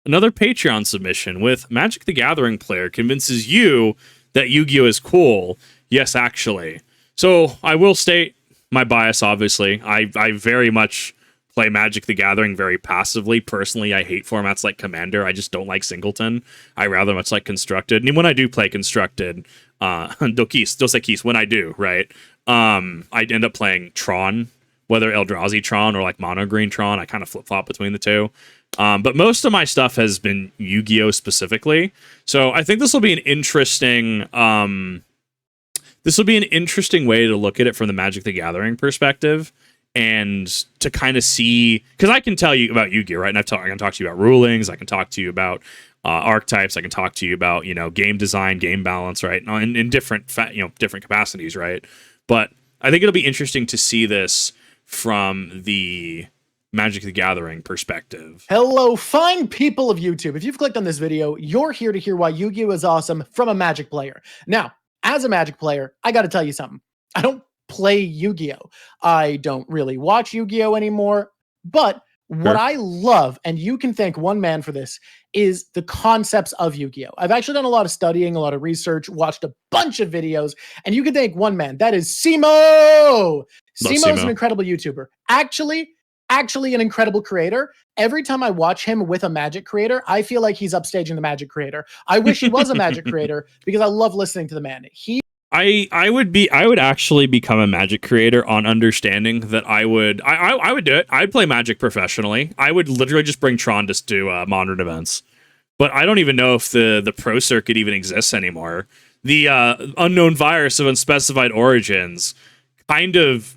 Another Patreon submission with Magic the Gathering player convinces you that Yu-Gi-Oh is cool. Yes, actually. So I will state my bias, obviously. I very much play Magic the Gathering very passively. Personally, I hate formats like Commander. I just don't like Singleton. I rather much like Constructed. And when I do play Constructed, Dos Equis, when I do, right? I end up playing Tron, whether Eldrazi Tron or like Mono Green Tron. I kind of flip-flop between the two. But most of my stuff has been Yu-Gi-Oh specifically. So I think this will be an interesting way to look at it from the Magic the Gathering perspective, and to kind of see, because I can tell you about Yu-Gi-Oh, right? And I can talk to you about rulings, I can talk to you about archetypes, I can talk to you about, game design, game balance, right? In different different capacities, right? But I think it'll be interesting to see this from the Magic the Gathering perspective. Hello, fine people of YouTube. If you've clicked on this video, you're here to hear why Yu-Gi-Oh is awesome from a Magic player. Now, as a Magic player, I got to tell you something. I don't play Yu-Gi-Oh. I don't really watch Yu-Gi-Oh anymore, but what I love, and you can thank one man for this, is the concepts of Yu-Gi-Oh. I've actually done a lot of studying, a lot of research, watched a bunch of videos, and you can thank one man. That is Simo! Simo's an incredible YouTuber. Actually an incredible creator. Every time I watch him with a Magic creator, I feel like he's upstaging the Magic creator. I wish he was a Magic creator because I love listening to the man. I would actually become a Magic creator on understanding that I would do it. I'd play Magic professionally. I would literally just bring Tron to do modern events. But I don't even know if the pro circuit even exists anymore. The unknown virus of unspecified origins kind of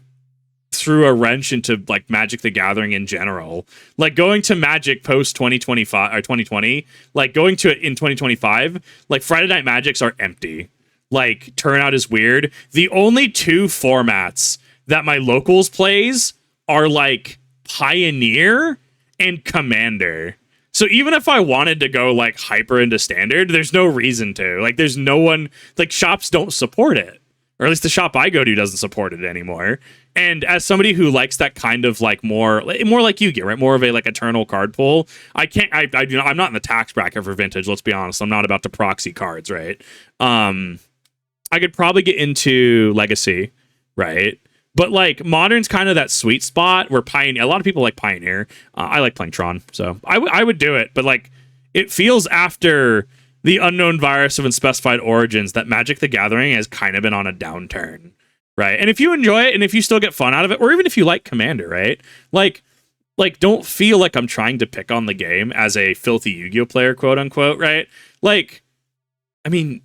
threw a wrench into like Magic the Gathering in general. Like going to Magic post 2025 or 2020, like going to it in 2025, like Friday Night Magics are empty. Like turnout is weird. The only two formats that my locals plays are like Pioneer and Commander. So even if I wanted to go like hyper into Standard, there's no reason to. Like there's no one, like shops don't support it. Or at least the shop I go to doesn't support it anymore. And as somebody who likes that kind of like more like Yu-Gi-Oh, right? More of a like eternal card pool. I'm not in the tax bracket for Vintage. Let's be honest. I'm not about to proxy cards, right? I could probably get into Legacy, right? But like Modern's kind of that sweet spot where Pioneer. A lot of people like Pioneer. I like playing Tron, so I would do it. But like it feels after the unknown virus of unspecified origins that Magic the Gathering has kind of been on a downturn, right? And if you enjoy it and if you still get fun out of it, or even if you like Commander, right? Like don't feel like I'm trying to pick on the game as a filthy Yu-Gi-Oh player, quote unquote, right? Like, I mean,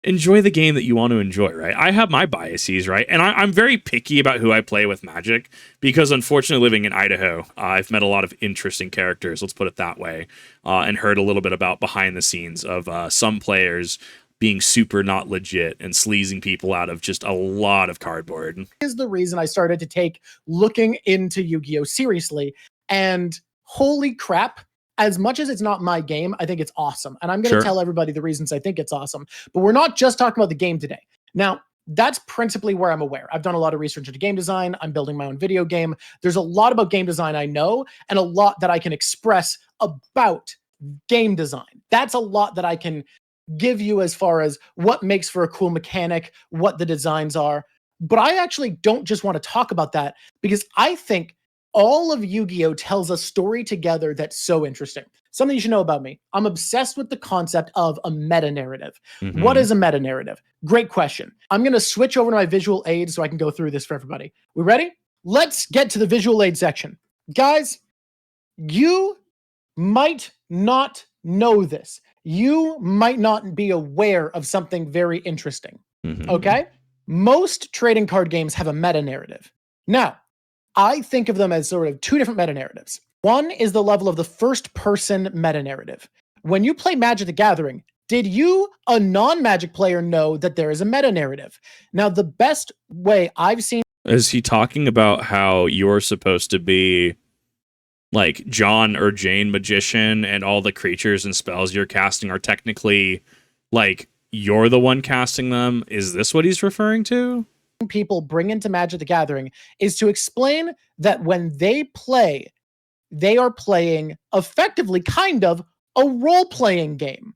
enjoy the game that you want to enjoy, right? I have my biases, right? And I'm very picky about who I play with Magic because unfortunately living in Idaho, I've met a lot of interesting characters, let's put it that way, and heard a little bit about behind the scenes of some players being super not legit and sleazing people out of just a lot of cardboard. Is the reason I started to take looking into Yu-Gi-Oh seriously, and holy crap, as much as it's not my game, I think it's awesome. And I'm going to tell everybody the reasons I think it's awesome. But we're not just talking about the game today. Now, that's principally where I'm aware. I've done a lot of research into game design. I'm building my own video game. There's a lot about game design I know, and a lot that I can express about game design. That's a lot that I can give you as far as what makes for a cool mechanic, what the designs are. But I actually don't just want to talk about that because I think all of Yu-Gi-Oh tells a story together that's so interesting. Something you should know about me. I'm obsessed with the concept of a meta-narrative. Mm-hmm. What is a meta-narrative? Great question. I'm going to switch over to my visual aid so I can go through this for everybody. We ready? Let's get to the visual aid section. Guys, you might not know this. You might not be aware of something very interesting. Mm-hmm. Okay? Most trading card games have a meta-narrative. Now, I think of them as sort of two different meta-narratives. One is the level of the first-person meta-narrative. When you play Magic the Gathering, did you, a non-Magic player, know that there is a meta-narrative? Now, the best way I've seen... Is he talking about how you're supposed to be like John or Jane Magician and all the creatures and spells you're casting are technically like you're the one casting them? Is this what he's referring to? People bring into Magic the Gathering is to explain that when they play they are playing effectively kind of a role-playing game.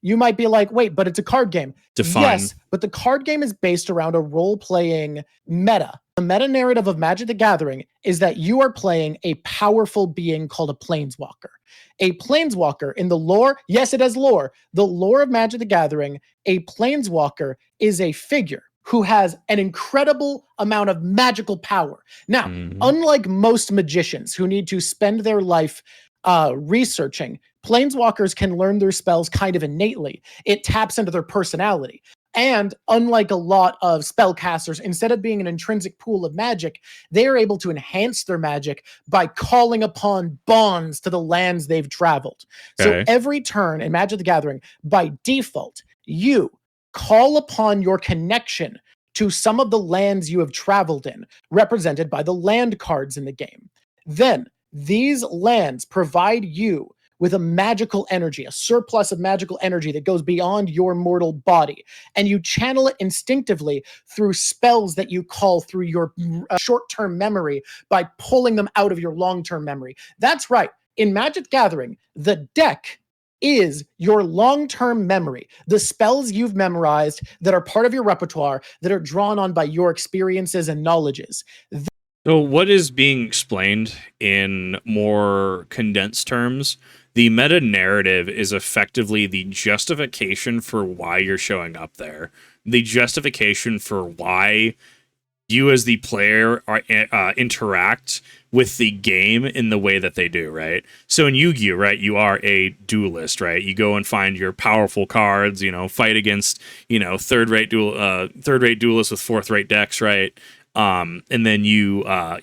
You might be like, wait, but it's a card game. Define. Yes, but the card game is based around a role-playing meta. The meta narrative of Magic the Gathering is that you are playing a powerful being called a planeswalker. A planeswalker in the lore, yes, it has lore. The lore of Magic the Gathering, a planeswalker is a figure who has an incredible amount of magical power. Now, unlike most magicians who need to spend their life researching, planeswalkers can learn their spells kind of innately. It taps into their personality. And unlike a lot of spellcasters, instead of being an intrinsic pool of magic, they are able to enhance their magic by calling upon bonds to the lands they've traveled. So every turn in Magic the Gathering, by default, you call upon your connection to some of the lands you have traveled in, represented by the land cards in the game. Then these lands provide you with a magical energy, a surplus of magical energy that goes beyond your mortal body. And you channel it instinctively through spells that you call through your short-term memory by pulling them out of your long-term memory. That's right. In Magic Gathering, the deck is your long-term memory, the spells you've memorized that are part of your repertoire, that are drawn on by your experiences and knowledges. So what is being explained in more condensed terms? The meta narrative is effectively the justification for why you're showing up there. The justification for why you as the player are, interact with the game in the way that they do, right? So in Yu-Gi-Oh, right, you are a duelist, right? You go and find your powerful cards, you know, fight against, you know, third-rate duelists with fourth-rate decks, right? And then you are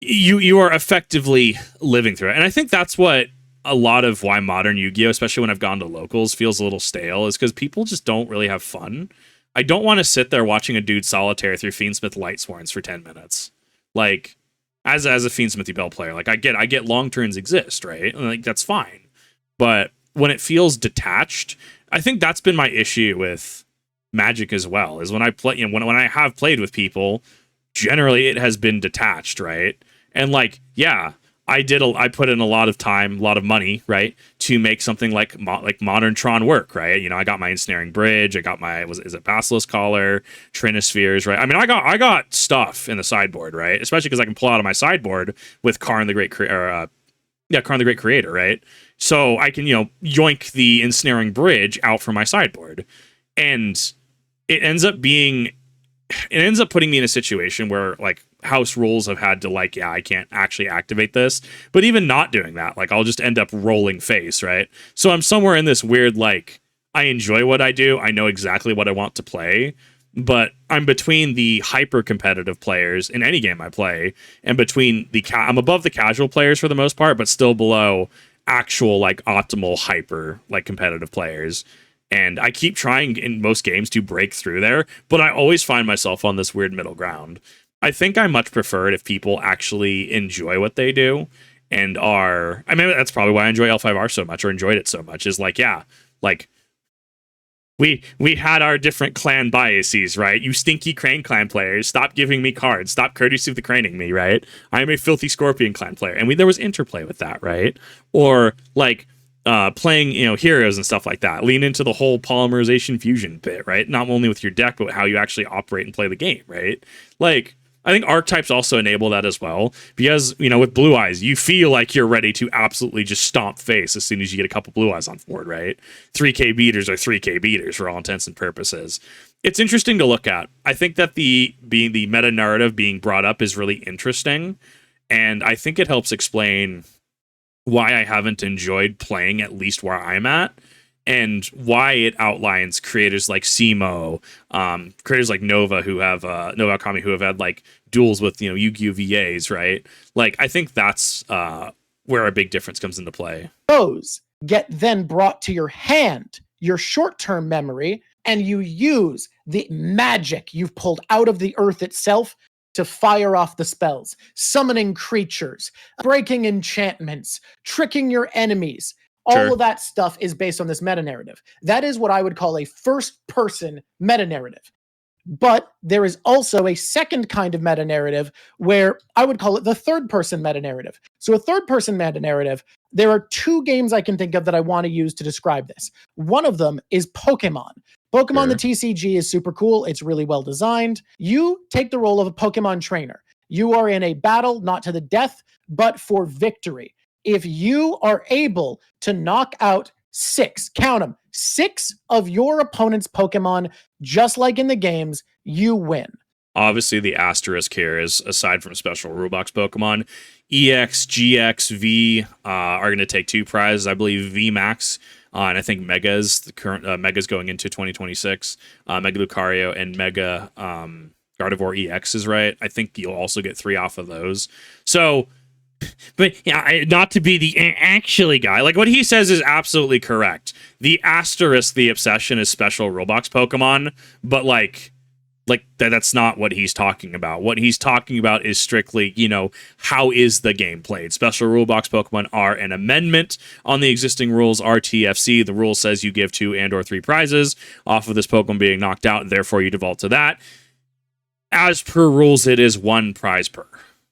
effectively living through it. And I think that's what a lot of why modern Yu-Gi-Oh, especially when I've gone to locals, feels a little stale, is because people just don't really have fun. I don't want to sit there watching a dude solitaire through Fiendsmith Lightsworns for 10 minutes. Like, as a Fiendsmithy Bell player, like I get long turns exist, right? And like that's fine. But when it feels detached, I think that's been my issue with Magic as well, is when I play, you know, when I have played with people, generally it has been detached, right? And like, yeah, I put in a lot of time, a lot of money, right, to make something like modern Tron work, right? You know, I got my Ensnaring Bridge, I got my is it Basilisk Collar, Trinispheres, right? I mean, I got stuff in the sideboard, right? Especially because I can pull out of my sideboard with Karn the Great Karn the Great Creator, right? So I can, you know, yoink the Ensnaring Bridge out from my sideboard, and it ends up putting me in a situation where like house rules have had to like, yeah, I can't actually activate this. But even not doing that, like I'll just end up rolling face, right? So I'm somewhere in this weird, like, I enjoy what I do. I know exactly what I want to play, but I'm between the hyper competitive players in any game I play and between I'm above the casual players for the most part, but still below actual like optimal hyper like competitive players. And I keep trying in most games to break through there, but I always find myself on this weird middle ground. I think I much prefer it if people actually enjoy what they do and are... I mean, that's probably why I enjoy L5R so much, or enjoyed it so much, is like, yeah, like, we had our different clan biases, right? You stinky Crane clan players, stop giving me cards, stop courtesy of the craning me, right? I am a filthy Scorpion clan player. And there was interplay with that, right? Or, like... playing, you know, heroes and stuff like that. Lean into the whole polymerization fusion bit, right? Not only with your deck, but how you actually operate and play the game, right? Like, I think archetypes also enable that as well, because, you know, with Blue Eyes, you feel like you're ready to absolutely just stomp face as soon as you get a couple Blue Eyes on board, right? 3K beaters are 3K beaters for all intents and purposes. It's interesting to look at. I think that the meta narrative being brought up is really interesting, and I think it helps explain why I haven't enjoyed playing at least where I'm at, and why it outlines creators like Simo, creators like Nova who have Nova Akami who have had like duels with, you know, Yu-Gi-Oh VAs, right? Like I think that's where a big difference comes into play. Those get then brought to your hand, your short-term memory, and you use the magic you've pulled out of the earth itself to fire off the spells, summoning creatures, breaking enchantments, tricking your enemies. All of that stuff is based on this meta-narrative. That is what I would call a first-person meta-narrative. But there is also a second kind of meta-narrative where I would call it the third-person meta-narrative. So a third-person meta-narrative, there are two games I can think of that I want to use to describe this. One of them is Pokemon. Pokemon, the TCG, is super cool. It's really well designed. You take the role of a Pokemon trainer. You are in a battle, not to the death, but for victory. If you are able to knock out 6, count them, 6 of your opponent's Pokemon, just like in the games, you win. Obviously, the asterisk here is, aside from special rulebox Pokemon, EX, GX, V are going to take 2 prizes. I believe V Max, and I think Megas, the current Megas going into 2026, Mega Lucario and Mega Gardevoir EX is right. I think you'll also get 3 off of those. So, but yeah, not to be the actually guy, like what he says is absolutely correct. The asterisk, the obsession is special rulebox Pokemon, but like that's not what he's talking about. What he's talking about is strictly, you know, how is the game played? Special rulebox Pokemon are an amendment on the existing rules, RTFC. The rule says you give 2 and or 3 prizes off of this Pokemon being knocked out, and therefore you default to that. As per rules, it is 1 prize per.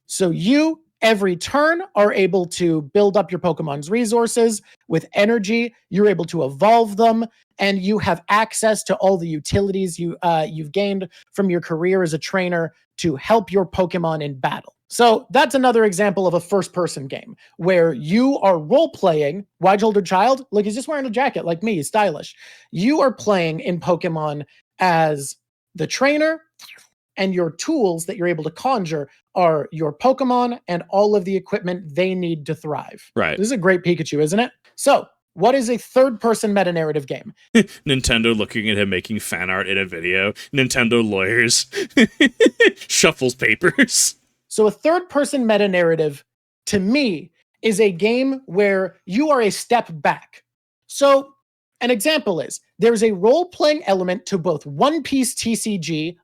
So you, every turn, are able to build up your Pokemon's resources with energy. You're able to evolve them, and you have access to all the utilities you've gained from your career as a trainer to help your Pokemon in battle. So that's another example of a first-person game where you are role-playing. Wide-shouldered child, look, he's just wearing a jacket like me. He's stylish. You are playing in Pokemon as the trainer, and your tools that you're able to conjure are your Pokemon and all of the equipment they need to thrive. Right. This is a great Pikachu, isn't it? So, what is a third-person meta-narrative game? Nintendo looking at him making fan art in a video. Nintendo lawyers. Shuffles papers. So a third-person meta-narrative, to me, is a game where you are a step back. So, an example is, there's a role-playing element to both One Piece TCG.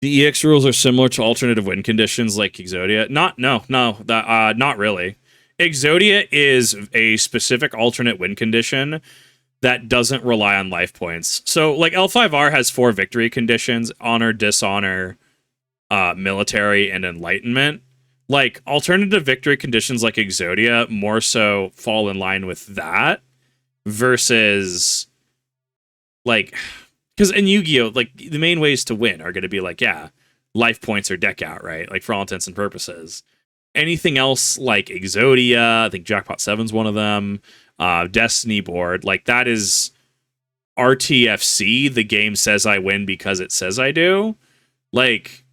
The EX rules are similar to alternative win conditions like Exodia. Not really. Exodia is a specific alternate win condition that doesn't rely on life points. So, like, L5R has 4 victory conditions: honor, dishonor, military, and enlightenment. Like, alternative victory conditions like Exodia more so fall in line with that versus, like... Because in Yu-Gi-Oh, like, the main ways to win are going to be, like, yeah, life points or deck out, right? Like, for all intents and purposes. Anything else, like Exodia, I think Jackpot 7's one of them, Destiny board, like, that is RTFC. The game says I win because it says I do. Like,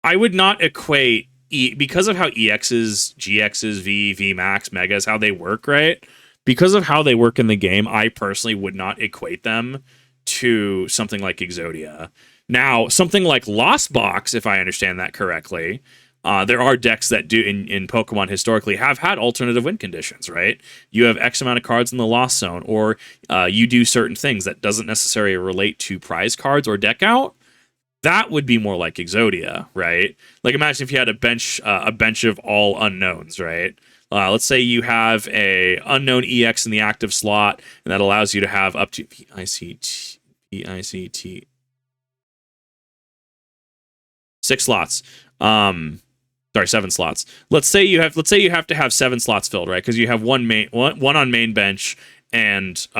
I would not equate, because of how EXs, GXs, V Max, Megas, how they work, right? Because of how they work in the game, I personally would not equate them to something like Exodia. Now, something like Lost Box, if I understand that correctly, there are decks that do in Pokemon historically have had alternative win conditions, right? You have X amount of cards in the Lost Zone, or you do certain things that doesn't necessarily relate to prize cards or deck out. That would be more like Exodia, right? Like, imagine if you had a bench of all unknowns, right? Let's say you have a unknown EX in the active slot, and that allows you to have up to PICT 6 slots. Sorry, 7 slots. Let's say you have to have 7 slots filled, right? Because you have one on main bench and 6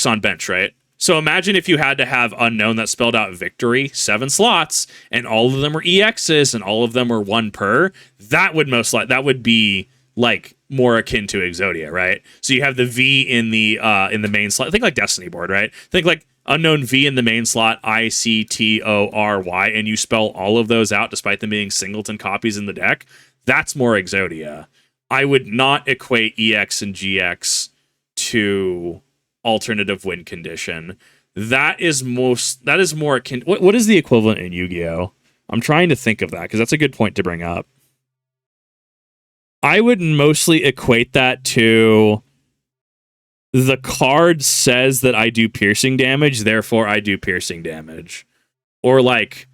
on bench, right? So imagine if you had to have unknown that spelled out victory, 7 slots, and all of them were EXs and all of them were 1 per. That would be like more akin to Exodia, right? So you have the V in the main slot. Think like Destiny board, right? Think like unknown V in the main slot, ICTORY, and you spell all of those out despite them being singleton copies in the deck. That's more Exodia. I would not equate EX and GX to alternative win condition. That is more akin. What is the equivalent in Yu-Gi-Oh? I'm trying to think of that because that's a good point to bring up. I would mostly equate that to the card says that I do piercing damage, therefore I do piercing damage. Or like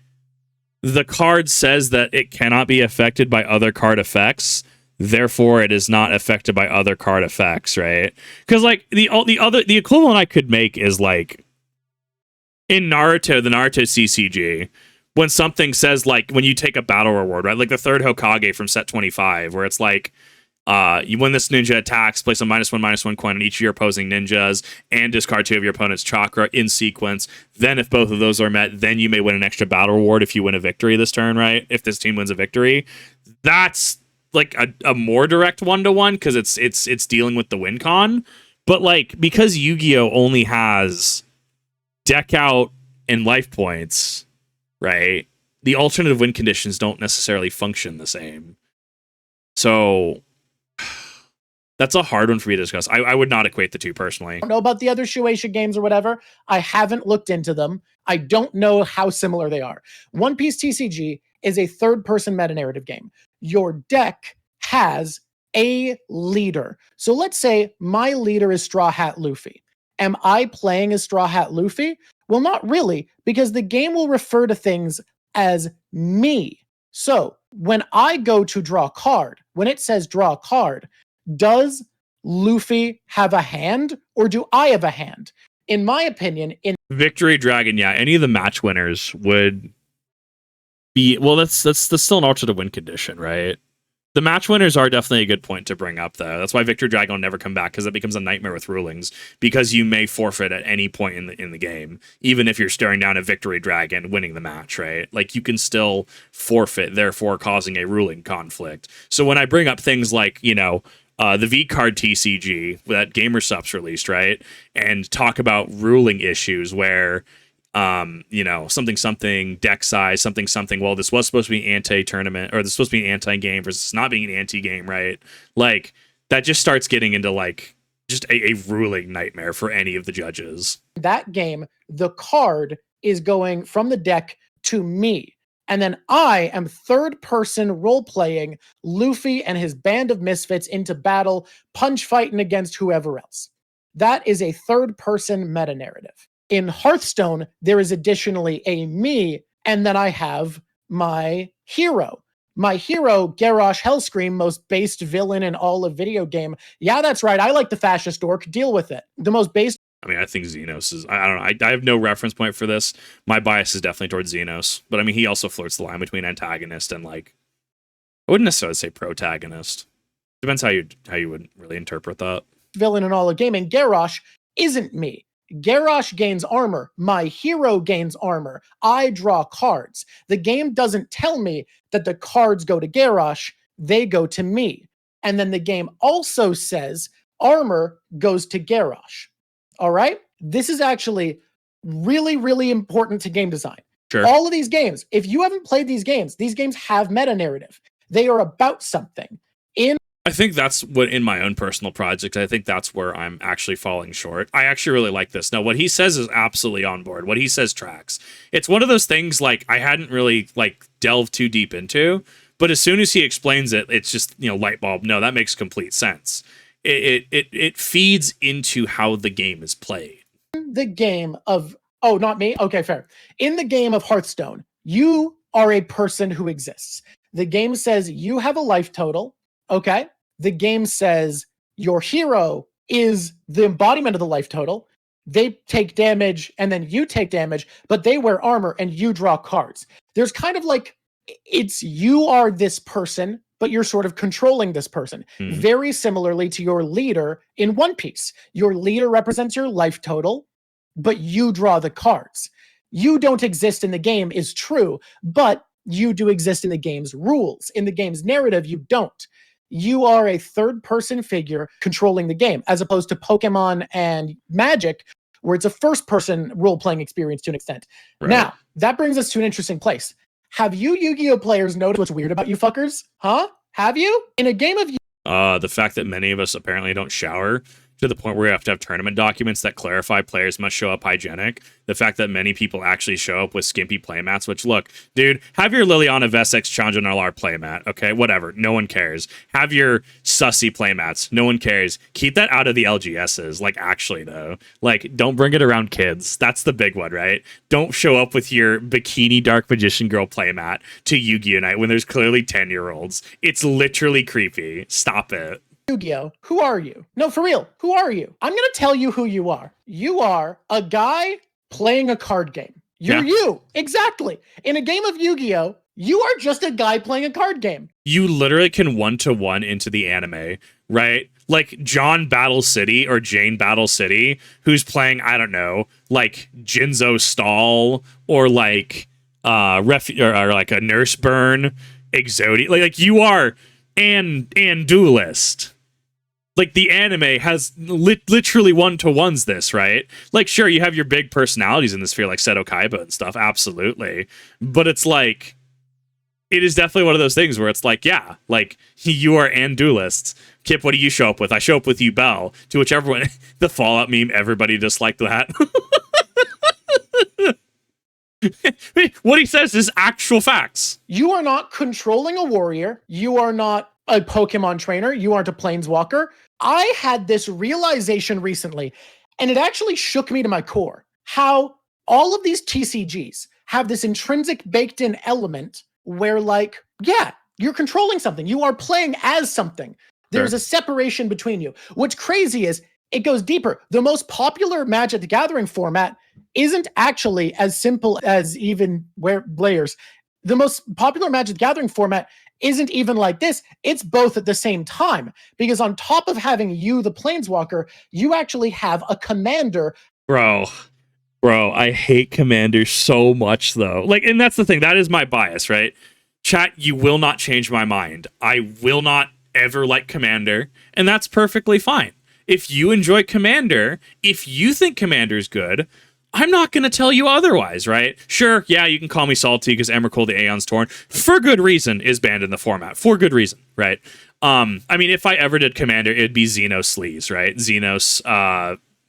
the card says that it cannot be affected by other card effects, therefore it is not affected by other card effects, right? Because like the equivalent I could make is like in Naruto, the Naruto CCG, when something says like when you take a battle reward, right? Like the third Hokage from set 25, where it's like you win this ninja attacks, place a -1/-1 coin on each of your opposing ninjas, and discard 2 of your opponent's chakra in sequence. Then, if both of those are met, then you may win an extra battle reward if you win a victory this turn, right? If this team wins a victory, that's like a more direct 1-to-1 because it's dealing with the win con. But like because Yu-Gi-Oh only has deck out and life points, right? The alternative win conditions don't necessarily function the same. So that's a hard one for me to discuss. I would not equate the two personally. I don't know about the other Shueisha games or whatever. I haven't looked into them. I don't know how similar they are. One Piece TCG is a third-person meta-narrative game. Your deck has a leader. So let's say my leader is Straw Hat Luffy. Am I playing as Straw Hat Luffy? Well, not really, because the game will refer to things as me. So when I go to draw a card, when it says draw a card, does Luffy have a hand or do I have a hand? In my opinion, in Victory Dragon, yeah, any of the match winners would be, well, that's still an alternative win condition, right? The match winners are definitely a good point to bring up, though. That's why Victory Dragon will never come back, because it becomes a nightmare with rulings, because you may forfeit at any point in the game, even if you're staring down a Victory Dragon winning the match, right? Like, you can still forfeit, therefore causing a ruling conflict. So when I bring up things like, you know, the V-Card TCG that GamerSupps released, right? And talk about ruling issues where, you know, something deck size, something. Well, this was supposed to be anti-tournament, or this was supposed to be an anti-game versus not being an anti-game, right? Like, that just starts getting into, like, just a ruling nightmare for any of the judges. that game, the card is going from the deck to me. And then I am third-person role-playing Luffy and his band of misfits into battle, punch-fighting against whoever else. That is a third-person meta-narrative. In Hearthstone, there is additionally a me, and then I have my hero. My hero, Garrosh Hellscream, most based villain in all of video game. Yeah, that's right. I like the fascist orc. Deal with it. The most based. I mean, I think Xenos is, I don't know. I have no reference point for this. My bias is definitely towards Xenos. But I mean, he also flirts the line between antagonist and, like, I wouldn't necessarily say protagonist. Depends how you would really interpret that. Villain in all of gaming. Garrosh isn't me. Garrosh gains armor. My hero gains armor. I draw cards. The game doesn't tell me that the cards go to Garrosh. They go to me. And then the game also says armor goes to Garrosh. All right? This is actually really, really important to game design. Sure. All of these games, if you haven't played these games have meta narrative. They are about something. I think that's what, in my own personal project, I think that's where I'm actually falling short. I actually really like this. Now, what he says is absolutely on board. What he says tracks. It's one of those things, like, I hadn't really, like, delved too deep into, but as soon as he explains it, it's just, you know, light bulb. No, that makes complete sense. It feeds into how the game is played. The game of, oh, not me? Okay, fair. In the game of Hearthstone, you are a person who exists. The game says you have a life total. Okay. The game says your hero is the embodiment of the life total. They take damage and then you take damage, but they wear armor and you draw cards. There's kind of like, it's you are this person, but you're sort of controlling this person. Very similarly to your leader in One Piece. Your leader represents your life total, but you draw the cards. You don't exist in the game is true, but you do exist in the game's rules. In the game's narrative, you don't. You are a third-person figure controlling the game, as opposed to Pokemon and Magic, where it's a first-person role-playing experience to an extent. Right. Now, that brings us to an interesting place. Have you Yu-Gi-Oh players noticed what's weird about you fuckers? Huh? Have you? In a game of the fact that many of us apparently don't shower, to the point where we have to have tournament documents that clarify players must show up hygienic. The fact that many people actually show up with skimpy playmats, which, look, dude, have your Liliana Vesex Chandranalar playmat, okay? Whatever. No one cares. Have your sussy playmats. No one cares. Keep that out of the LGSs. Like, actually, though. Like, don't bring it around kids. That's the big one, right? Don't show up with your bikini Dark Magician Girl playmat to Yu-Gi-Oh! Night when there's clearly 10-year-olds. It's literally creepy. Stop it. Yu-Gi-Oh! Who are you? No, for real. Who are you? I'm going to tell you who you are. You are a guy playing a card game. You're you. Exactly. In a game of Yu-Gi-Oh, you are just a guy playing a card game. You literally can one-to-one into the anime, right? Like John Battle City or Jane Battle City, who's playing, I don't know, like Jinzo Stall or like or like a Nurse Burn Exodia. Like you are and Duelist. Like the anime has literally one-to-ones this, right? Like sure, you have your big personalities in the sphere like Seto Kaiba and stuff, absolutely. But it's like it is definitely one of those things where it's like, yeah, like you are and Duelists. Kip, what do you show up with? I show up with you, Bell. To which everyone, the Fallout meme, everybody disliked that. What he says is actual facts. You are not controlling a warrior. You are not a Pokemon trainer. You aren't a planeswalker. I had this realization recently, and it actually shook me to my core. How all of these TCGs have this intrinsic baked-in element where, like, yeah, you're controlling something. You are playing as something. There's a separation between you. What's crazy is it goes deeper. The most popular Magic the Gathering format isn't actually as simple as even where layers. The most popular Magic the Gathering format isn't even like this. It's both at the same time. Because on top of having you, the Planeswalker, you actually have a commander. Bro, I hate Commander so much, though. Like, and that's the thing. That is my bias, right? Chat, you will not change my mind. I will not ever like Commander, and that's perfectly fine. If you enjoy Commander, if you think Commander's good, I'm not going to tell you otherwise, right? Sure, yeah, you can call me salty because Emrakul the Aeon's Torn, for good reason, is banned in the format. For good reason, right? I mean, if I ever did Commander, it'd be Xenos Sleaze, right? Xenos,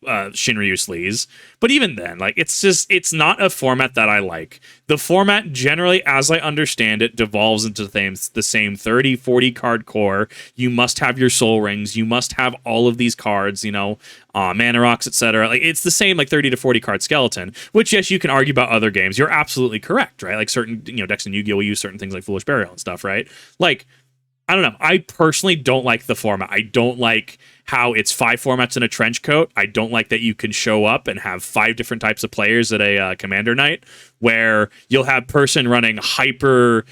Shinryu Sleaze. But even then, like, it's not a format that I like. The format generally, as I understand it, devolves into the same 30, 40 card core. You must have your soul rings. You must have all of these cards, you know, mana rocks, etc. Like, it's the same, like, 30 to 40 card skeleton, which, yes, you can argue about other games. You're absolutely correct, right? Like, certain, you know, decks in Yu-Gi-Oh! Will use certain things like Foolish Burial and stuff, right? Like, I don't know. I personally don't like the format. I don't like how it's 5 formats in a trench coat. I don't like that you can show up and have 5 different types of players at a Commander night, where you'll have person running hyper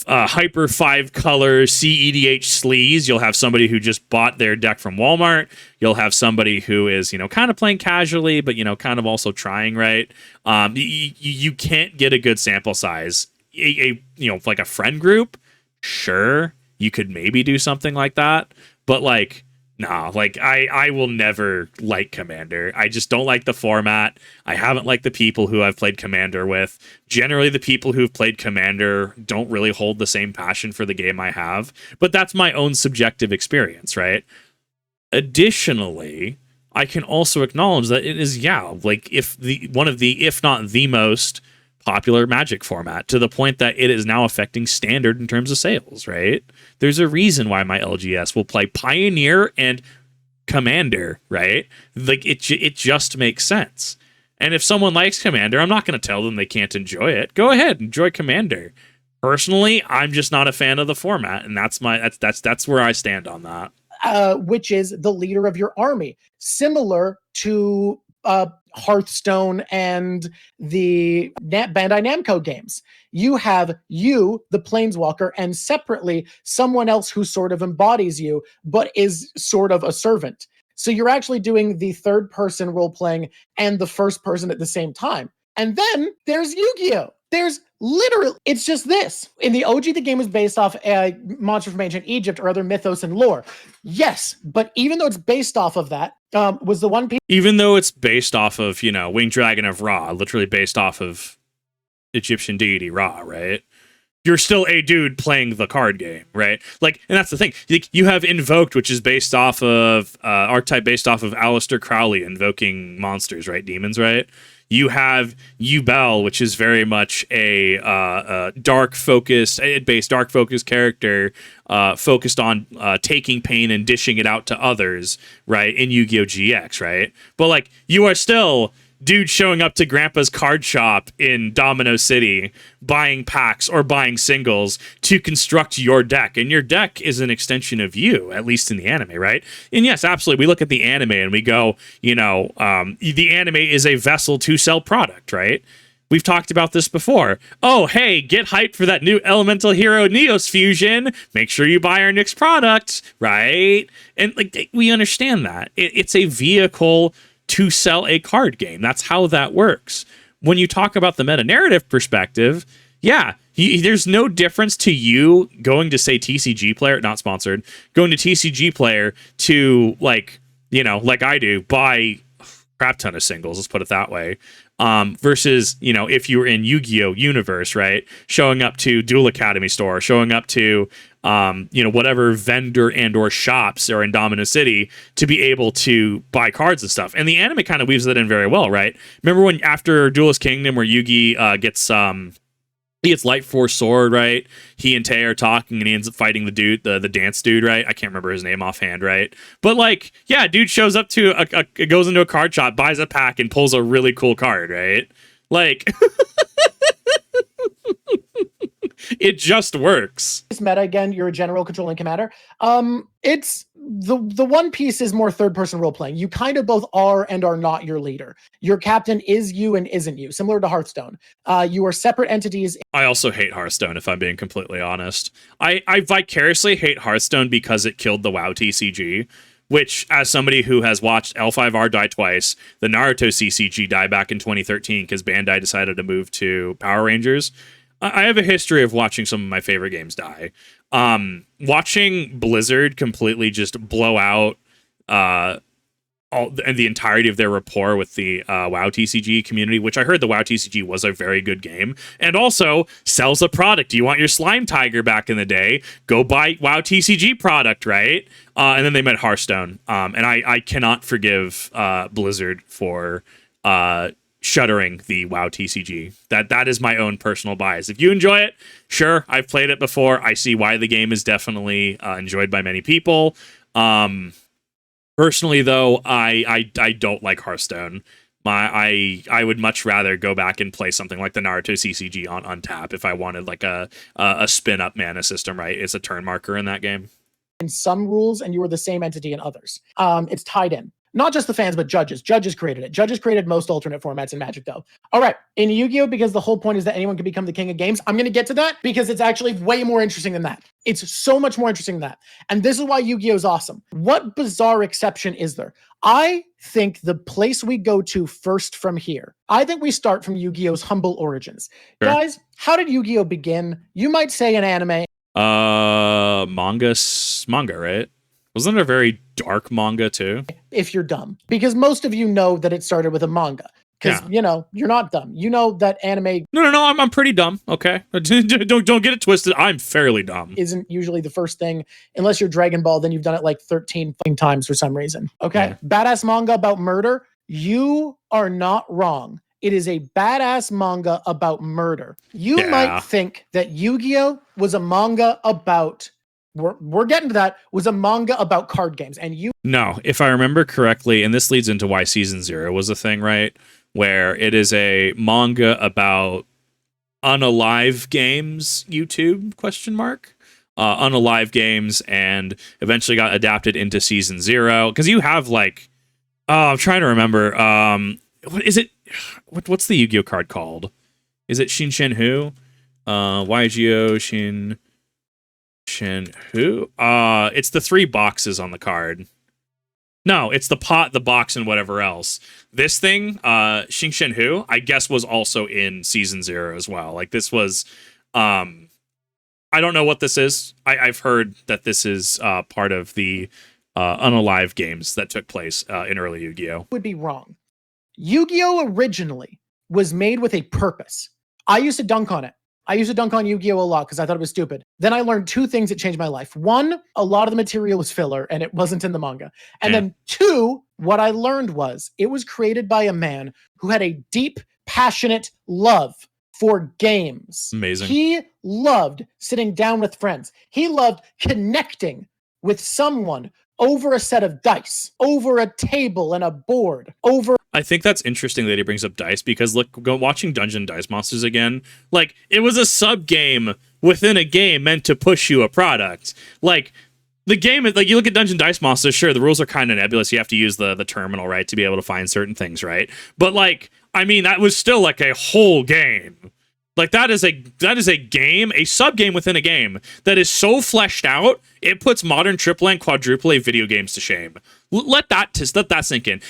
5-color CEDH Sleaze. You'll have somebody who just bought their deck from Walmart. You'll have somebody who is, you know, kind of playing casually, but, you know, kind of also trying, right? You can't get a good sample size. You know, like a friend group, sure, you could maybe do something like that, but like, no, like I will never like Commander. I just don't like the format. I haven't liked the people who I've played Commander with. Generally, the people who've played Commander don't really hold the same passion for the game I have, but that's my own subjective experience, right? Additionally, I can also acknowledge that it is, yeah, like if not the most popular Magic format, to the point that it is now affecting Standard in terms of sales, right? There's a reason why my LGS will play Pioneer and Commander, right? Like, it just makes sense. And if someone likes Commander, I'm not going to tell them they can't enjoy it. Go ahead, enjoy Commander. Personally, I'm just not a fan of the format, and that's where I stand on that. Which is the leader of your army, similar to Hearthstone and the Bandai Namco games. You have you, the Planeswalker, and separately someone else who sort of embodies you, but is sort of a servant. So you're actually doing the third person role playing and the first person at the same time. And then there's Yu-Gi-Oh! There's literally, it's just this. In the OG, the game was based off a monster from ancient Egypt or other mythos and lore. Yes, but even though it's based off of that, was the one piece. Even though it's based off of, you know, Winged Dragon of Ra, literally based off of Egyptian deity Ra, right? You're still a dude playing the card game, right? Like, and that's the thing. You have Invoked, which is based off of archetype based off of Aleister Crowley invoking monsters, right? Demons, right? You have Yubel, which is very much a dark focused character focused on taking pain and dishing it out to others, right? In Yu-Gi-Oh! GX, right? But like, you are still dude showing up to Grandpa's card shop in Domino City, buying packs or buying singles to construct your deck. And your deck is an extension of you, at least in the anime, right? And yes, absolutely, we look at the anime and we go, you know, the anime is a vessel to sell product, right? We've talked about this before. Oh, hey, get hyped for that new Elemental Hero Neos fusion. Make sure you buy our next product, right? And like we understand that. It's a vehicle to sell a card game. That's how that works. When you talk about the meta-narrative perspective, yeah, there's no difference to you going to, say, TCG Player, not sponsored, going to TCG Player to, like, you know, like I do, buy a crap ton of singles, let's put it that way. Versus, you know, if you were in Yu-Gi-Oh! Universe, right? Showing up to Duel Academy store, showing up to, you know, whatever vendor and or shops are in Domino City to be able to buy cards and stuff. And the anime kind of weaves that in very well, right? Remember when after Duelist Kingdom where Yugi he gets Light Force Sword, right? He and Tay are talking, and he ends up fighting the dude, the dance dude, right? I can't remember his name offhand, right? But like, yeah, dude shows up to goes into a card shop, buys a pack, and pulls a really cool card, right? Like, it just works. This meta again, you're a general controlling commander. It's the one piece is more third person role playing. You kind of both are and are not your leader. Your captain is you and isn't you, similar to Hearthstone. You are separate entities. I also hate Hearthstone, if I'm being completely honest. I vicariously hate Hearthstone because it killed the WoW TCG, which, as somebody who has watched L5R die twice, the Naruto CCG die back in 2013 because Bandai decided to move to Power Rangers. I have a history of watching some of my favorite games die. Watching Blizzard completely just blow out the entirety of their rapport with the WoW TCG community, which I heard the WoW TCG was a very good game, and also sells a product. You want your Slime Tiger back in the day? Go buy WoW TCG product, right? And then they met Hearthstone, and I cannot forgive Blizzard for shuttering the WoW TCG. That is my own personal bias. If you enjoy it, sure, I've played it before. I see why the game is definitely enjoyed by many people. Personally, though, I don't like Hearthstone. I would much rather go back and play something like the Naruto CCG on tap if I wanted like a spin up mana system. Right, it's a turn marker in that game. In some rules, and you are the same entity in others. It's tied in. Not just the fans, but judges. Judges created it. Judges created most alternate formats in Magic, though. All right. In Yu-Gi-Oh!, because the whole point is that anyone can become the king of games, I'm going to get to that because it's actually way more interesting than that. It's so much more interesting than that. And this is why Yu-Gi-Oh! Is awesome. What bizarre exception is there? I think the place we go to first from here, I think we start from Yu-Gi-Oh!'s humble origins. Sure. Guys, how did Yu-Gi-Oh! Begin? You might say an anime. Manga, right? Wasn't it a very dark manga too? If you're dumb, because most of you know that it started with a manga. Because you know you're not dumb. You know that anime. No. I'm pretty dumb. Okay, don't get it twisted. I'm fairly dumb. Isn't usually the first thing, unless you're Dragon Ball. Then you've done it like 13 times for some reason. Okay, badass manga about murder. You are not wrong. It is a badass manga about murder. You might think that Yu-Gi-Oh! Was a manga about. We're getting to that, was a manga about card games. And No, if I remember correctly, and this leads into why Season 0 was a thing, right? Where it is a manga about unalive games, YouTube, ? Unalive games, and eventually got adapted into Season 0. Because you have like, I'm trying to remember, what is it? What's the Yu-Gi-Oh! Card called? Is it Shin Hu? Yugioh, Shin who? It's the 3 boxes on the card. No, it's the pot, the box, and whatever else. This thing, Shin Hu, I guess was also in Season 0 as well. Like this was, I don't know what this is. I've heard that this is part of the unalive games that took place in early Yu-Gi-Oh! Would be wrong. Yu-Gi-Oh! Originally was made with a purpose. I used to dunk on it. I used to dunk on Yu-Gi-Oh! A lot because I thought it was stupid. Then I learned 2 things that changed my life. 1, a lot of the material was filler and it wasn't in the manga. And then 2, what I learned was it was created by a man who had a deep, passionate love for games. Amazing. He loved sitting down with friends. He loved connecting with someone over a set of dice, over a table and a board, over... I think that's interesting that he brings up dice because look, watching Dungeon Dice Monsters again, like it was a sub game within a game meant to push you a product. Like the game, like you look at Dungeon Dice Monsters, sure, the rules are kind of nebulous. You have to use the terminal, right, to be able to find certain things, right? But like, I mean, that was still like a whole game. Like that is a game, a sub game within a game that is so fleshed out, it puts modern AAA and quadruple A video games to shame. Let that sink in.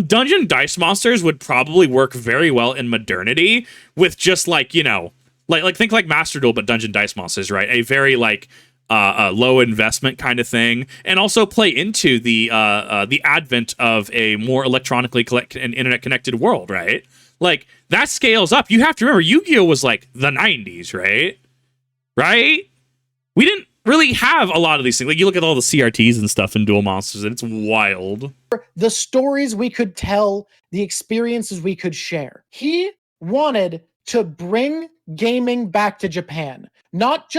Dungeon Dice Monsters would probably work very well in modernity with just like, you know, like think like Master Duel but Dungeon Dice Monsters, right? A very like low investment kind of thing, and also play into the advent of a more electronically and internet connected world, right? Like that scales up. You have to remember, Yu-Gi-Oh was like the 90s, right? Right? We didn't really have a lot of these things. Like you look at all the CRTs and stuff in Duel Monsters, and it's wild. The stories we could tell, the experiences we could share. He wanted to bring gaming back to Japan. Not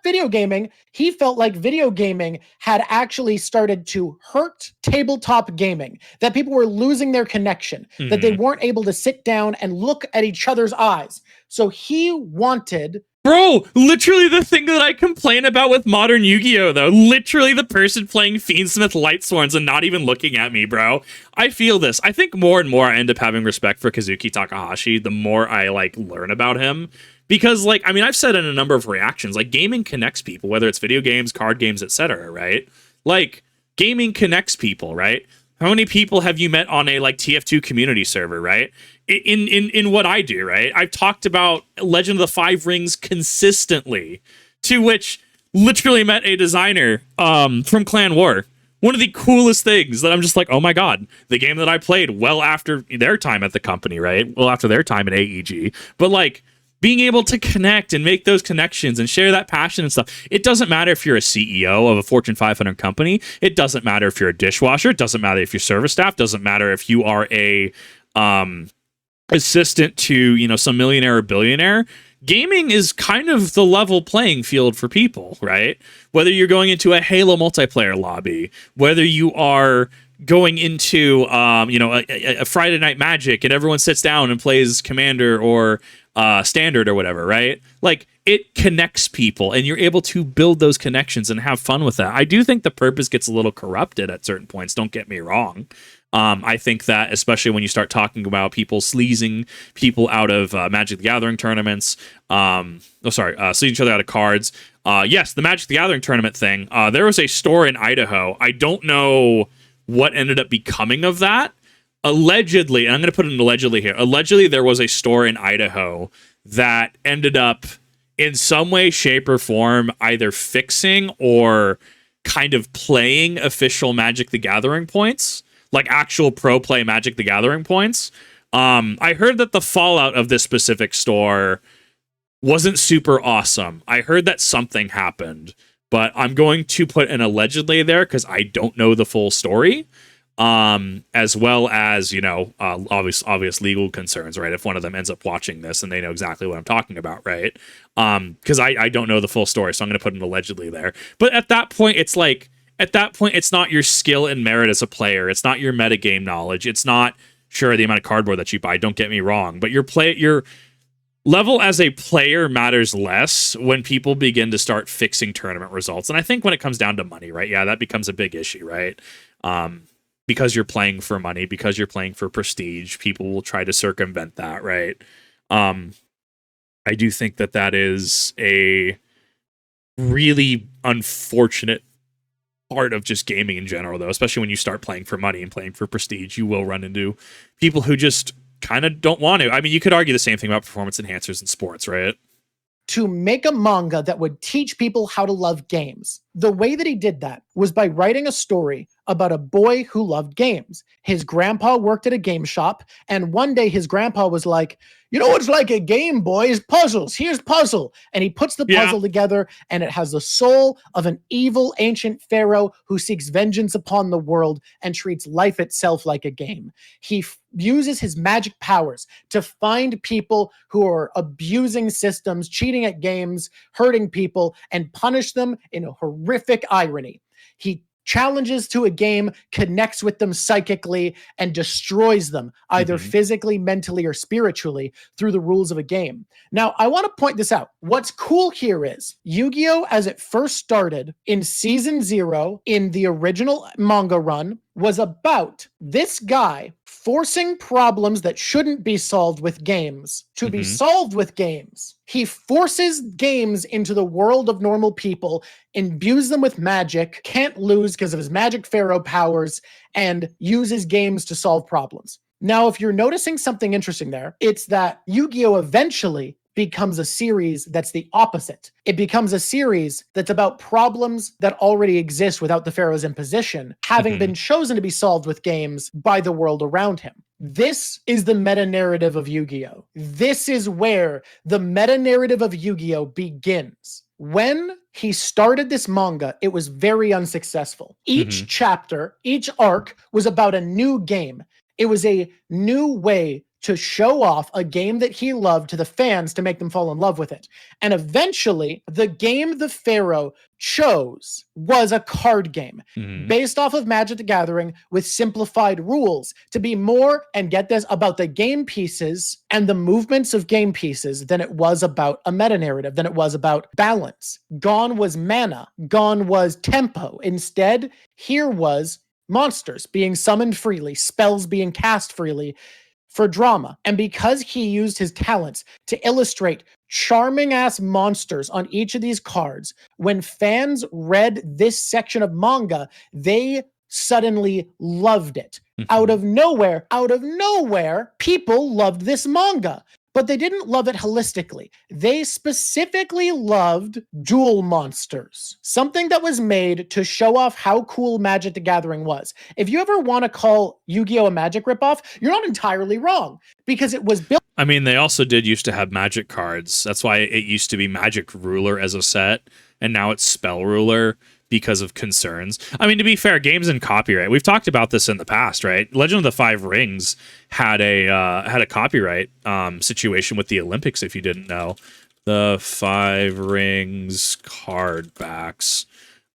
video gaming. He felt like video gaming had actually started to hurt tabletop gaming, that people were losing their connection, that they weren't able to sit down and look at each other's eyes. So he wanted... Bro, literally the thing that I complain about with modern Yu-Gi-Oh, though. Literally the person playing Fiendsmith Lightsworns and not even looking at me, bro. I feel this. I think more and more I end up having respect for Kazuki Takahashi the more I, like, learn about him. Because, like, I mean, I've said in a number of reactions, like, gaming connects people, whether it's video games, card games, etc., right? Like, gaming connects people, right? How many people have you met on a, like, TF2 community server, right? In what I do, right? I've talked about Legend of the Five Rings consistently, to which literally met a designer from Clan War. One of the coolest things that I'm just like, oh my god, the game that I played well after their time at the company, right? Well, after their time at AEG. But, like, being able to connect and make those connections and share that passion and stuff. It doesn't matter if you're a CEO of a Fortune 500 company. It doesn't matter if you're a dishwasher. It doesn't matter if you're service staff. It doesn't matter if you are a assistant to, you know, some millionaire or billionaire. Gaming is kind of the level playing field for people, right? Whether you're going into a Halo multiplayer lobby, whether you are going into, you know, a Friday Night Magic and everyone sits down and plays Commander or Standard or whatever, right? Like, it connects people and you're able to build those connections and have fun with that. I do think the purpose gets a little corrupted at certain points, don't get me wrong. I think that especially when you start talking about people sleazing people out of Magic the Gathering tournaments, sleazing each other out of cards. Yes, the Magic the Gathering tournament thing. There was a store in Idaho. I don't know what ended up becoming of that. Allegedly, and I'm going to put an allegedly here. Allegedly, there was a store in Idaho that ended up in some way, shape, or form either fixing or kind of playing official Magic the Gathering points. Like actual pro play Magic the Gathering points. I heard that the fallout of this specific store wasn't super awesome. I heard that something happened, but I'm going to put an allegedly there because I don't know the full story. As well as, you know, obvious legal concerns, right? If one of them ends up watching this and they know exactly what I'm talking about, right? Because I don't know the full story, so I'm going to put an allegedly there. But at that point, it's like, it's not your skill and merit as a player. It's not your metagame knowledge. It's not, sure, the amount of cardboard that you buy. Don't get me wrong. But your level as a player matters less when people begin to start fixing tournament results. And I think when it comes down to money, right? Yeah, that becomes a big issue, right? Because you're playing for money, because you're playing for prestige, people will try to circumvent that, right? I do think that is a really unfortunate part of just gaming in general, though, especially when you start playing for money and playing for prestige. You will run into people who just kind of don't want to. I mean, you could argue the same thing about performance enhancers in sports, right? To make a manga that would teach people how to love games. The way that he did that was by writing a story about a boy who loved games. His grandpa worked at a game shop, and one day his grandpa was like, you know what's like a game, boys? Puzzles. Here's puzzle. And he puts the puzzle together, and it has the soul of an evil ancient pharaoh who seeks vengeance upon the world and treats life itself like a game. He uses his magic powers to find people who are abusing systems, cheating at games, hurting people, and punish them in a horrific irony. He challenges to a game, connects with them psychically, and destroys them, either physically, mentally, or spiritually, through the rules of a game. Now, I want to point this out. What's cool here is Yu-Gi-Oh! As it first started in Season 0, in the original manga run, was about this guy forcing problems that shouldn't be solved with games to be solved with games. He forces games into the world of normal people, imbues them with magic, can't lose because of his magic pharaoh powers, and uses games to solve problems. Now, if you're noticing something interesting there, it's that Yu-Gi-Oh! Eventually becomes a series that's the opposite. It becomes a series that's about problems that already exist without the Pharaoh's imposition, having been chosen to be solved with games by the world around him. This is the meta-narrative of Yu-Gi-Oh! This is where the meta-narrative of Yu-Gi-Oh! Begins. When he started this manga, it was very unsuccessful. Each chapter, each arc was about a new game. It was a new way to show off a game that he loved to the fans to make them fall in love with it. And eventually, the game the Pharaoh chose was a card game based off of Magic the Gathering with simplified rules to be more, and get this, about the game pieces and the movements of game pieces than it was about a meta-narrative, than it was about balance. Gone was mana. Gone was tempo. Instead, here was monsters being summoned freely, spells being cast freely, for drama. And because he used his talents to illustrate charming ass monsters on each of these cards, when fans read this section of manga, they suddenly loved it. Out of nowhere, people loved this manga. But they didn't love it holistically. They specifically loved duel monsters, something that was made to show off how cool Magic the Gathering was. If you ever want to call Yu-Gi-Oh! A Magic ripoff, you're not entirely wrong, because it was built. I mean, they also did used to have Magic cards. That's why it used to be Magic Ruler as a set, and now it's Spell Ruler, because of concerns. I mean, to be fair, games and copyright. We've talked about this in the past, right? Legend of the Five Rings had a copyright situation with the Olympics. If you didn't know, the Five Rings card backs.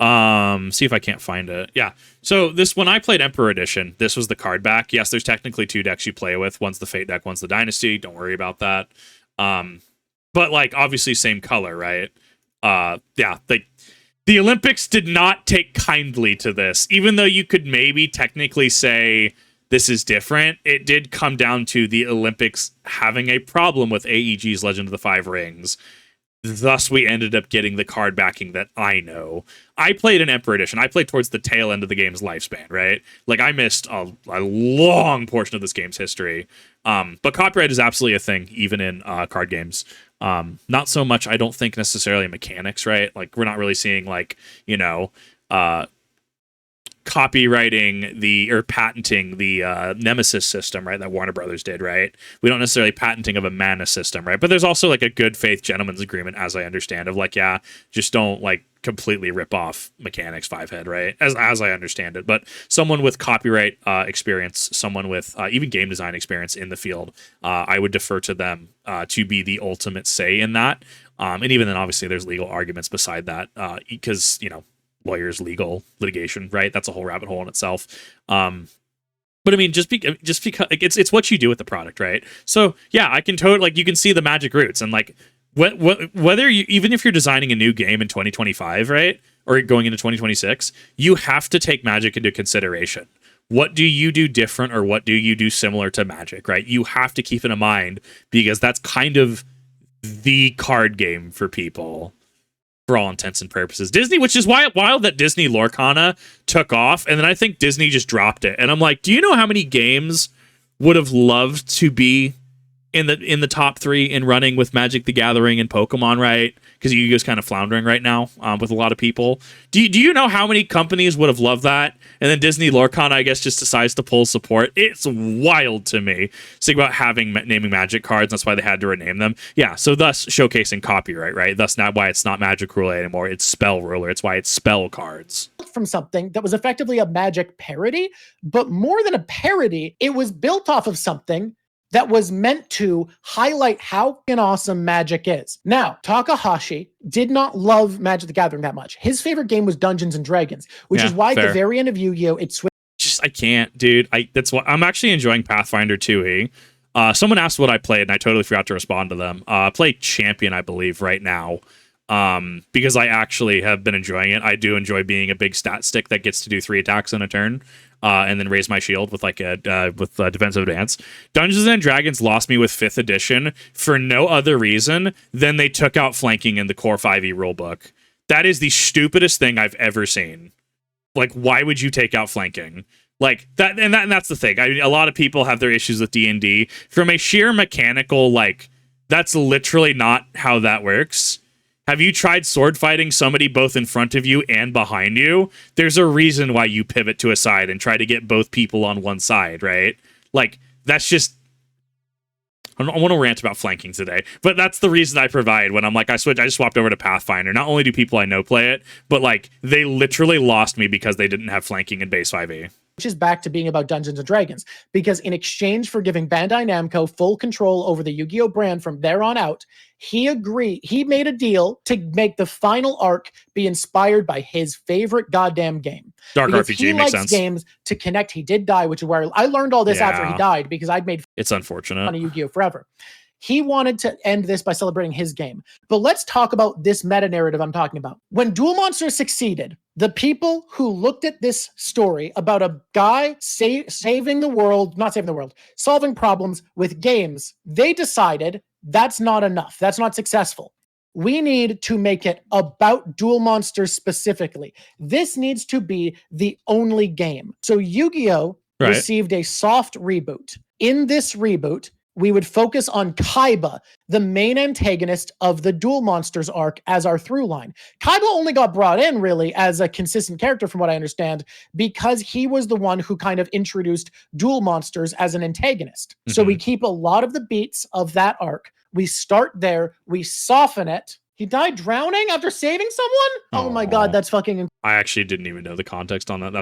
See if I can't find it. Yeah. So this, when I played Emperor Edition, this was the card back. Yes, there's technically two decks you play with. One's the Fate deck, one's the Dynasty. Don't worry about that. But like obviously same color, right? Yeah. The Olympics did not take kindly to this, even though you could maybe technically say this is different. It did come down to the Olympics having a problem with AEG's Legend of the Five Rings. Thus, we ended up getting the card backing that I know. I played an Emperor Edition. I played towards the tail end of the game's lifespan, right? Like, I missed a long portion of this game's history. But copyright is absolutely a thing, even in card games. Not so much, I don't think, necessarily mechanics, right? Like, we're not really seeing, like, you know, copywriting or patenting the Nemesis system, right, that Warner Brothers did, right? We don't necessarily patenting of a mana system, right? But there's also like a good faith gentleman's agreement, as I understand, of like, yeah, just don't like completely rip off Mechanics 5-head, right? As I understand it. But someone with copyright experience, someone with even game design experience in the field, I would defer to them to be the ultimate say in that. And even then, obviously, there's legal arguments beside that because, you know, lawyers, legal litigation, right? That's a whole rabbit hole in itself. But I mean, just because like, it's what you do with the product, right? So yeah, I can totally, like, you can see the magic roots, and like whether you, even if you're designing a new game in 2025, right, or going into 2026, you have to take Magic into consideration. What do you do different, or what do you do similar to Magic, right? You have to keep it in mind, because that's kind of the card game for people, for all intents and purposes. Disney, which is why wild that Disney Lorcana took off, and then I think Disney just dropped it. And I'm like, do you know how many games would have loved to be in the top 3 in running with Magic the Gathering and Pokemon, right? Because Yu-Gi-Oh's kind of floundering right now with a lot of people. Do you know how many companies would have loved that? And then Disney Lorcana, I guess, just decides to pull support. It's wild to me. Think about naming Magic cards. That's why they had to rename them. Yeah, so thus showcasing copyright, right? Thus not why it's not Magic Ruler anymore. It's Spell Ruler. It's why it's spell cards. From something that was effectively a Magic parody, but more than a parody, it was built off of something that was meant to highlight how awesome Magic is. Now, Takahashi did not love Magic the Gathering that much. His favorite game was Dungeons and Dragons, which is why at the very end of Yu-Gi-Oh! It switched. Just, I can't, dude. That's what I'm actually enjoying Pathfinder 2e. Someone asked what I played, and I totally forgot to respond to them. I play Champion, I believe, right now. because I actually have been enjoying it. I do enjoy being a big stat stick that gets to do 3 attacks in a turn, and then raise my shield with like a defensive advance. Dungeons and Dragons lost me with 5th edition for no other reason than they took out flanking in the core 5e rulebook. That is the stupidest thing I've ever seen. Like, why would you take out flanking? Like that, and that's the thing. I mean, a lot of people have their issues with D&D from a sheer mechanical. Like, that's literally not how that works. Have you tried sword fighting somebody both in front of you and behind you? There's a reason why you pivot to a side and try to get both people on one side, right? Like, that's just... I want to rant about flanking today, but that's the reason I provide when I'm like, I just swapped over to Pathfinder. Not only do people I know play it, but like, they literally lost me because they didn't have flanking in base 5e. Which is back to being about Dungeons & Dragons. Because in exchange for giving Bandai Namco full control over the Yu-Gi-Oh! Brand from there on out, he made a deal to make the final arc be inspired by his favorite goddamn game. Dark because RPG he makes likes sense. Games to connect. He did die, which is where I learned all this after he died, because I'd made it's unfortunate fun of Yu-Gi-Oh! Forever. He wanted to end this by celebrating his game. But let's talk about this meta-narrative I'm talking about. When Duel Monsters succeeded, the people who looked at this story about a guy saving the world, not saving the world, solving problems with games, they decided that's not enough. That's not successful. We need to make it about Duel Monsters specifically. This needs to be the only game. So Yu-Gi-Oh! Received a soft reboot. In this reboot, we would focus on Kaiba, the main antagonist of the Duel Monsters arc, as our through line. Kaiba only got brought in, really, as a consistent character, from what I understand, because he was the one who kind of introduced Duel Monsters as an antagonist. Mm-hmm. So we keep a lot of the beats of that arc. We start there. We soften it. He died drowning after saving someone? Oh my god, that's fucking... I actually didn't even know the context on that.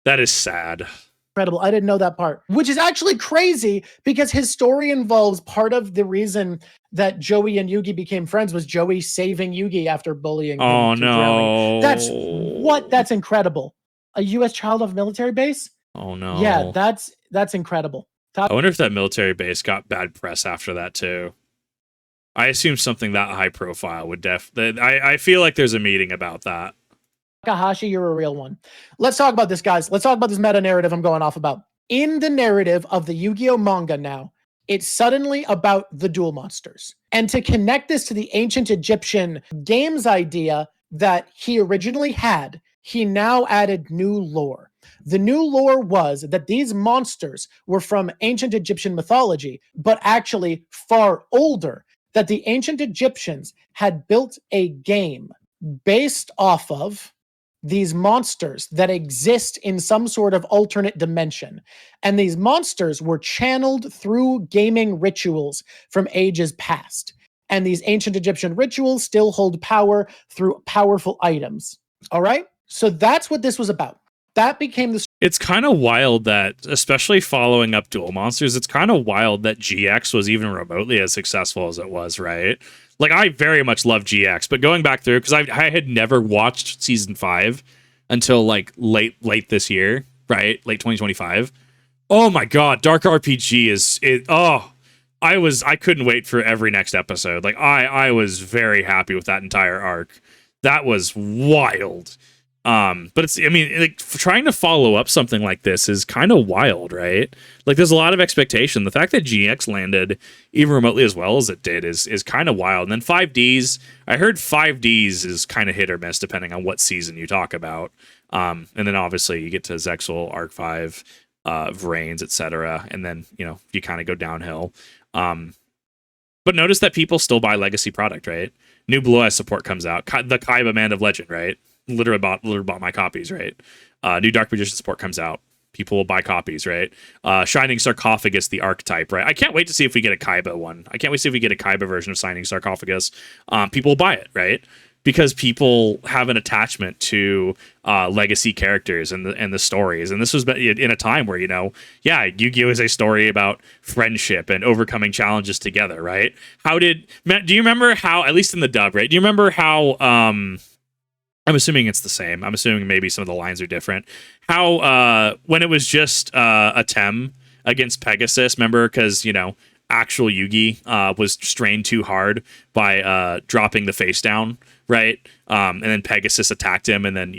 That is sad. Incredible. I didn't know that part, which is actually crazy because his story involves part of the reason that Joey and Yugi became friends was Joey saving Yugi after bullying him. Oh, no. Drowning. That's incredible. A U.S. child of military base? Oh, no. Yeah, that's incredible. I wonder if that military base got bad press after that, too. I assume something that high profile would I feel like there's a meeting about that. Takahashi, you're a real one. Let's talk about this, guys. Let's talk about this meta narrative I'm going off about. In the narrative of the Yu-Gi-Oh! Manga now, it's suddenly about the Duel Monsters. And to connect this to the ancient Egyptian games idea that he originally had, he now added new lore. The new lore was that these monsters were from ancient Egyptian mythology, but actually far older, that the ancient Egyptians had built a game based off of these monsters that exist in some sort of alternate dimension. And these monsters were channeled through gaming rituals from ages past. And these ancient Egyptian rituals still hold power through powerful items. All right? So that's what this was about. That became the... It's kind of wild that, especially following up Duel Monsters, it's kind of wild that GX was even remotely as successful as it was, right? Like, I very much love GX, but going back through, because I had never watched Season 5 until, like, late this year, right? Late 2025. Oh, my God. Dark RPG is... I couldn't wait for every next episode. Like, I was very happy with that entire arc. That was wild. But it's, I mean, like, trying to follow up something like this is kind of wild, right? Like, there's a lot of expectation. The fact that GX landed even remotely as well as it did is kind of wild. And then 5Ds, I heard 5Ds is kind of hit or miss depending on what season you talk about. And then obviously you get to Zexal, Arc 5, Vrains, etc. And then, you know, you kind of go downhill. But notice that people still buy legacy product, right? New Blue Eyes support comes out. The Kaiba Man of Legend, right? Literally bought my copies, right? New Dark Magician support comes out. People will buy copies, right? Shining Sarcophagus, the archetype, right? I can't wait to see if we get a Kaiba one. I can't wait to see if we get a Kaiba version of Shining Sarcophagus. People will buy it, right? Because people have an attachment to legacy characters and the stories. And this was in a time where, you know, yeah, Yu-Gi-Oh! Is a story about friendship and overcoming challenges together, right? Do you remember how, at least in the dub, right? Do you remember how... I'm assuming it's the same. I'm assuming maybe some of the lines are different. How, when it was just Atem against Pegasus, remember? Because, you know, actual Yugi was strained too hard by dropping the face down, right? And then Pegasus attacked him and then,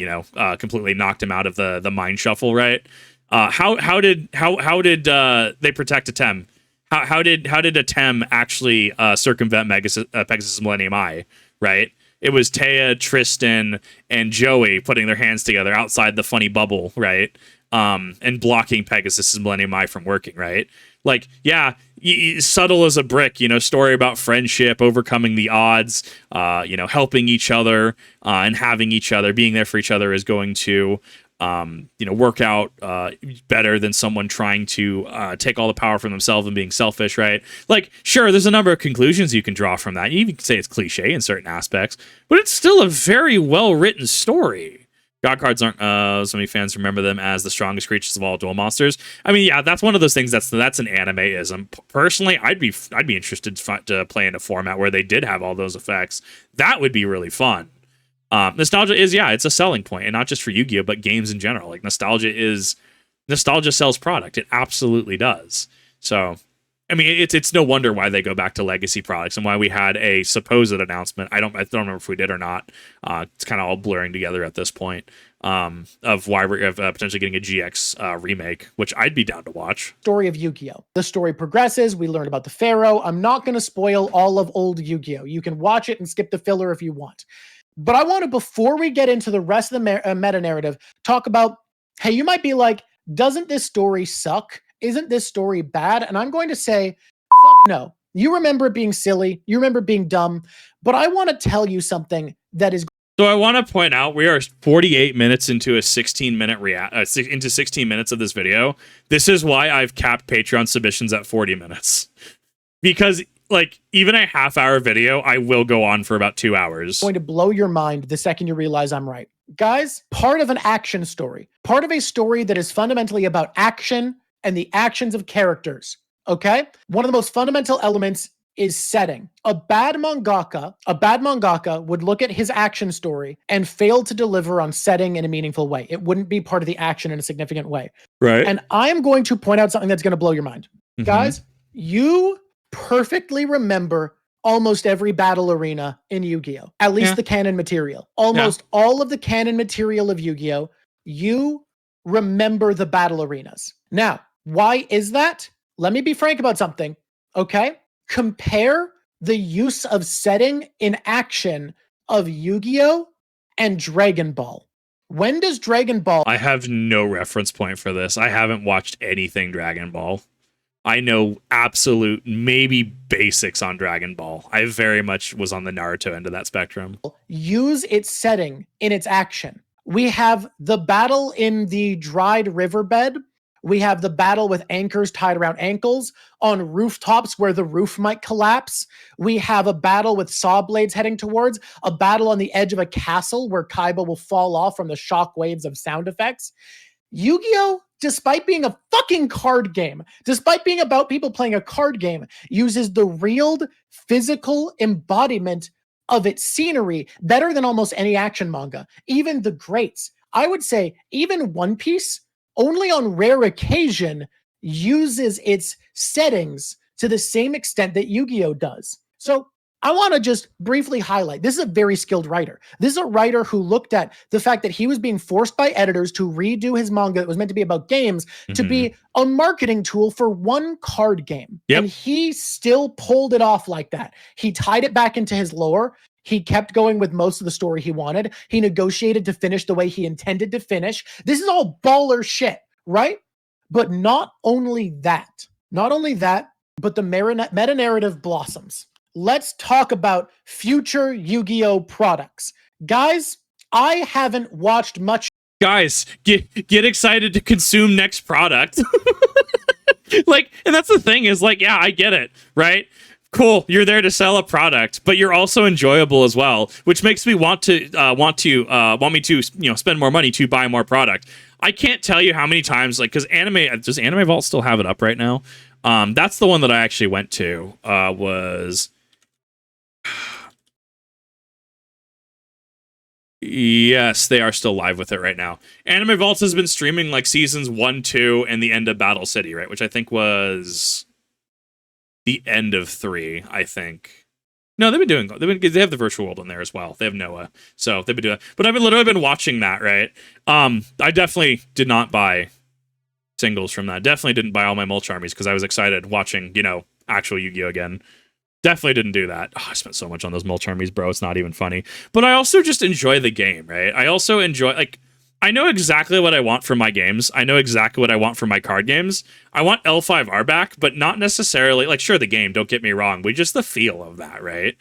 completely knocked him out of the mind shuffle, right? How did they protect Atem? How did Atem actually circumvent Pegasus Millennium Eye, right? It was Taya, Tristan, and Joey putting their hands together outside the funny bubble, right? And blocking Pegasus Millennium Eye from working, right? Like, yeah, subtle as a brick, story about friendship, overcoming the odds, helping each other, and having each other, being there for each other is going to, work out better than someone trying to take all the power from themselves and being selfish, right? Like, sure, there's a number of conclusions you can draw from that. You even say it's cliche in certain aspects, but it's still a very well-written story. God cards aren't, so many fans remember them as the strongest creatures of all duel monsters. I mean, yeah, that's one of those things that's an anime-ism. Personally, I'd be interested to play in a format where they did have all those effects. That would be really fun. Nostalgia is, it's a selling point, and not just for Yu-Gi-Oh, but games in general. Like, nostalgia sells product. It absolutely does. So, I mean, it's no wonder why they go back to legacy products and why we had a supposed announcement. I don't remember if we did or not. It's kind of all blurring together at this point, of why we're potentially getting a GX remake, which I'd be down to watch. Story of Yu-Gi-Oh. The story progresses. We learn about the Pharaoh. I'm not going to spoil all of old Yu-Gi-Oh. You can watch it and skip the filler if you want. But I want to, before we get into the rest of the meta-narrative, talk about, hey, you might be like, doesn't this story suck? Isn't this story bad? And I'm going to say, fuck no. You remember it being silly. You remember it being dumb. But I want to tell you something that is... So I want to point out, we are 48 minutes into a 16-minute into 16 minutes of this video. This is why I've capped Patreon submissions at 40 minutes. Because... like, even a half-hour video, I will go on for about 2 hours. Going to blow your mind the second you realize I'm right. Guys, part of an action story, part of a story that is fundamentally about action and the actions of characters, okay? One of the most fundamental elements is setting. A bad mangaka would look at his action story and fail to deliver on setting in a meaningful way. It wouldn't be part of the action in a significant way. Right. And I am going to point out something that's going to blow your mind. Mm-hmm. Guys, you perfectly remember almost every battle arena in Yu-Gi-Oh! At least the canon material. Almost all of the canon material of Yu-Gi-Oh! You remember the battle arenas. Now, why is that? Let me be frank about something, okay? Compare the use of setting in action of Yu-Gi-Oh! And Dragon Ball. When does Dragon Ball... I have no reference point for this. I haven't watched anything Dragon Ball. I know absolute, maybe basics on Dragon Ball. I very much was on the Naruto end of that spectrum. Use its setting in its action. We have the battle in the dried riverbed. We have the battle with anchors tied around ankles on rooftops where the roof might collapse. We have a battle with saw blades heading towards, a battle on the edge of a castle where Kaiba will fall off from the shock waves of sound effects. Yu-Gi-Oh!, despite being a fucking card game, despite being about people playing a card game, uses the real physical embodiment of its scenery better than almost any action manga. Even the greats. I would say even One Piece, only on rare occasion, uses its settings to the same extent that Yu-Gi-Oh! Does. So I want to just briefly highlight, this is a very skilled writer. This is a writer who looked at the fact that he was being forced by editors to redo his manga that was meant to be about games to be a marketing tool for one card game. Yep. And he still pulled it off like that. He tied it back into his lore. He kept going with most of the story he wanted. He negotiated to finish the way he intended to finish. This is all baller shit, right? But not only that, but the meta-narrative blossoms. Let's talk about future Yu-Gi-Oh! Products. Guys, I haven't watched much. Guys, get excited to consume next product. Like, and that's the thing is like, yeah, I get it, right? Cool, you're there to sell a product, but you're also enjoyable as well, which makes me want me to spend more money to buy more product. I can't tell you how many times, like, because does Anime Vault still have it up right now? That's the one that I actually went to. Was yes, they are still live with it right now. Anime Vault has been streaming like seasons 1, 2, and the end of Battle City, right? Which I think was the end of 3, I think. No, they have the virtual world in there as well. They have Noah. So they've been doing that. But I've literally been watching that, right? I definitely did not buy singles from that. Definitely didn't buy all my mulch armies because I was excited watching, actual Yu-Gi-Oh! Again. Definitely didn't do that. Oh, I spent so much on those mulch armies, bro. It's not even funny. But I also just enjoy the game, right? I also enjoy, I know exactly what I want from my games. I know exactly what I want from my card games. I want L5R back, but not necessarily, sure, the game, don't get me wrong, but just the feel of that, right?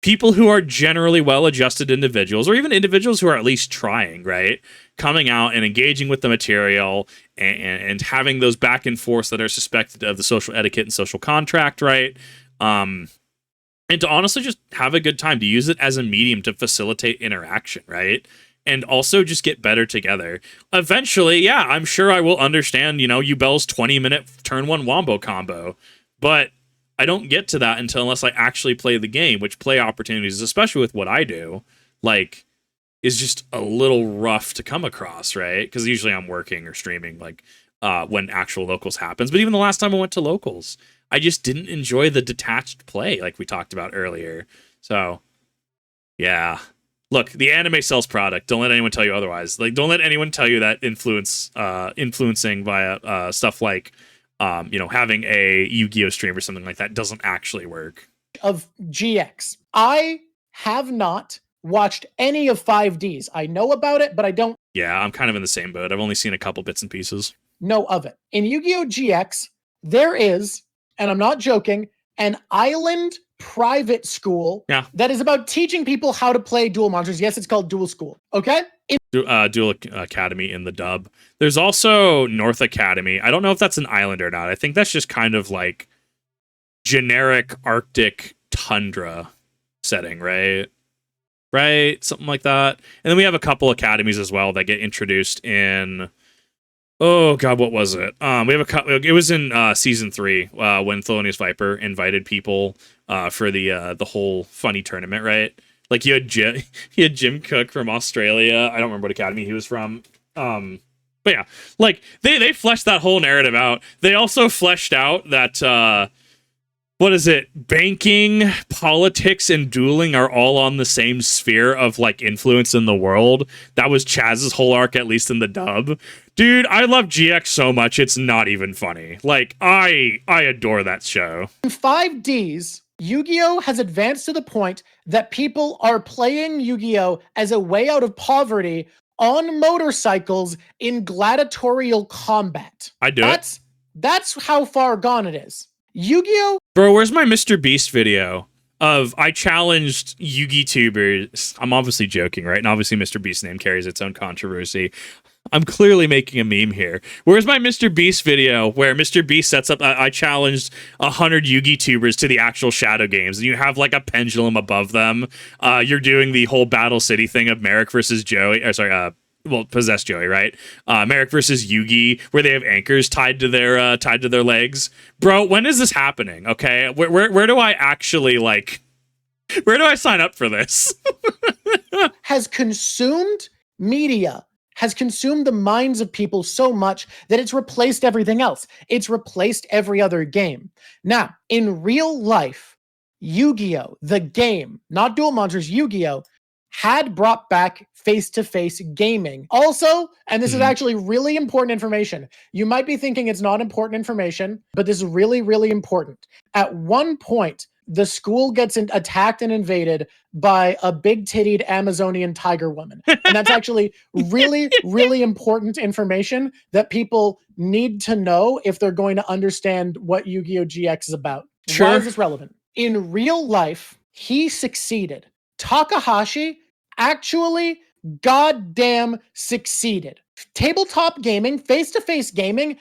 People who are generally well-adjusted individuals, or even individuals who are at least trying, right? Coming out and engaging with the material and having those back and forths that are suspected of the social etiquette and social contract, right? And to honestly just have a good time, to use it as a medium to facilitate interaction, right? And also just get better together. Eventually, yeah, I'm sure I will understand, Yubel's 20-minute turn 1 wombo combo. But I don't get to that unless I actually play the game, which play opportunities, especially with what I do, is just a little rough to come across, right? Because usually I'm working or streaming, when actual locals happens. But even the last time I went to locals, I just didn't enjoy the detached play like we talked about earlier. So, yeah. Look, the anime sells product. Don't let anyone tell you otherwise. Don't let anyone tell you that influencing via stuff like, having a Yu-Gi-Oh! Stream or something like that doesn't actually work. Of GX. I have not watched any of 5Ds. I know about it, but I don't. Yeah, I'm kind of in the same boat. I've only seen a couple bits and pieces. Know of it. In Yu-Gi-Oh! GX, there is, and I'm not joking, an island private school that is about teaching people how to play Duel Monsters. Yes, it's called Duel School. Okay? Duel Academy in the dub. There's also North Academy. I don't know if that's an island or not. I think that's just kind of generic Arctic tundra setting, right? Right? Something like that. And then we have a couple academies as well that get introduced in... Oh god, what was it? We have it was in season 3 when Thelonious Viper invited people for the whole funny tournament, right? You had Jim Cook from Australia. I don't remember what academy he was from. But yeah, they fleshed that whole narrative out. They also fleshed out that what is it? Banking, politics, and dueling are all on the same sphere of influence in the world. That was Chaz's whole arc, at least in the dub. Dude, I love GX so much, it's not even funny. I adore that show. In 5Ds, Yu-Gi-Oh! Has advanced to the point that people are playing Yu-Gi-Oh! As a way out of poverty on motorcycles in gladiatorial combat. I do it. That's how far gone it is. Yu-Gi-Oh! Bro, where's my Mr. Beast video of I challenged Yugitubers? I'm obviously joking, right? And obviously Mr. Beast's name carries its own controversy. I'm clearly making a meme here. Where's my Mr. Beast video where Mr. Beast sets up, I challenged 100 Yugitubers to the actual Shadow Games, and you have a pendulum above them. You're doing the whole Battle City thing of Merrick versus Joey, Possessed Joey, right? Merrick versus Yugi, where they have anchors tied to their legs. Bro, when is this happening? Okay, where do I actually where do I sign up for this? Has consumed media, has consumed the minds of people so much that it's replaced everything else. It's replaced every other game. Now, in real life, Yu-Gi-Oh, the game, not Duel Monsters, Yu-Gi-Oh, had brought back face-to-face gaming. Also, and this is actually really important information. You might be thinking it's not important information, but this is really, really important. At one point, the school gets attacked and invaded by a big-tittied Amazonian tiger woman. And that's actually really, really important information that people need to know if they're going to understand what Yu-Gi-Oh! GX is about. Sure. Why is this relevant? In real life, he succeeded. Takahashi actually goddamn succeeded. Tabletop gaming, face-to-face gaming,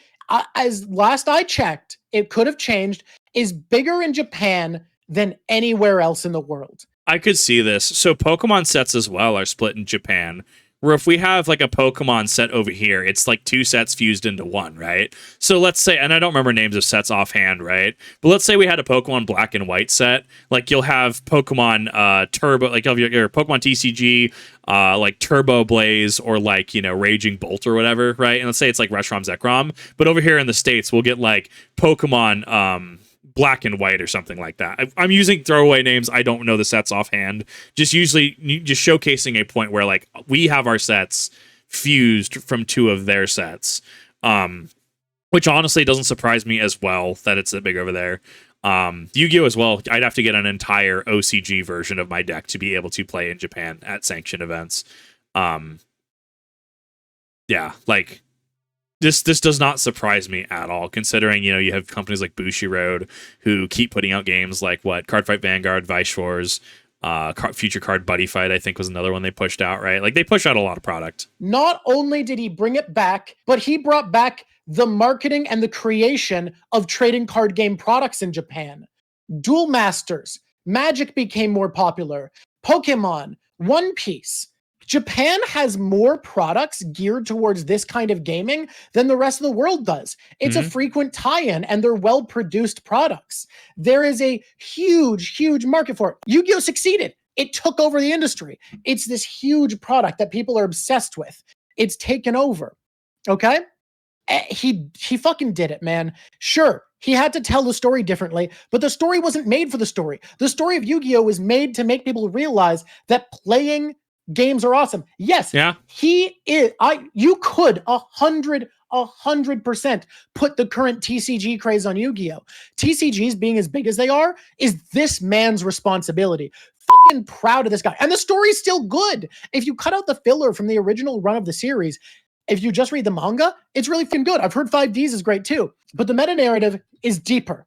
as last I checked, it could have changed, is bigger in Japan than anywhere else in the world. I could see this. So Pokemon sets as well are split in Japan, where if we have a Pokemon set over here, it's 2 sets fused into one, right? So let's say, and I don't remember names of sets offhand, right? But let's say we had a Pokemon Black and White set. You'll have Pokemon Turbo, your Pokemon TCG, Turbo Blaze, or Raging Bolt or whatever, right? And let's say it's Reshiram Zekrom. But over here in the States, we'll get Pokemon Black and White or something like that. I'm using throwaway names. I don't know the sets offhand. Just showcasing a point where like we have our sets fused from 2 of their sets, which honestly doesn't surprise me as well that it's that big over there. Yu-Gi-Oh as well. I'd have to get an entire OCG version of my deck to be able to play in Japan at sanctioned events. Yeah, like this does not surprise me at all, considering you have companies like Bushiroad who keep putting out games like Cardfight Vanguard, Vice Wars, Future Card Buddy Fight, I think was another one they pushed out, right? Like they push out a lot of product. Not only did he bring it back, but he brought back the marketing and the creation of trading card game products in Japan. Duel Masters, Magic became more popular, Pokemon, One Piece. Japan has more products geared towards this kind of gaming than the rest of the world does. It's a frequent tie-in, and they're well-produced products. There is a huge, huge market for it. Yu-Gi-Oh! Succeeded. It took over the industry. It's this huge product that people are obsessed with. It's taken over. Okay? He fucking did it, man. Sure, he had to tell the story differently, but the story wasn't made for the story. The story of Yu-Gi-Oh! Was made to make people realize that playing games are awesome. Yes, yeah. He is. You could 100% put the current TCG craze on Yu-Gi-Oh! TCGs being as big as they are is this man's responsibility. Fucking proud of this guy. And the story's still good. If you cut out the filler from the original run of the series, if you just read the manga, it's really fucking good. I've heard 5Ds is great too. But the meta narrative is deeper.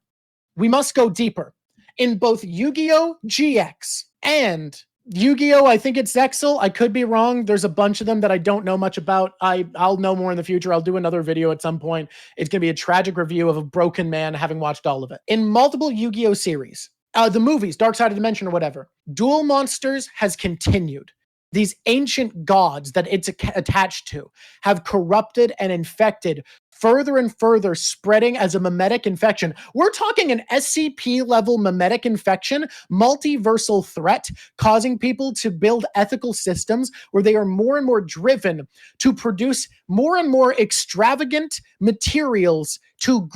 We must go deeper. In both Yu-Gi-Oh! GX and Yu-Gi-Oh! I think it's Zexal. I could be wrong. There's a bunch of them that I don't know much about. I'll know more in the future. I'll do another video at some point. It's going to be a tragic review of a broken man having watched all of it. In multiple Yu-Gi-Oh! Series, the movies, Dark Side of the Dimension or whatever, Duel Monsters has continued. These ancient gods that it's attached to have corrupted and infected further and further, spreading as a mimetic infection. We're talking an SCP-level mimetic infection, multiversal threat, causing people to build ethical systems where they are more and more driven to produce more and more extravagant materials to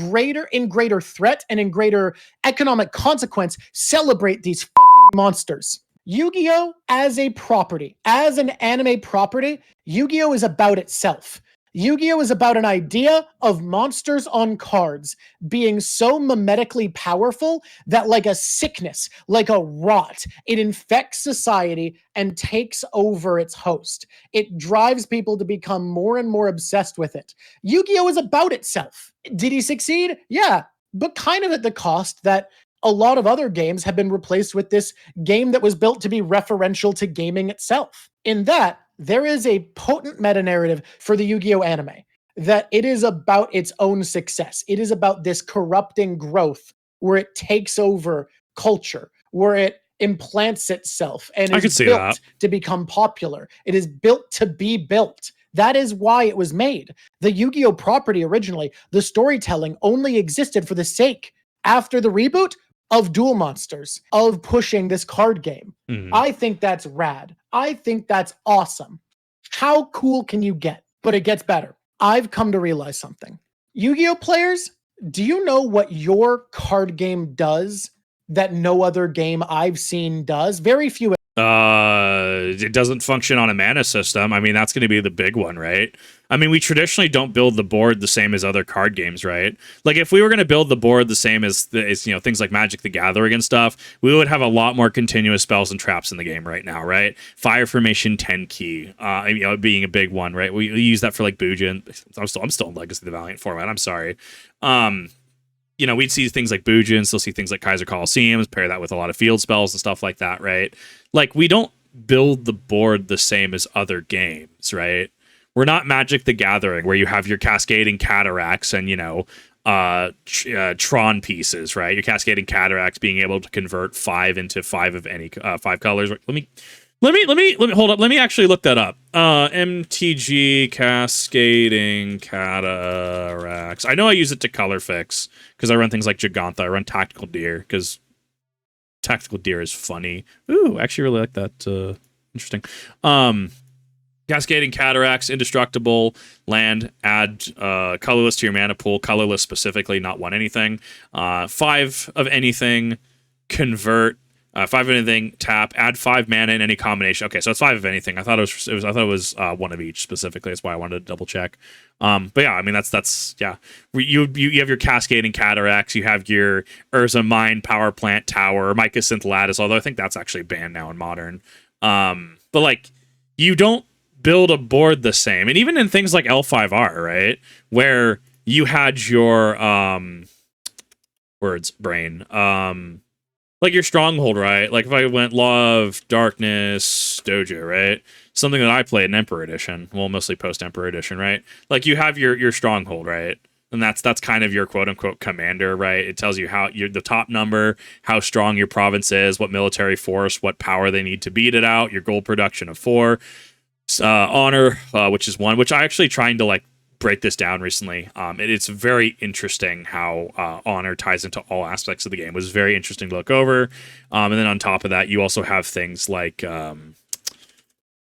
in greater threat and in greater economic consequence, celebrate these fucking monsters. Yu-Gi-Oh! As a property, as an anime property, Yu-Gi-Oh! Is about itself. Yu-Gi-Oh! Is about an idea of monsters on cards being so mimetically powerful that like a sickness, like a rot, it infects society and takes over its host. It drives people to become more and more obsessed with it. Yu-Gi-Oh! Is about itself. Did he succeed? Yeah, but kind of at the cost that a lot of other games have been replaced with this game that was built to be referential to gaming itself. In that, there is a potent meta-narrative for the Yu-Gi-Oh! Anime, that it is about its own success. It is about this corrupting growth where it takes over culture, where it implants itself and is built to become popular. It is built to be built. That is why it was made. The Yu-Gi-Oh! Property originally, the storytelling only existed for the sake, after the reboot, of Duel Monsters, of pushing this card game. I think that's rad. I think that's awesome. How cool can you get? But it gets better. I've come to realize something. Yu-Gi-Oh! Players, do you know what your card game does that no other game I've seen does? Very few. It doesn't function on a mana system. I mean, that's going to be the big one, right? I mean, we traditionally don't build the board the same as other card games, right? Like, if we were going to build the board the same as things like Magic the Gathering and stuff, we would have a lot more continuous spells and traps in the game right now, right? Fire Formation 10 key, being a big one, right? We use that for like Bujin. I'm still in Legacy of the Valiant format. I'm sorry. We'd see things like Bujin, still see things like Kaiser Coliseums, pair that with a lot of field spells and stuff like that, right? Like, we don't build the board the same as other games, right? We're not Magic the Gathering, where you have your cascading cataracts and, Tron pieces, right? Your cascading cataracts being able to convert 5 into 5 of any 5 colors. Let me hold up. Let me actually look that up. MTG cascading cataracts. I know I use it to color fix because I run things like Gigantha. I run Tactical Deer because Tactical Deer is funny. Ooh, actually really like that. Interesting. Cascading Cataracts, Indestructible, land, add colorless to your mana pool, colorless specifically, not one anything. 5 of anything, convert. 5 of anything, tap, add 5 mana in any combination. Okay, so it's 5 of anything. I thought it was 1 of each specifically. That's why I wanted to double check. But yeah, I mean that's yeah. You have your Cascading Cataracts, you have your Urza Mine, Power Plant, Tower, Mycosynth Lattice, although I think that's actually banned now in Modern. But like, you don't build a board the same. And even in things like L5R, right? Where you had your like your stronghold, right? Like if I went Law of Darkness, Dojo, right? Something that I played in Emperor Edition, well, mostly post Emperor Edition, right? Like you have your stronghold, right? And that's kind of your quote unquote commander, right? It tells you how the top number, how strong your province is, what military force, what power they need to beat it out, your gold production of 4. Honor, which is 1, which I actually trying to like break this down recently. It's very interesting how honor ties into all aspects of the game. It was very interesting to look over. And then on top of that, you also have things like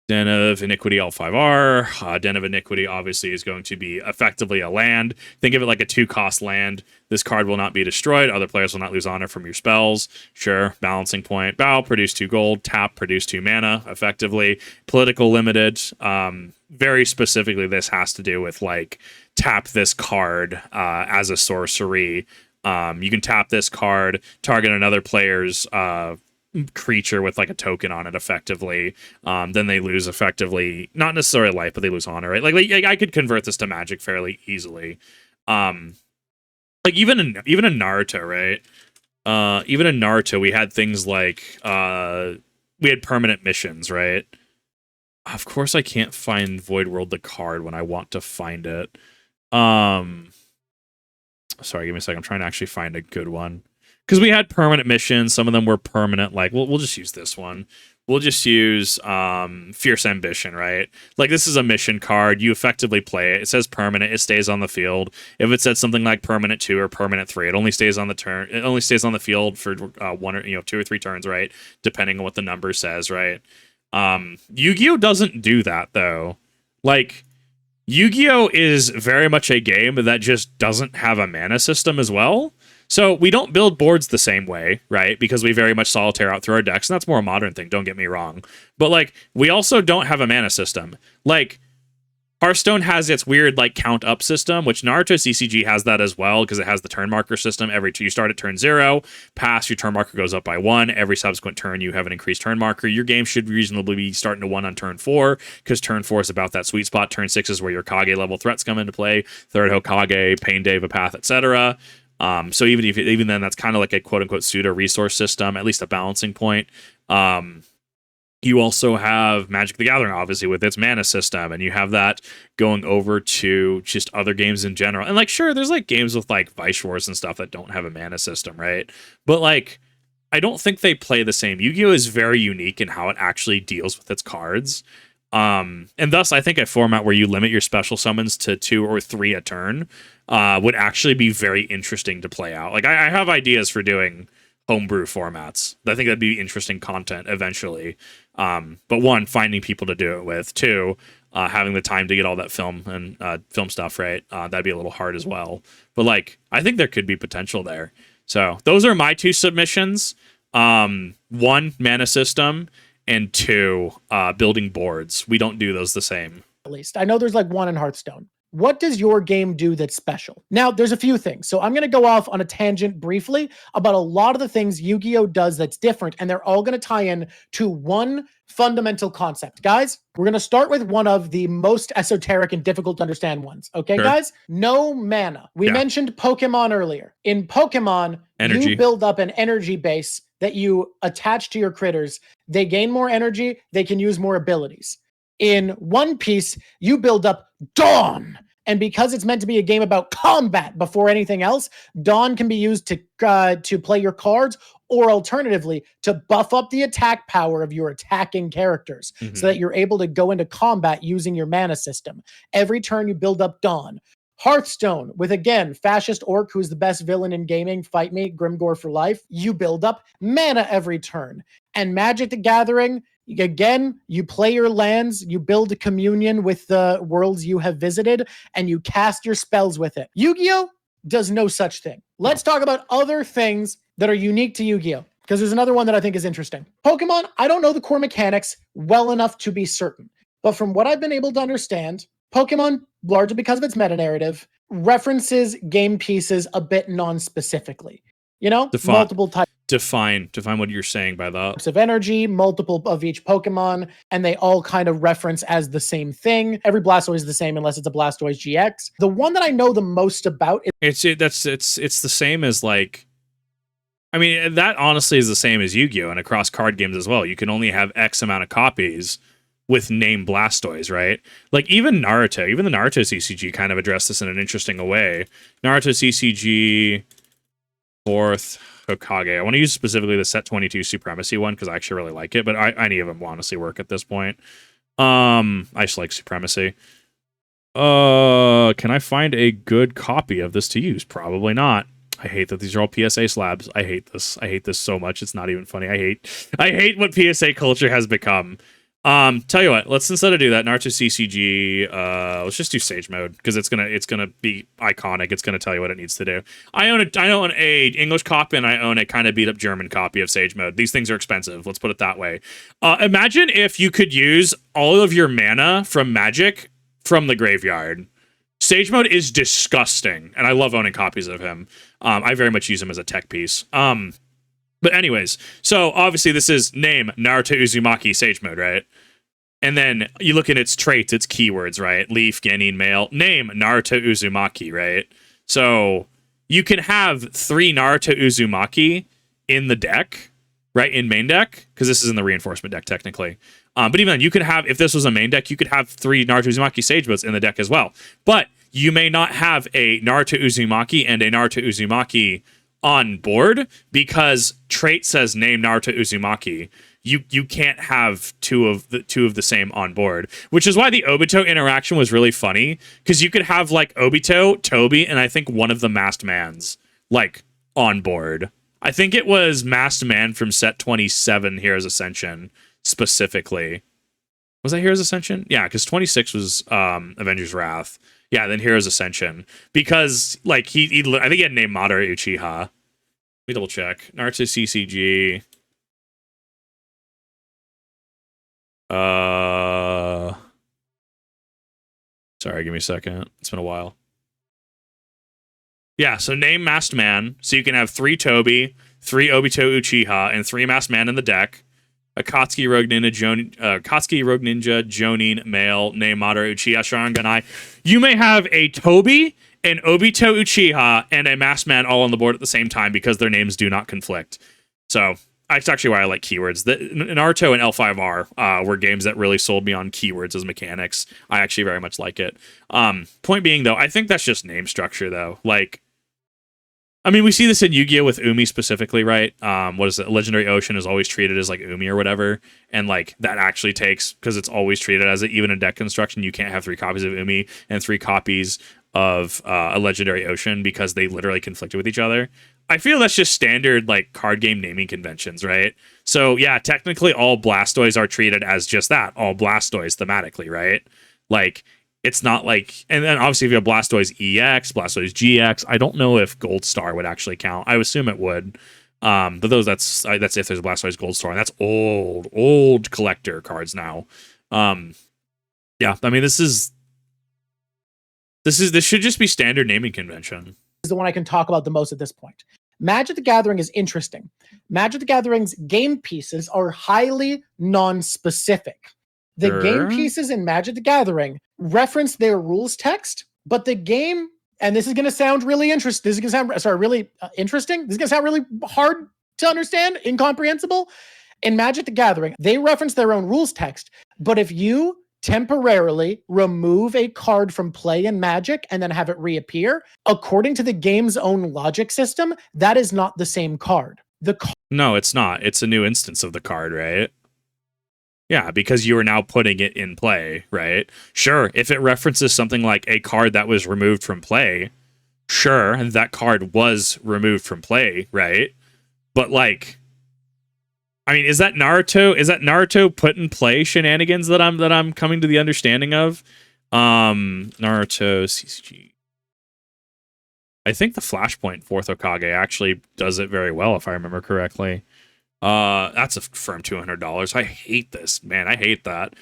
Den of Iniquity L5R. Den of Iniquity obviously is going to be effectively a land. Think of it like a 2-cost land. This card will not be destroyed. Other players will not lose honor from your spells. Sure, balancing point. Bow, produce 2 gold. Tap, produce 2 mana, effectively. Political limited. Very specifically, this has to do with like tap this card as a sorcery. You can tap this card, target another player's creature with like a token on it effectively. Then they lose effectively, not necessarily life, but they lose honor, right? Like I could convert this to Magic fairly easily. Like even in Naruto, right? Even in Naruto, we had things like we had permanent missions, right? Of course, I can't find Void World the card when I want to find it. Sorry, give me a second. I'm trying to actually find a good one. Because we had permanent missions. Some of them were permanent. Like, we'll just use this one. We'll just use Fierce Ambition, right? Like, this is a mission card. You effectively play it. It says permanent. It stays on the field. If it said something like permanent 2 or permanent 3, it only stays on the turn. It only stays on the field for 1 or 2 or 3 turns, right? Depending on what the number says, right? Yu-Gi-Oh doesn't do that though. Like, Yu-Gi-Oh is very much a game that just doesn't have a mana system as well. So we don't build boards the same way, right? Because we very much solitaire out through our decks, and that's more a modern thing, don't get me wrong. But like, we also don't have a mana system. Like, Hearthstone has its weird like count up system, which Naruto CCG has that as well, because it has the turn marker system. You start at turn 0, pass, your turn marker goes up by 1. Every subsequent turn you have an increased turn marker. Your game should reasonably be starting to 1 on turn 4, because turn 4 is about that sweet spot. Turn 6 is where your Kage level threats come into play. Third Hokage, Pain Deva Path, etc. So even then, that's kind of like a quote unquote pseudo resource system, at least a balancing point. You also have Magic the Gathering, obviously, with its mana system, and you have that going over to just other games in general. And like, sure, there's like games with like Vice Wars and stuff that don't have a mana system, right? But like, I don't think they play the same. Yu-Gi-Oh is very unique in how it actually deals with its cards. And thus, I think a format where you limit your special summons to 2 or 3 a turn would actually be very interesting to play out. Like, I have ideas for doing homebrew formats. I think that'd be interesting content eventually. But 1, finding people to do it with. 2, having the time to get all that film and film stuff right. That'd be a little hard as well. But like, I think there could be potential there. So those are my 2 submissions. 1, mana system, and 2, building boards. We don't do those the same. At least I know there's like 1 in Hearthstone. What does your game do that's special? Now, there's a few things. So I'm going to go off on a tangent briefly about a lot of the things Yu-Gi-Oh does that's different, and they're all going to tie in to one fundamental concept. Guys, we're going to start with one of the most esoteric and difficult to understand ones. Okay, sure. Guys? No mana. We mentioned Pokemon earlier. In Pokemon, you build up an energy base that you attach to your critters. They gain more energy. They can use more abilities. In One Piece, you build up Dawn. And because it's meant to be a game about combat before anything else, Dawn can be used to play your cards, or alternatively, to buff up the attack power of your attacking characters so that you're able to go into combat using your mana system. Every turn you build up Dawn. Hearthstone, with again, Fascist Orc, who's the best villain in gaming, fight me, Grimgore for life. You build up mana every turn. And Magic the Gathering, Again, you play your lands, you build a communion with the worlds you have visited, and you cast your spells with it. Yu-Gi-Oh! Does no such thing. Let's talk about other things that are unique to Yu-Gi-Oh! Because there's another one that I think is interesting. Pokemon, I don't know the core mechanics well enough to be certain. But from what I've been able to understand, Pokemon, largely because of its meta-narrative, references game pieces a bit non-specifically. You know, multiple types. Define what you're saying by that. Types of energy, multiple of each Pokemon, and they all kind of reference as the same thing. Every Blastoise is the same unless it's a Blastoise GX. The one that I know the most about is it's the same as like, I mean, that honestly is the same as Yu-Gi-Oh! And across card games as well. You can only have X amount of copies with name Blastoise, right? Like even the Naruto CCG kind of addressed this in an interesting way. Naruto CCG 4th Hokage. I want to use specifically the set 22 Supremacy one because I actually really like it, but any of them will honestly work at this point. I just like Supremacy. Can I find a good copy of this to use? Probably not. I hate that these are all PSA slabs. I hate this. I hate this so much. It's not even funny. I hate what PSA culture has become. Tell you what, let's instead of do that, Naruto CCG, let's just do Sage Mode because it's gonna be iconic. It's gonna tell you what it needs to do. I own a English copy and I own a kind of beat up German copy of Sage Mode. These things are expensive. Let's put it that way. Imagine if you could use all of your mana from Magic from the graveyard. Sage Mode is disgusting, and I love owning copies of him. I very much use him as a tech piece. But anyways, so obviously this is name Naruto Uzumaki Sage Mode, right? And then you look at its traits, its keywords, right? Leaf, Genin, Male. Name Naruto Uzumaki, right? So you can have 3 Naruto Uzumaki in the deck, right? In main deck, because this is in the reinforcement deck technically. But even then, you could have, if this was a main deck, you could have 3 Naruto Uzumaki Sage Modes in the deck as well. But you may not have a Naruto Uzumaki and a Naruto Uzumaki on board because trait says name Naruto Uzumaki. You can't have two of the same on board, which is why the Obito interaction was really funny because you could have like Obito, Toby, and I think one of the Masked Mans like on board. I think it was Masked Man from set 27 Heroes Ascension specifically. Was that Heroes Ascension? Yeah, because 26 was Avengers Wrath. Yeah, then Heroes Ascension. Because, like, I think he had named Madara Uchiha. Let me double check. Naruto CCG. Sorry, give me a second. It's been a while. Yeah, so name Masked Man. So you can have 3 Toby, 3 Obito Uchiha, and 3 Masked Man in the deck. Akatsuki Rogue Ninja, Jonin, Male, name Madara Uchiha, Sharinganai. You may have a Toby, an Obito Uchiha, and a Masked Man all on the board at the same time because their names do not conflict. So that's actually why I like keywords. Naruto and L5R were games that really sold me on keywords as mechanics. I actually very much like it. Point being, though, I think that's just name structure, though. Like, I mean, we see this in Yu-Gi-Oh! With Umi specifically, right? What is it? Legendary Ocean is always treated as like Umi or whatever. And like that actually takes, because it's always treated as it, even in deck construction, you can't have 3 copies of Umi and 3 copies of a Legendary Ocean because they literally conflicted with each other. I feel that's just standard like card game naming conventions, right? So yeah, technically all Blastoise are treated as just that, all Blastoise thematically, right? Like, it's not like, and then obviously if you have Blastoise EX, Blastoise GX, I don't know if Gold Star would actually count. I would assume it would. But that's if there's a Blastoise Gold Star, and that's old collector cards now. Yeah, I mean this should just be standard naming convention. Is the one I can talk about the most at this point. Magic the Gathering is interesting. Magic the Gathering's game pieces are highly non-specific. The game pieces in Magic the Gathering reference their rules text, but the game, and this is going to sound really interesting. This is going to sound really interesting. This is going to sound really hard to understand, incomprehensible. In Magic the Gathering, they reference their own rules text, but if you temporarily remove a card from play in Magic and then have it reappear, according to the game's own logic system, that is not the same card. No, it's not. It's a new instance of the card, right? Yeah, because you are now putting it in play, right? Sure, if it references something like a card that was removed from play, sure, and that card was removed from play, right? But like, I mean, is that Naruto? Is that Naruto put in play shenanigans that I'm coming to the understanding of? Naruto CCG. I think the Flashpoint fourth Hokage actually does it very well, if I remember correctly. That's a firm $200. I hate this, man. I hate that.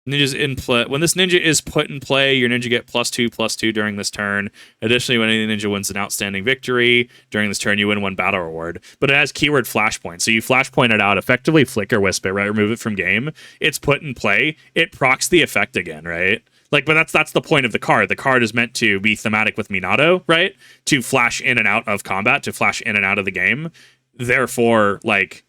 Ninja's in play. When this ninja is put in play, your ninja get +2/+2 during this turn. Additionally, when any ninja wins an outstanding victory during this turn, you win 1 battle reward. But it has keyword flashpoint. So you flashpoint it out, effectively flicker wisp it, right? Remove it from game. It's put in play. It procs the effect again, right? Like, but that's the point of the card. The card is meant to be thematic with Minato, right? To flash in and out of combat, to flash in and out of the game. Therefore, like,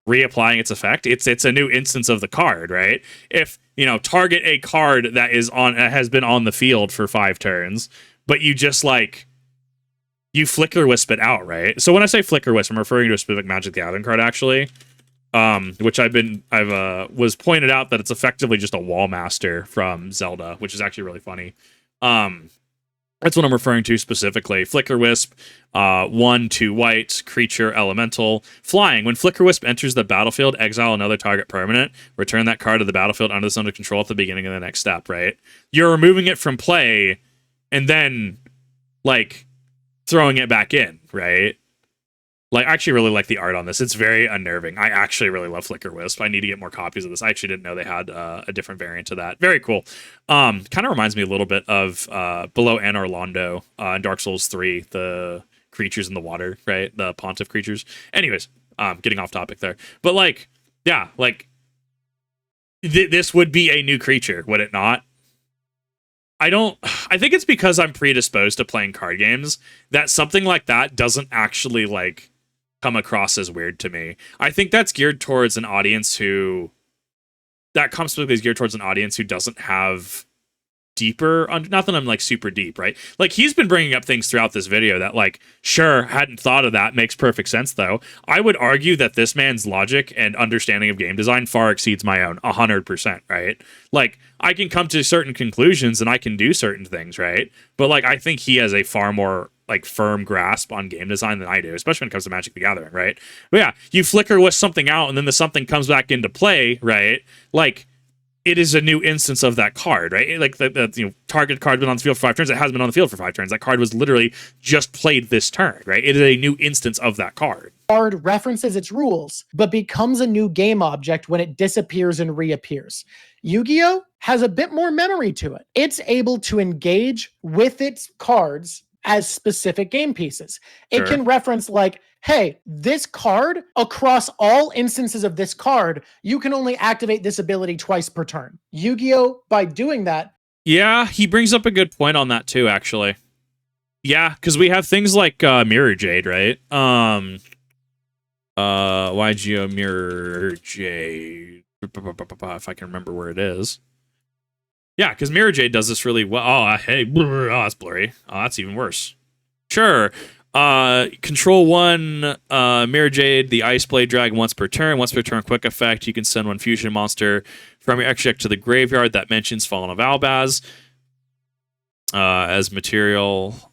reapplying its effect, it's a new instance of the card, right? If target a card that has been on the field for 5 turns, but you just you flicker wisp it out, right? So when I say flicker wisp, I'm referring to a specific Magic the Gathering card actually, which was pointed out that it's effectively just a Wall Master from Zelda, which is actually really funny. That's what I'm referring to specifically. Flicker Wisp, 1/2 white, creature, elemental. Flying. When Flicker Wisp enters the battlefield, exile another target permanent. Return that card to the battlefield under this under control at the beginning of the next step, right? You're removing it from play and then, throwing it back in, right? I actually really like the art on this. It's very unnerving. I actually really love Flicker Wisp. I need to get more copies of this. I actually didn't know they had a different variant to that. Very cool. Kind of reminds me a little bit of Below Anor Londo in Dark Souls 3, the creatures in the water, right? The Pontiff creatures. Anyways, getting off topic there. But this would be a new creature, would it not? I think it's because I'm predisposed to playing card games that something like that doesn't actually come across as weird to me. I think that's geared towards an audience who doesn't have deeper, not that I'm super deep, right? He's been bringing up things throughout this video that sure, hadn't thought of that, makes perfect sense though. I would argue that this man's logic and understanding of game design far exceeds my own 100%, right? I can come to certain conclusions and I can do certain things, right? But I think he has a far more firm grasp on game design than I do, especially when it comes to Magic the Gathering, right? But yeah, you flicker with something out and then the something comes back into play, right? It is a new instance of that card, right? The target card been on the field for 5 turns. It has been on the field for 5 turns. That card was literally just played this turn, right? It is a new instance of that card. Card references its rules, but becomes a new game object when it disappears and reappears. Yu-Gi-Oh! Has a bit more memory to it. It's able to engage with its cards as specific game pieces. It can reference hey, this card, across all instances of this card, you can only activate this ability twice per turn. Yu-Gi-Oh! By doing that. Yeah, he brings up a good point on that too, actually. Yeah, because we have things like Mirror Jade, right? Yugioh Mirror Jade. If I can remember where it is. Yeah, because Mirror Jade does this really well. Oh, hey, that's blurry. Oh, that's even worse. Sure. Control 1, Mirror Jade, the Ice Blade Dragon once per turn. Once per turn, quick effect. You can send 1 fusion monster from your extra deck to the graveyard that mentions Fallen of Albaz as material.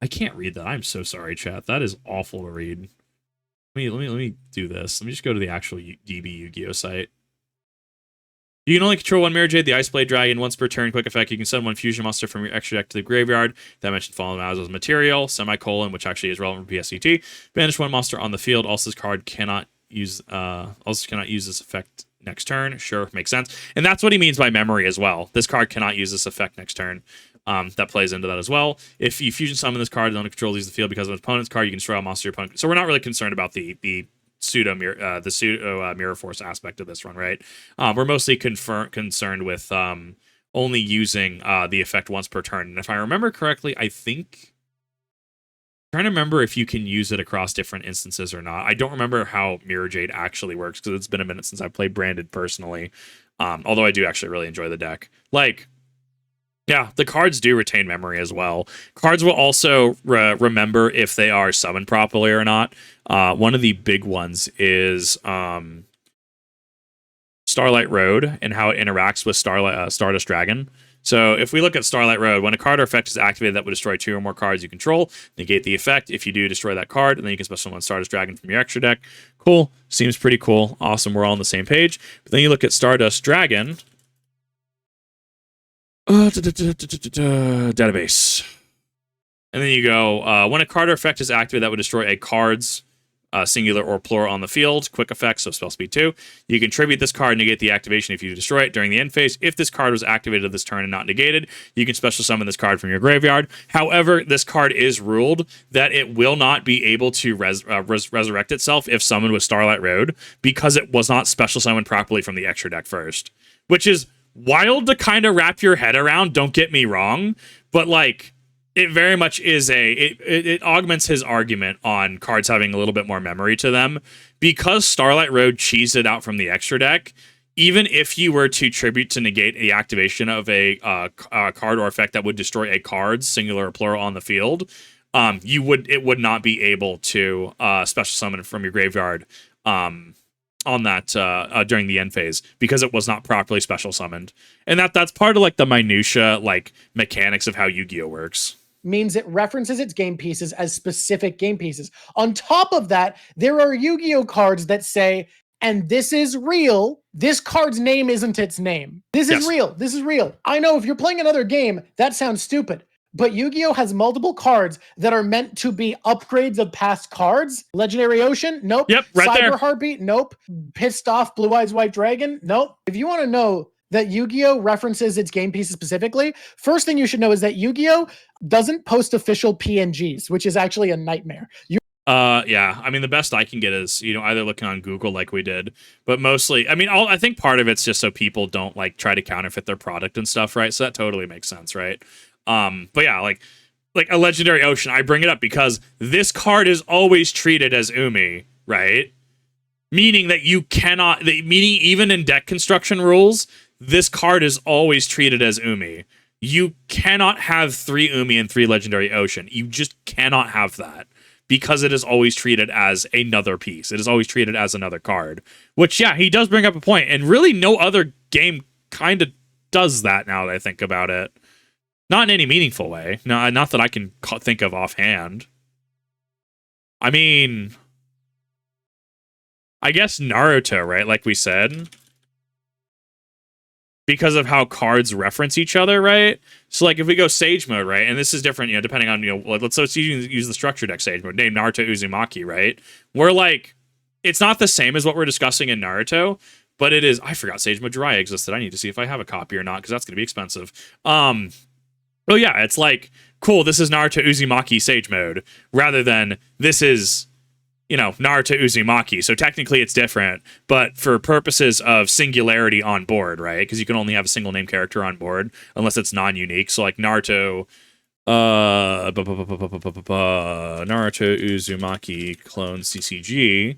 I can't read that. I'm so sorry, chat. That is awful to read. Let me do this. Let me just go to the actual DB Yu-Gi-Oh site. You can only control 1 Mirror Jade, the Ice Blade Dragon, once per turn. Quick effect, you can send 1 fusion monster from your extra deck to the graveyard. That mentioned Fallen as material, semicolon, which actually is relevant for PSCT. Banish 1 monster on the field. Also, this card cannot use this effect next turn. Sure, makes sense. And that's what he means by memory as well. This card cannot use this effect next turn. That plays into that as well. If you fusion summon this card, don't control leaves the field because of an opponent's card, you can destroy a monster your opponent. So we're not really concerned about the pseudo mirror force aspect of this one, right? We're mostly concerned with only using the effect once per turn. And if I remember correctly, I'm trying to remember if you can use it across different instances or not. I don't remember how Mirror Jade actually works because it's been a minute since I played Branded personally. Although I do actually really enjoy the deck. Yeah, the cards do retain memory as well. Cards will also remember if they are summoned properly or not. One of the big ones is Starlight Road and how it interacts with Stardust Dragon. So if we look at Starlight Road, when a card or effect is activated that would destroy 2 or more cards you control, negate the effect. If you do, destroy that card, and then you can special summon Stardust Dragon from your extra deck. Cool. Seems pretty cool. Awesome. We're all on the same page. But then you look at Stardust Dragon. Database. And then you go, when a card or effect is activated that would destroy a card's singular or plural on the field, quick effect, so spell speed 2. You can tribute this card, negate the activation if you destroy it during the end phase. If this card was activated this turn and not negated, you can special summon this card from your graveyard. However, this card is ruled that it will not be able to resurrect itself if summoned with Starlight Road because it was not special summoned properly from the extra deck first. Which is wild to kind of wrap your head around, don't get me wrong, but like, it very much is it augments his argument on cards having a little bit more memory to them. Because Starlight Road cheesed it out from the extra deck, even if you were to tribute to negate the activation of a card or effect that would destroy a card's singular or plural on the field, it would not be able to special summon from your graveyard on that during the end phase because it was not properly special summoned. And that's part of like the minutia like mechanics of how Yu-Gi-Oh works. Means it references its game pieces as specific game pieces. On top of that, there are Yu-Gi-Oh cards that say, and this is real. This card's name isn't its name. This is real. This is real. I know if you're playing another game, that sounds stupid. But Yu-Gi-Oh has multiple cards that are meant to be upgrades of past cards. Legendary Ocean? Nope. Yep, right Cyber there. Heartbeat? Nope. Pissed Off Blue Eyes White Dragon? Nope. If you want to know that Yu-Gi-Oh references its game pieces specifically, first thing you should know is that Yu-Gi-Oh doesn't post official PNGs, which is actually a nightmare. Yeah. I mean, the best I can get is, either looking on Google like we did, but mostly, I mean, I think part of it's just so people don't like try to counterfeit their product and stuff, right? So that totally makes sense, right? But yeah, like a Legendary Ocean, I bring it up because this card is always treated as Umi, right? Meaning that you cannot, meaning even in deck construction rules, this card is always treated as Umi. You cannot have 3 Umi and 3 Legendary Ocean. You just cannot have that because it is always treated as another piece. It is always treated as another card, which, yeah, he does bring up a point, and really no other game kind of does that now that I think about it. Not in any meaningful way. No, not that I can think of offhand. I mean, I guess Naruto, right? Like we said, because of how cards reference each other, right? So, like, if we go Sage mode, right, and this is different, depending on, let's use the structure deck Sage mode, name Naruto Uzumaki, right? We're like, it's not the same as what we're discussing in Naruto, but it is. I forgot Sage mode Jiraiya existed. I need to see if I have a copy or not because that's going to be expensive. Oh yeah, it's like, cool, this is Naruto Uzumaki Sage mode, rather than this is, Naruto Uzumaki. So technically it's different, but for purposes of singularity on board, right? Because you can only have a single name character on board unless it's non-unique. So like Naruto Uzumaki clone CCG.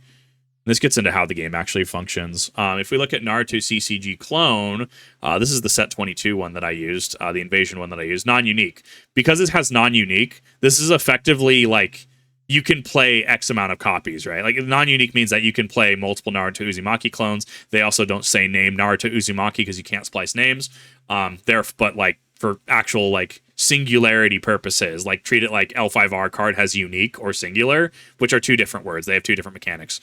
This gets into how the game actually functions. If we look at Naruto CCG clone, this is the set 22 one that I used, the invasion one that I used, non-unique. Because it has non-unique, this is effectively like you can play X amount of copies, right? Like non-unique means that you can play multiple Naruto Uzumaki clones. They also don't say name Naruto Uzumaki because you can't splice names. But like for actual like singularity purposes, like treat it like L5R card has unique or singular, which are 2 different words. They have 2 different mechanics.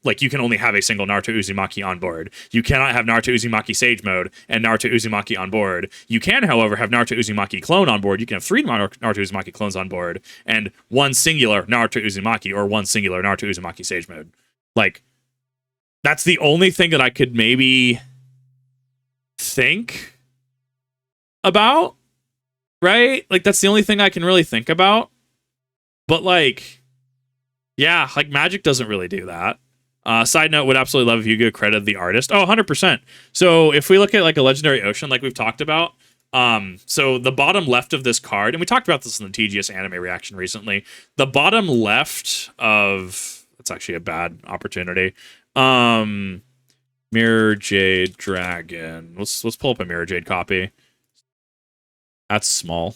Like you can only have a single Naruto Uzumaki on board. You cannot have Naruto Uzumaki Sage mode and Naruto Uzumaki on board. You can, however, have Naruto Uzumaki clone on board. You can have 3 Naruto Uzumaki clones on board and 1 singular Naruto Uzumaki or 1 singular Naruto Uzumaki Sage mode. Like, that's the only thing that I could maybe think about, right? Like, that's the only thing I can really think about. But, like, yeah, like, Magic doesn't really do that. Side note, would absolutely love if you could credit the artist. Oh, 100%. So if we look at like a Legendary Ocean, like we've talked about, so the bottom left of this card, and we talked about this in the TGS anime reaction recently, the bottom left of, that's actually a bad opportunity. Mirror Jade Dragon. Let's pull up a Mirror Jade copy. That's small.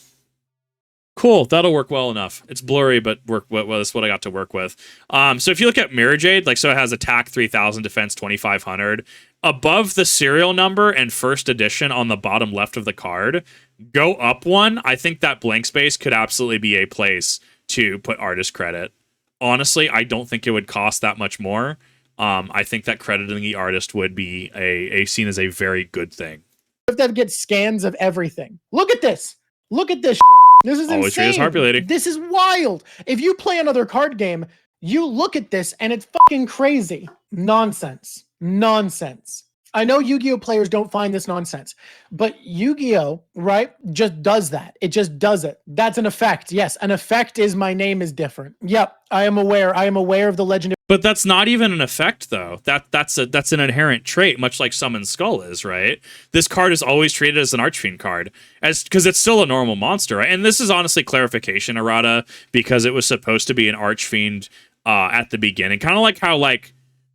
Cool, that'll work well enough. It's blurry, but that's what I got to work with. So if you look at Mirror Jade, like, so it has attack 3,000, defense 2,500, above the serial number and first edition on the bottom left of the card, go up one. I think that blank space could absolutely be a place to put artist credit. Honestly, I don't think it would cost that much more. I think that crediting the artist would be a seen as a very good thing. You have to get scans of everything. Look at this. Look at this shit. This is always insane. Harpulating. This is wild. If you play another card game, you look at this and it's fucking crazy. Nonsense. Nonsense. I know Yu-Gi-Oh players don't find this nonsense, but Yu-Gi-Oh, right, just does that. It just does it. That's an effect. Yes, an effect is my name is different. Yep, I am aware. I am aware of the legendary. But that's not even an effect, though. That's an inherent trait, much like Summon Skull is, right? This card is always treated as an Archfiend card, because it's still a normal monster, right? And this is honestly clarification, errata, because it was supposed to be an Archfiend at the beginning, kind of like how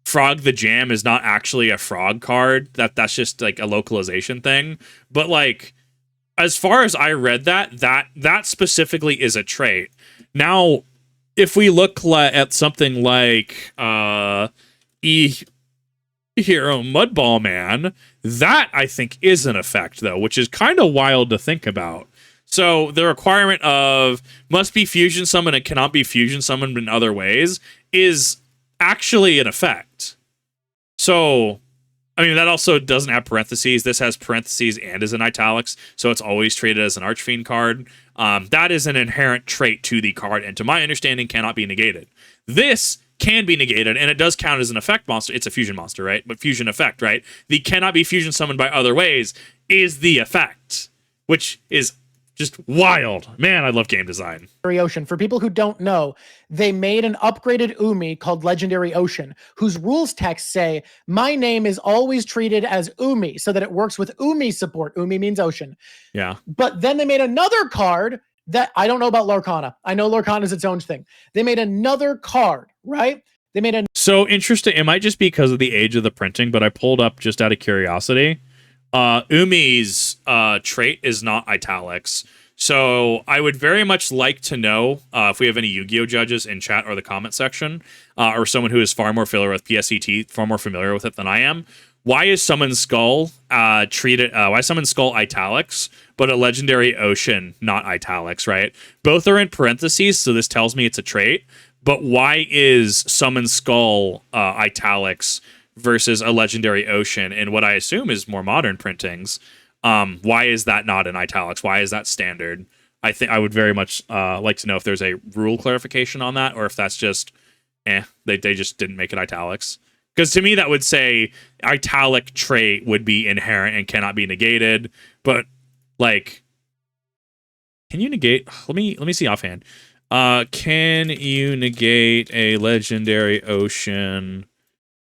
Frog the Jam is not actually a frog card. That's just like a localization thing. But as far as I read that specifically is a trait. Now, if we look at something like Hero Mudball Man, that I think is an effect though, which is kind of wild to think about. So the requirement of must be fusion summoned and cannot be fusion summoned in other ways is actually an effect. So, I mean, that also doesn't have parentheses. This has parentheses and is in italics, so it's always treated as an Archfiend card. That is an inherent trait to the card, and to my understanding, cannot be negated. This can be negated, and it does count as an effect monster. It's a fusion monster, right? But fusion effect, right? The cannot be fusion summoned by other ways is the effect, which is just wild. Man, I love game design. Ocean. For people who don't know, they made an upgraded Umi called Legendary Ocean, whose rules texts say, my name is always treated as Umi, so that it works with Umi support. Umi means ocean. Yeah. But then they made another card that I don't know about Lorcana. I know Lorcana is its own thing. They made another card, right? They made a So interesting. It might just be because of the age of the printing, but I pulled up just out of curiosity. Umi's trait is not italics. So I would very much like to know if we have any Yu-Gi-Oh judges in chat or the comment section, or someone who is far more familiar with PSET, far more familiar with it than I am. Why is Summon Skull treated? Why is Summon Skull italics, but a Legendary Ocean not italics? Right? Both are in parentheses, so this tells me it's a trait. But why is Summon Skull italics versus a Legendary Ocean in what I assume is more modern printings? Why is that not in italics? Why is that standard? I think I would very much like to know if there's a rule clarification on that, or if that's just, they just didn't make it italics. Because to me, that would say italic trait would be inherent and cannot be negated. But can you negate? Let me see offhand. Can you negate a Legendary Ocean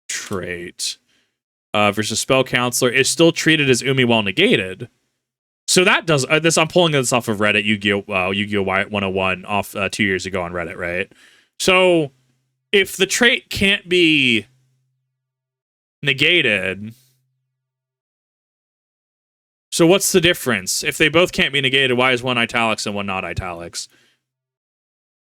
trait? Versus Spell Counselor is still treated as Umi while negated. So that does this. I'm pulling this off of Reddit, Yu-Gi-Oh! Yu-Gi-Oh! 101 off 2 years ago on Reddit, right? So if the trait can't be negated, so what's the difference? If they both can't be negated, why is one italics and one not italics?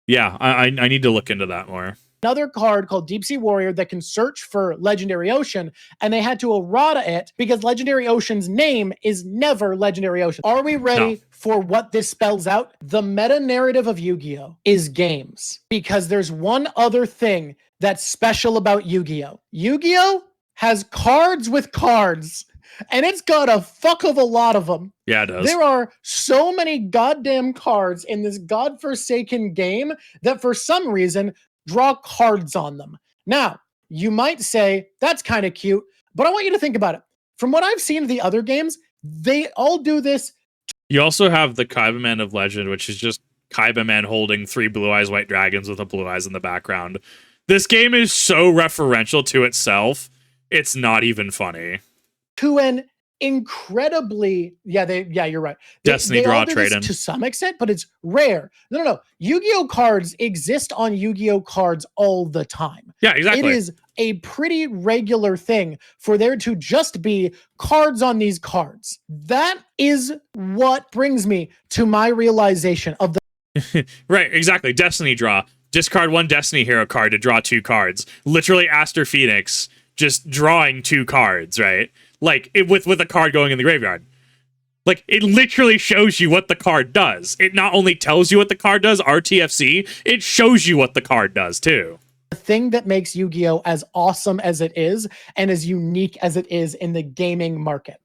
Yeah, I need to look into that more. Another card called Deep Sea Warrior that can search for Legendary Ocean, and they had to errata it because Legendary Ocean's name is never Legendary Ocean. Are we ready for what this spells out? The meta narrative of Yu-Gi-Oh! Is games, because there's one other thing that's special about Yu-Gi-Oh! Yu-Gi-Oh! Has cards with cards, and it's got a fuck of a lot of them. Yeah, it does. There are so many goddamn cards in this godforsaken game that for some reason draw cards on them. Now, you might say, that's kind of cute, but I want you to think about it. From what I've seen of the other games, they all do this. You also have the Kaiba Man of Legend, which is just Kaiba Man holding 3 blue eyes white dragons with a blue eyes in the background. This game is so referential to itself, it's not even funny. To an incredibly, you're right. Destiny draw trade-in to some extent, but it's rare. No. Yu-Gi-Oh cards exist on Yu-Gi-Oh cards all the time. Yeah, exactly. It is a pretty regular thing for there to just be cards on these cards. That is what brings me to my realization of the right, exactly. Destiny draw. Discard 1 Destiny Hero card to draw 2 cards. Literally Aster Phoenix. just drawing 2 cards, right? Like, with a card going in the graveyard. Like, it literally shows you what the card does. It not only tells you what the card does, RTFC, it shows you what the card does, too. The thing that makes Yu-Gi-Oh! As awesome as it is, and as unique as it is in the gaming market,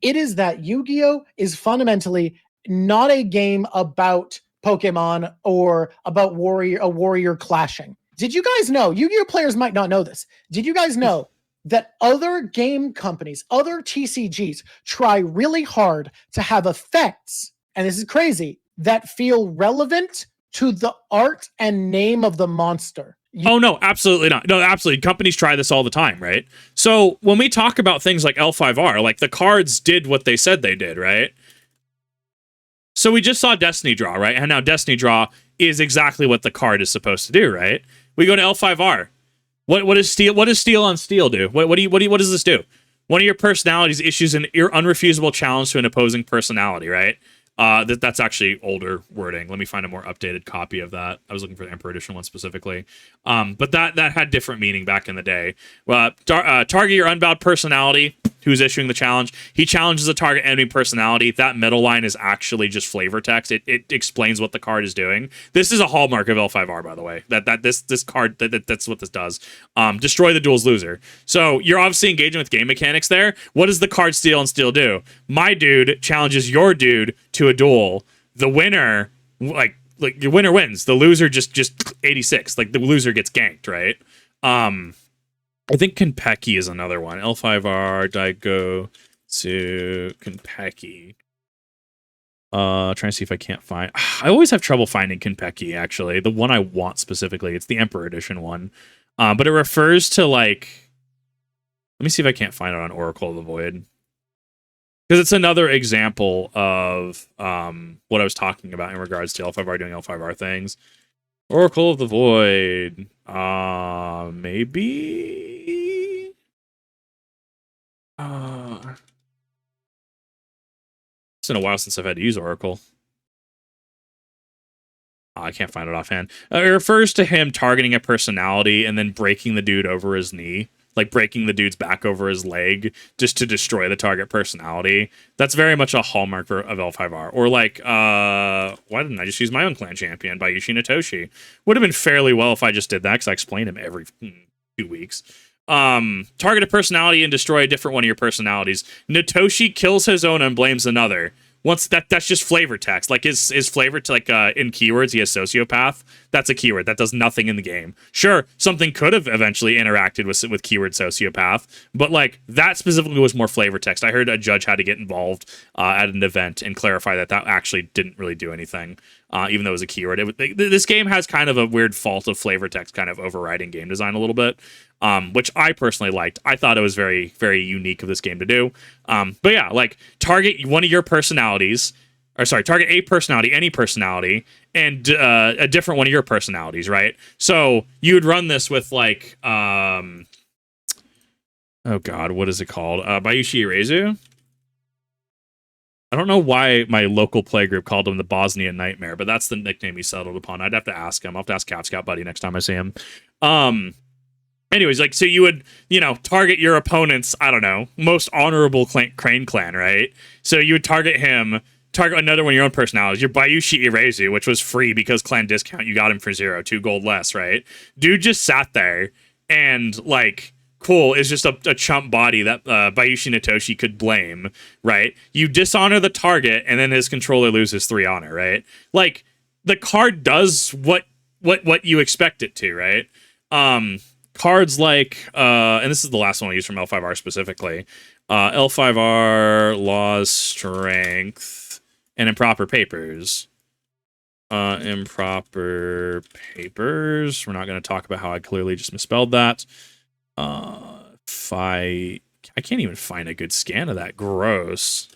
it is that Yu-Gi-Oh! Is fundamentally not a game about Pokemon or about a warrior clashing. Did you guys know, Yu-Gi-Oh! Players might not know this, did you guys know that other game companies, other TCGs, try really hard to have effects, and this is crazy, that feel relevant to the art and name of the monster? Oh, no, absolutely not. No, absolutely. Companies try this all the time, right? So when we talk about things like L5R, like the cards did what they said they did, right? So we just saw Destiny Draw, right? And now Destiny Draw is exactly what the card is supposed to do, right? We go to L5R. What does Steel on Steel do? What does this do? One of your personalities issues an unrefusable challenge to an opposing personality, right? That's actually older wording. Let me find a more updated copy of that. I was looking for the Emperor Edition one specifically. But that had different meaning back in the day. Target your unbound personality who's issuing the challenge. He challenges a target enemy personality. That middle line is actually just flavor text. It explains what the card is doing. This is a hallmark of L5R, by the way. This card that's what this does. Destroy the duel's loser. So you're obviously engaging with game mechanics there. What does the card Steal and Steal do? My dude challenges your dude to a duel. The winner, like your winner wins. The loser just 86. Like the loser gets ganked, right? I think Konpeki is another one. L5R, Daigo, to Konpeki. Trying to see if I can't find... I always have trouble finding Konpeki, actually. The one I want specifically. It's the Emperor Edition one. But it refers to, like... Let me see if I can't find it on Oracle of the Void. Because it's another example of what I was talking about in regards to L5R doing L5R things. Oracle of the Void. Maybe... It's been a while since I've had to use Oracle. I can't find it offhand. It refers to him targeting a personality and then breaking the dude over his knee. Like breaking the dude's back over his leg just to destroy the target personality. That's very much a hallmark of L5R. Or like, why didn't I just use my own clan champion by Yoshinatoshi? Would have been fairly well if I just did that because I explain him every 2 weeks. Target a personality and destroy a different one of your personalities. Natoshi kills his own and blames another. Once that's just flavor text. Like his flavor to like in keywords, he has sociopath. That's a keyword. That does nothing in the game. Sure, something could have eventually interacted with keyword sociopath, but like that specifically was more flavor text. I heard a judge had to get involved at an event and clarify that actually didn't really do anything, even though it was a keyword. This game has kind of a weird fault of flavor text kind of overriding game design a little bit. Which I personally liked. I thought it was very, very unique of this game to do. But yeah, like target one of your personalities, or sorry, target a personality, any personality, and a different one of your personalities, right? So you would run this with like, oh god, what is it called? Bayushi Irezu? I don't know why my local playgroup called him the Bosnian Nightmare, but that's the nickname he settled upon. I'd have to ask him. I'll have to ask Cat Scout Buddy next time I see him. Anyways, like, so you would, target your opponent's, I don't know, most honorable Crane clan, right? So you would target him, target another one of your own personalities, your Bayushi Irezu, which was free because clan discount, you got him for 0, 2 gold less, right? Dude just sat there and, like, cool, is just a chump body that Bayushi Natoshi could blame, right? You dishonor the target, and then his controller loses 3 honor, right? Like, the card does what you expect it to, right? Cards like, and this is the last one I use from L5R specifically, L5R, Laws, Strength, and Improper Papers. Improper Papers. We're not going to talk about how I clearly just misspelled that. I can't even find a good scan of that. Gross.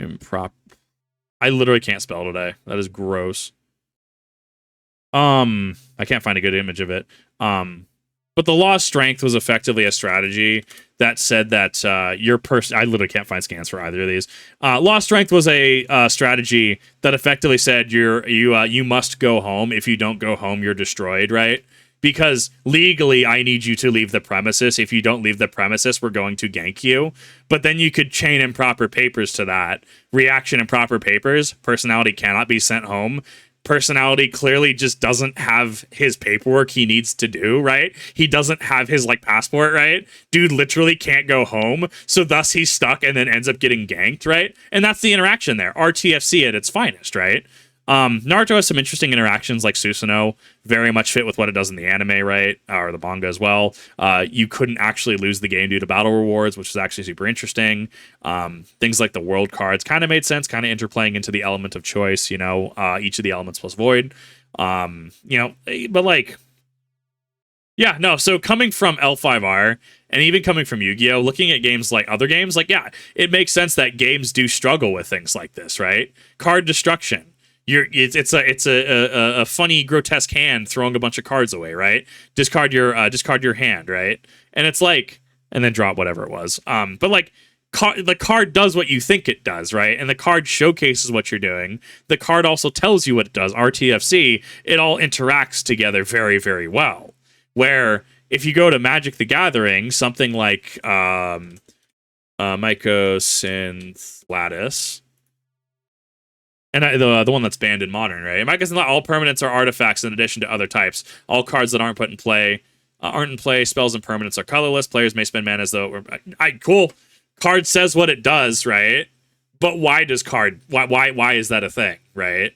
I literally can't spell today. That is gross. I can't find a good image of it. But the Law of Strength was effectively a strategy that said that your person... I literally can't find scans for either of these. Law of Strength was a strategy that effectively said you must go home. If you don't go home, you're destroyed, right? because legally I need you to leave the premises. If you don't leave the premises, we're going to gank you. But then you could chain improper papers to that. Reaction improper papers, personality cannot be sent home. Personality clearly just doesn't have his paperwork he needs to do, right? He doesn't have his like passport, right? Dude literally can't go home, so thus he's stuck and then ends up getting ganked, right? And that's the interaction there. RTFC at its finest, right? Naruto has some interesting interactions like Susanoo, very much fit with what it does in the anime, right? Or the manga as well. You couldn't actually lose the game due to battle rewards, which is actually super interesting. Things like the world cards kind of made sense, kind of interplaying into the element of choice, you know, each of the elements plus void. You know, but like, yeah, no, so coming from L5R and even coming from Yu-Gi-Oh, looking at games like other games, like, yeah, it makes sense that games do struggle with things like this, right? Card destruction. It's a funny, grotesque hand throwing a bunch of cards away, right? Discard your hand, right? And it's like, and then drop whatever it was. But like, the card does what you think it does, right? And the card showcases what you're doing. The card also tells you what it does. RTFC, it all interacts together very, very well. Where if you go to Magic the Gathering, something like Mycosynth Lattice. And the one that's banned in Modern, right? Mycosynth, all permanents are artifacts in addition to other types. All cards that aren't in play, spells and permanents are colorless. Players may spend mana as though cool. Card says what it does, right? But why is that a thing, right?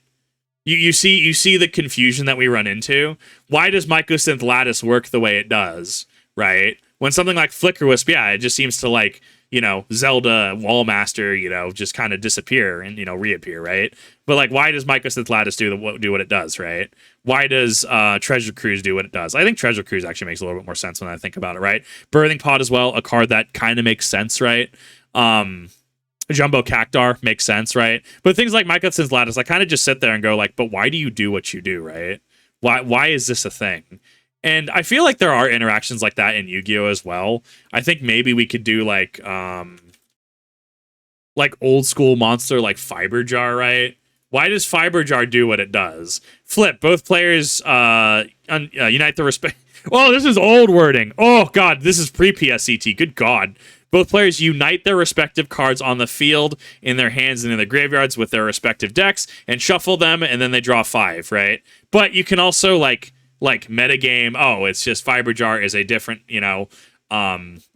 You see the confusion that we run into. Why does Mycosynth Lattice work the way it does, right? When something like Flicker Wisp, yeah, it just seems to like, you know, Zelda Wallmaster, you know, just kind of disappear and, you know, reappear, right? But like, why does Mycosynth Lattice do what it does, right? Why does Treasure Cruise do what it does? I think Treasure Cruise actually makes a little bit more sense when I think about it, right? Birthing Pod as well, a card that kind of makes sense, right? Jumbo Cactar makes sense, right? But things like Mycosynth Lattice, I kind of just sit there and go like, but why do you do what you do, right? Why is this a thing? And I feel like there are interactions like that in Yu-Gi-Oh as well. I think maybe we could do like old school monster like Fiber Jar, right? Why does Fiber Jar do what it does? Flip, both players unite the respect. Oh, this is old wording. Oh god, this is pre-PSCT. Good god. Both players unite their respective cards on the field, in their hands and in their graveyards with their respective decks, and shuffle them, and then they draw 5, right? But you can also like metagame, oh, it's just Fiber Jar is a different, you know,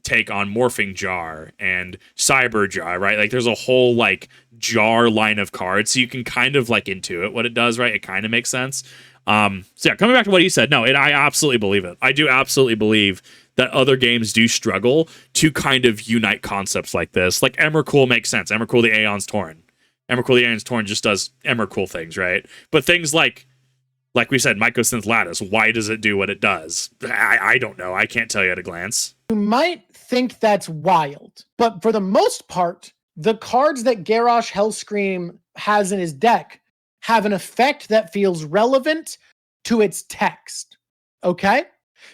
take on Morphing Jar and Cyber Jar, right? Like there's a whole like jar line of cards, so you can kind of like intuit what it does, right? It kind of makes sense. So yeah, coming back to what he said, no, I absolutely believe it. I do absolutely believe that other games do struggle to kind of unite concepts like this. Like Emrakul makes sense. Emrakul the Aeon's Torn. Emrakul the Aeon's Torn just does Emrakul things, right? But things like we said, Mycosynth Lattice, why does it do what it does? I don't know. I can't tell you at a glance. You might think that's wild, but for the most part, the cards that Garrosh Hellscream has in his deck have an effect that feels relevant to its text. Okay?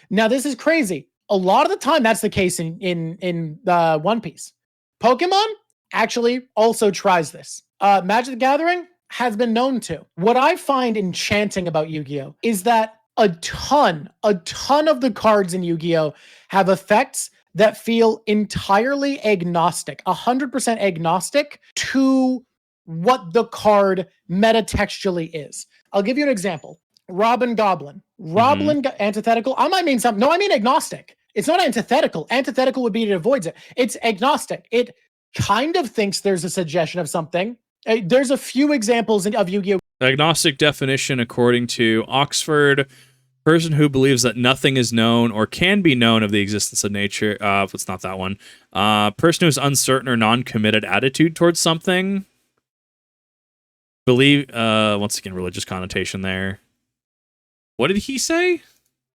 Now, this is crazy. A lot of the time, that's the case in One Piece. Pokemon actually also tries this. Magic the Gathering has been known to. What I find enchanting about Yu-Gi-Oh! Is that a ton of the cards in Yu-Gi-Oh! Have effects that feel entirely agnostic, 100% agnostic to what the card metatextually is. I'll give you an example. Robin Goblin. Antithetical. I might mean something. No, I mean agnostic. It's not antithetical. Antithetical would be it avoids it. It's agnostic. It kind of thinks there's a suggestion of something. There's a few examples of Yu-Gi-Oh! Agnostic definition, according to Oxford, person who believes that nothing is known or can be known of the existence of nature. It's not that one. Person who has uncertain or non-committed attitude towards something. Believe, once again, religious connotation there. What did he say?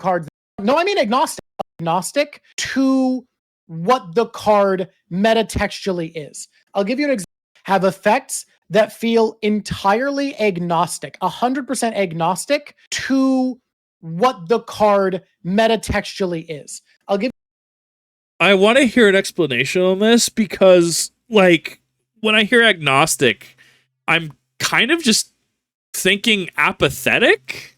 Cards. No, I mean agnostic. Agnostic to what the card metatextually is. I'll give you an example. Have effects that feel entirely agnostic, 100% agnostic to what the card metatextually is. I want to hear an explanation on this because, like, when I hear agnostic, I'm kind of just thinking apathetic.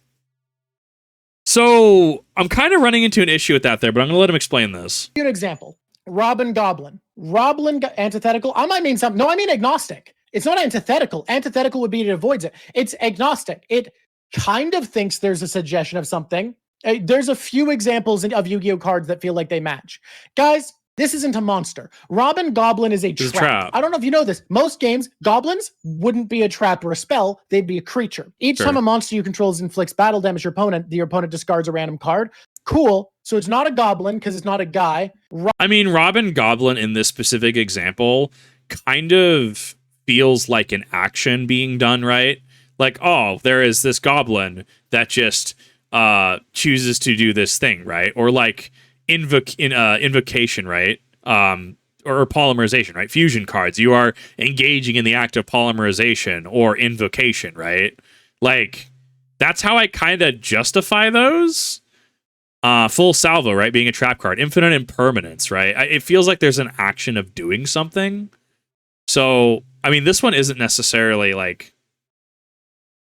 So I'm kind of running into an issue with that there, but I'm going to let him explain this. Give you an example. Robin Goblin. Antithetical. I might mean something. No, I mean agnostic. It's not antithetical. Antithetical would be it avoids it. It's agnostic. It kind of thinks there's a suggestion of something. There's a few examples of Yu-Gi-Oh cards that feel like they match. Guys, this isn't a monster. Robin Goblin is a trap. I don't know if you know this. Most games, goblins wouldn't be a trap or a spell. They'd be a creature. Each time a monster you control inflicts battle damage your opponent discards a random card. Cool. So it's not a goblin because it's not a guy. I mean, Robin Goblin in this specific example kind of feels like an action being done, right? Like, oh, there is this goblin that just chooses to do this thing, right? Or like invocation, right? Or polymerization, right? Fusion cards. You are engaging in the act of polymerization or invocation, right? Like, that's how I kind of justify those. Full salvo, right? Being a trap card. Infinite impermanence, right? It feels like there's an action of doing something. So, I mean, this one isn't necessarily like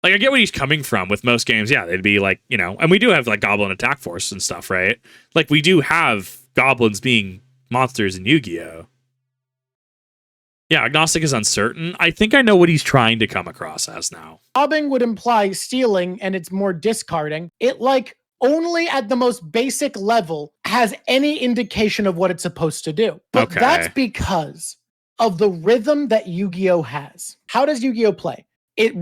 I get what he's coming from with most games. Yeah, they'd be like, you know, and we do have like Goblin Attack Force and stuff, right? Like we do have goblins being monsters in Yu-Gi-Oh! Yeah, agnostic is uncertain. I think I know what he's trying to come across as now. Robbing would imply stealing, and it's more discarding. It like only at the most basic level has any indication of what it's supposed to do. But that's because of the rhythm that Yu-Gi-Oh! Has. How does Yu-Gi-Oh! Play?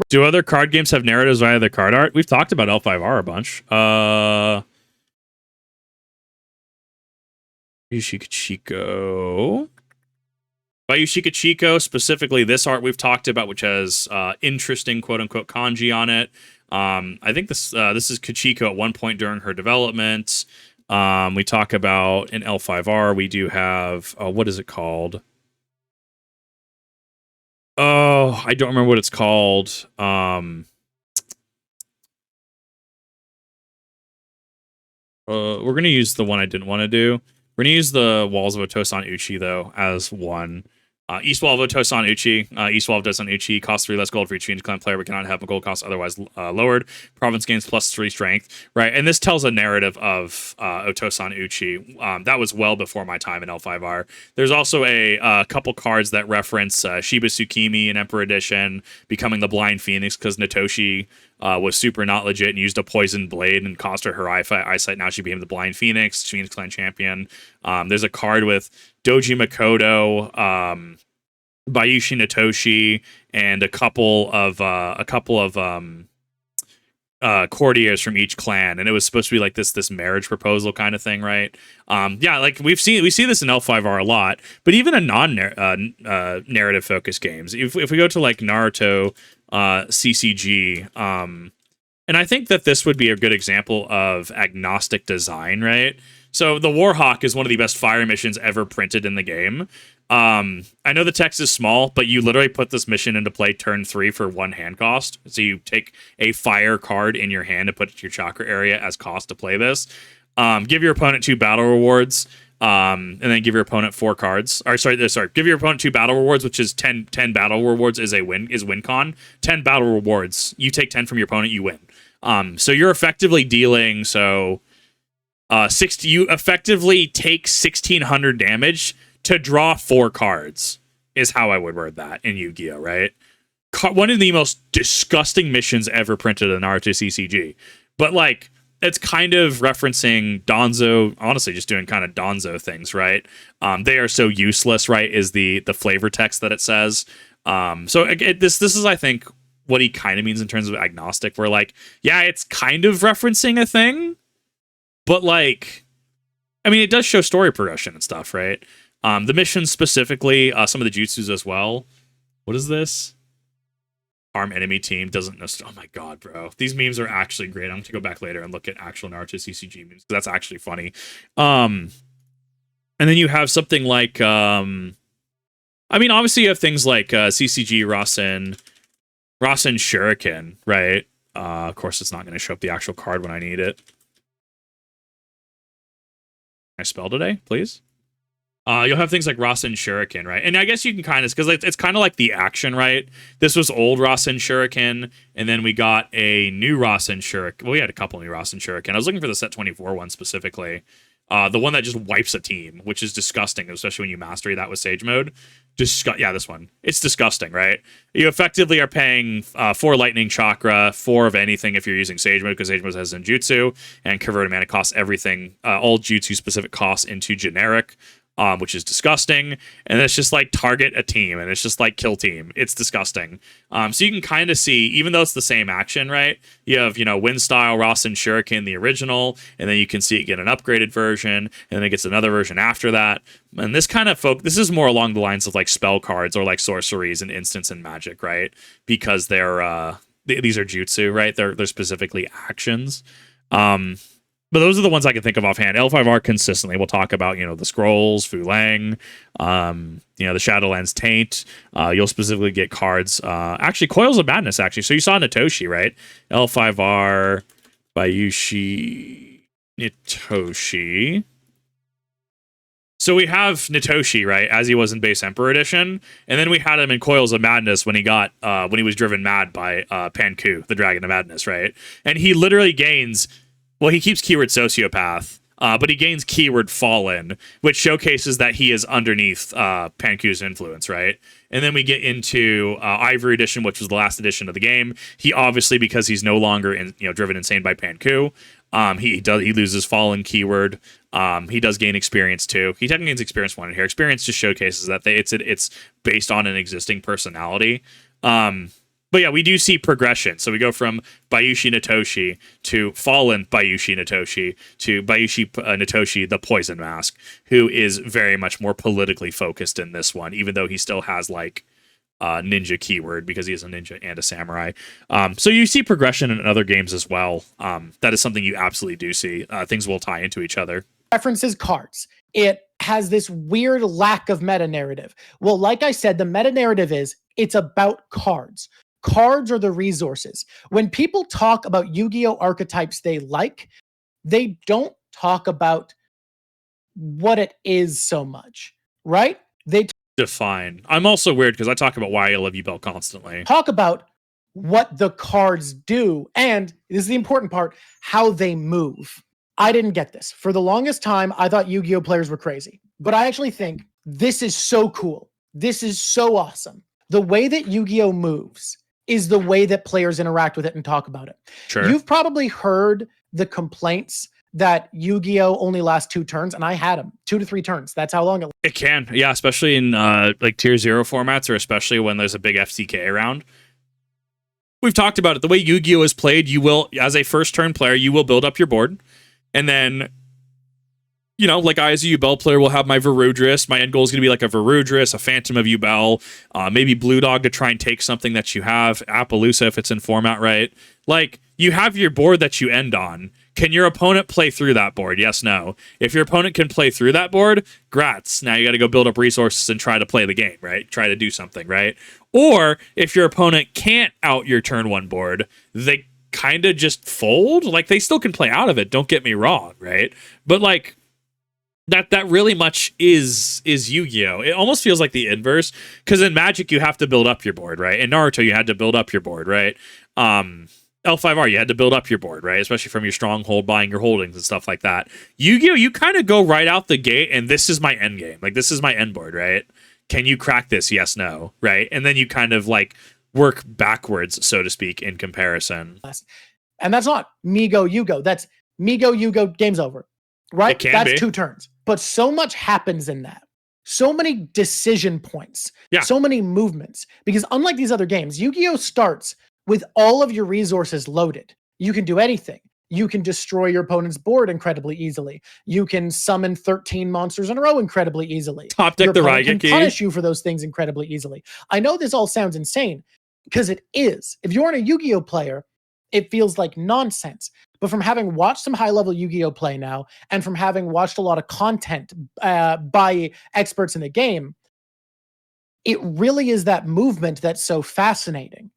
Do other card games have narratives via their card art? We've talked about L5R a bunch. Yushika Chico. By Yushika Chico, specifically this art we've talked about, which has interesting quote-unquote kanji on it. I think this is Kachiko at one point during her development. We talk about in L5R, we do have, what is it called? Oh, I don't remember what it's called. We're going to use the one I didn't want to do. We're going to use the Walls of Otosan Uchi, though, as one. East Wall of Otosan Uchi. East Wall of Otosan Uchi costs 3 less gold for each Phoenix Clan player, but cannot have a gold cost otherwise lowered. Province gains +3 strength. Right, and this tells a narrative of Otosan Uchi. That was well before my time in L5R. There's also a couple cards that reference Shiba Tsukimi in Emperor Edition, becoming the Blind Phoenix because Natoshi was super not legit and used a poisoned blade and cost her eyesight. Now she became the Blind Phoenix, Phoenix Clan champion. There's a card with Doji Makoto, Bayushi Natoshi, and a couple of courtiers from each clan, and it was supposed to be like this marriage proposal kind of thing, right? Yeah, like we see this in L5R a lot, but even in narrative focused games, if we go to like Naruto CCG, and I think that this would be a good example of agnostic design, right? So the Warhawk is one of the best fire missions ever printed in the game. I know the text is small, but you literally put this mission into play turn 3 for 1 hand cost. So you take a fire card in your hand and put it to your chakra area as cost to play this. Give your opponent 2 battle rewards, and then give your opponent 4 cards. Give your opponent 2 battle rewards, which is 10 battle rewards is win con. 10 battle rewards. You take 10 from your opponent, you win. So you're effectively dealing, you effectively take 1,600 damage to draw 4 cards, is how I would word that in Yu-Gi-Oh, right? One of the most disgusting missions ever printed in Naruto CCG. But, like, it's kind of referencing Donzo, honestly, just doing kind of Donzo things, right? They are so useless, right, is the flavor text that it says. This is, I think, what he kind of means in terms of agnostic, where, like, yeah, it's kind of referencing a thing, but, like, I mean, it does show story progression and stuff, right? The missions specifically, some of the jutsus as well. What is this? Harm enemy team doesn't know. Oh my god, bro. These memes are actually great. I'm going to go back later and look at actual Naruto CCG memes. That's actually funny. And then you have something like, I mean, obviously you have things like CCG Rasen Shuriken, right? Of course, it's not going to show up the actual card when I need it. Can I spell today, please? You'll have things like Rasen Shuriken, right? And I guess you can kind of, because it's kind of like the action, right? This was old Rasen Shuriken, and then we got a new Rasen Shuriken. Well, we had a couple new Rasen Shuriken. I was looking for the set 24 one specifically. The one that just wipes a team, which is disgusting, especially when you mastery that with Sage mode. Yeah, this one. It's disgusting, right? You effectively are paying 4 Lightning Chakra, 4 of anything if you're using Sage mode, because Sage mode has Zenjutsu, and converted mana costs everything, all Jutsu specific costs into generic. Which is disgusting, and it's just like target a team, and it's just like kill team. It's disgusting. So you can kind of see, even though it's the same action, right? You have, Wind Style, Rasen Shuriken, the original, and then you can see it get an upgraded version, and then it gets another version after that. And this kind of this is more along the lines of like spell cards or like sorceries and instants and magic, right? Because they're these are jutsu, right? They're specifically actions. But those are the ones I can think of offhand. L5R consistently. We'll talk about, the scrolls, Fu Lang, the Shadowlands Taint. You'll specifically get cards. Actually, Coils of Madness, actually. So you saw Natoshi, right? L5R, Bayushi, Natoshi. So we have Natoshi, right, as he was in base Emperor Edition, and then we had him in Coils of Madness when he was driven mad by Panku, the Dragon of Madness, right? And he literally gains... Well, he keeps keyword Sociopath, but he gains keyword Fallen, which showcases that he is underneath Panku's influence, right? And then we get into Ivory Edition, which was the last edition of the game. He obviously, because he's no longer driven insane by Panku, he loses Fallen keyword. He does gain experience too. He technically gains experience 1 in here. Experience just showcases that it's based on an existing personality. But yeah, we do see progression. So we go from Bayushi Natoshi to Fallen Bayushi Natoshi to Bayushi Natoshi, the Poison Mask, who is very much more politically focused in this one, even though he still has like ninja keyword because he is a ninja and a samurai. So you see progression in other games as well. That is something you absolutely do see. Things will tie into each other. References cards. It has this weird lack of meta narrative. Well, like I said, the meta narrative is it's about cards. Cards are the resources. When people talk about Yu-Gi-Oh archetypes they like, they don't talk about what it is so much, right? They define. I'm also weird because I talk about why I love you, Bell, constantly. Talk about what the cards do, and this is the important part, how they move. I didn't get this. For the longest time, I thought Yu-Gi-Oh players were crazy. But I actually think this is so cool. This is so awesome. The way that Yu-Gi-Oh moves is the way that players interact with it and talk about it. Sure. You've probably heard the complaints that Yu-Gi-Oh only lasts 2 turns, and I had them 2 to 3 turns. That's how long it can. Yeah, especially in like tier 0 formats, or especially when there's a big FTK around. We've talked about it. The way Yu-Gi-Oh is played, you will, as a first turn player, you will build up your board, and then, like I as a Yubel player will have my Varudris. My end goal is going to be like a Varudris, a Phantom of Yubel, maybe Blue Dog to try and take something that you have, Appaloosa if it's in format right. Like, you have your board that you end on. Can your opponent play through that board? Yes, no. If your opponent can play through that board, grats. Now you got to go build up resources and try to play the game, right? Try to do something, right? Or if your opponent can't out your turn 1 board, they kind of just fold. Like, they still can play out of it, don't get me wrong, right? But like, that really much is Yu-Gi-Oh! It almost feels like the inverse, because in Magic you have to build up your board, right? In Naruto you had to build up your board, right? L5R you had to build up your board, right? Especially from your stronghold, buying your holdings and stuff like that. Yu-Gi-Oh! You kind of go right out the gate, and this is my end game. Like, this is my end board, right? Can you crack this? Yes, no, right? And then you kind of like work backwards, so to speak, in comparison. And that's not me go, you go. That's me go, you go, game's over. Right? That's 2 turns. But so much happens in that. So many decision points. Yeah. So many movements. Because unlike these other games, Yu-Gi-Oh starts with all of your resources loaded. You can do anything. You can destroy your opponent's board incredibly easily. You can summon 13 monsters in a row incredibly easily. Top deck the Raigeki. Can punish you for those things incredibly easily. I know this all sounds insane, because it is. If you're a Yu-Gi-Oh player, it feels like nonsense. But from having watched some high-level Yu-Gi-Oh play now, and from having watched a lot of content by experts in the game, it really is that movement that's so fascinating.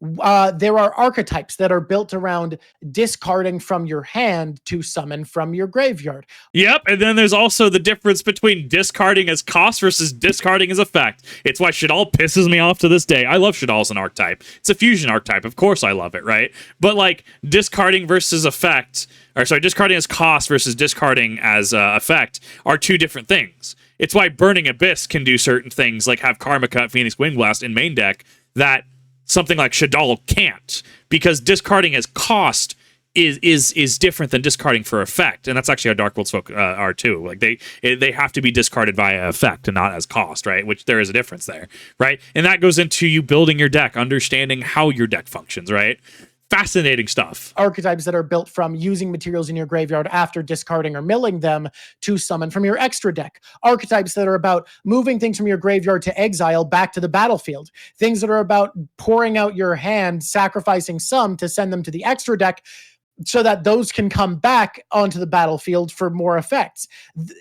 There are archetypes that are built around discarding from your hand to summon from your graveyard. Yep, and then there's also the difference between discarding as cost versus discarding as effect. It's why Shaddoll pisses me off to this day. I love Shaddoll as an archetype. It's a fusion archetype. Of course I love it, right? But like discarding versus effect, or sorry, discarding as cost versus discarding as effect are two different things. It's why Burning Abyss can do certain things like have Karma Cut, Phoenix Wingblast in main deck that something like Shaddoll can't, because discarding as cost is different than discarding for effect, and that's actually how Dark World's folk are too. Like they have to be discarded via effect and not as cost, right? Which there is a difference there, right? And that goes into you building your deck, understanding how your deck functions, right? Fascinating stuff. Archetypes that are built from using materials in your graveyard after discarding or milling them to summon from your extra deck. Archetypes that are about moving things from your graveyard to exile back to the battlefield. Things that are about pouring out your hand, sacrificing some to send them to the extra deck so that those can come back onto the battlefield for more effects.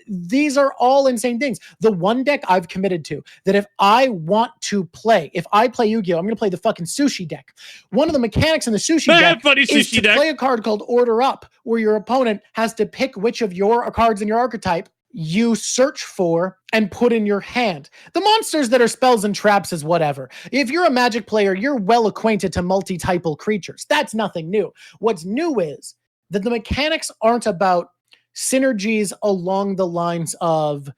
These are all insane things. The one deck I've committed to, that if I want to play, if I play Yu-Gi-Oh, I'm going to play the fucking sushi deck. One of the mechanics in the sushi deck is to play a card called Order Up, where your opponent has to pick which of your cards in your archetype you search for and put in your hand. The monsters that are spells and traps is whatever. If you're a Magic player, you're well acquainted to multi-typal creatures. That's nothing new. What's new is that the mechanics aren't about synergies along the lines of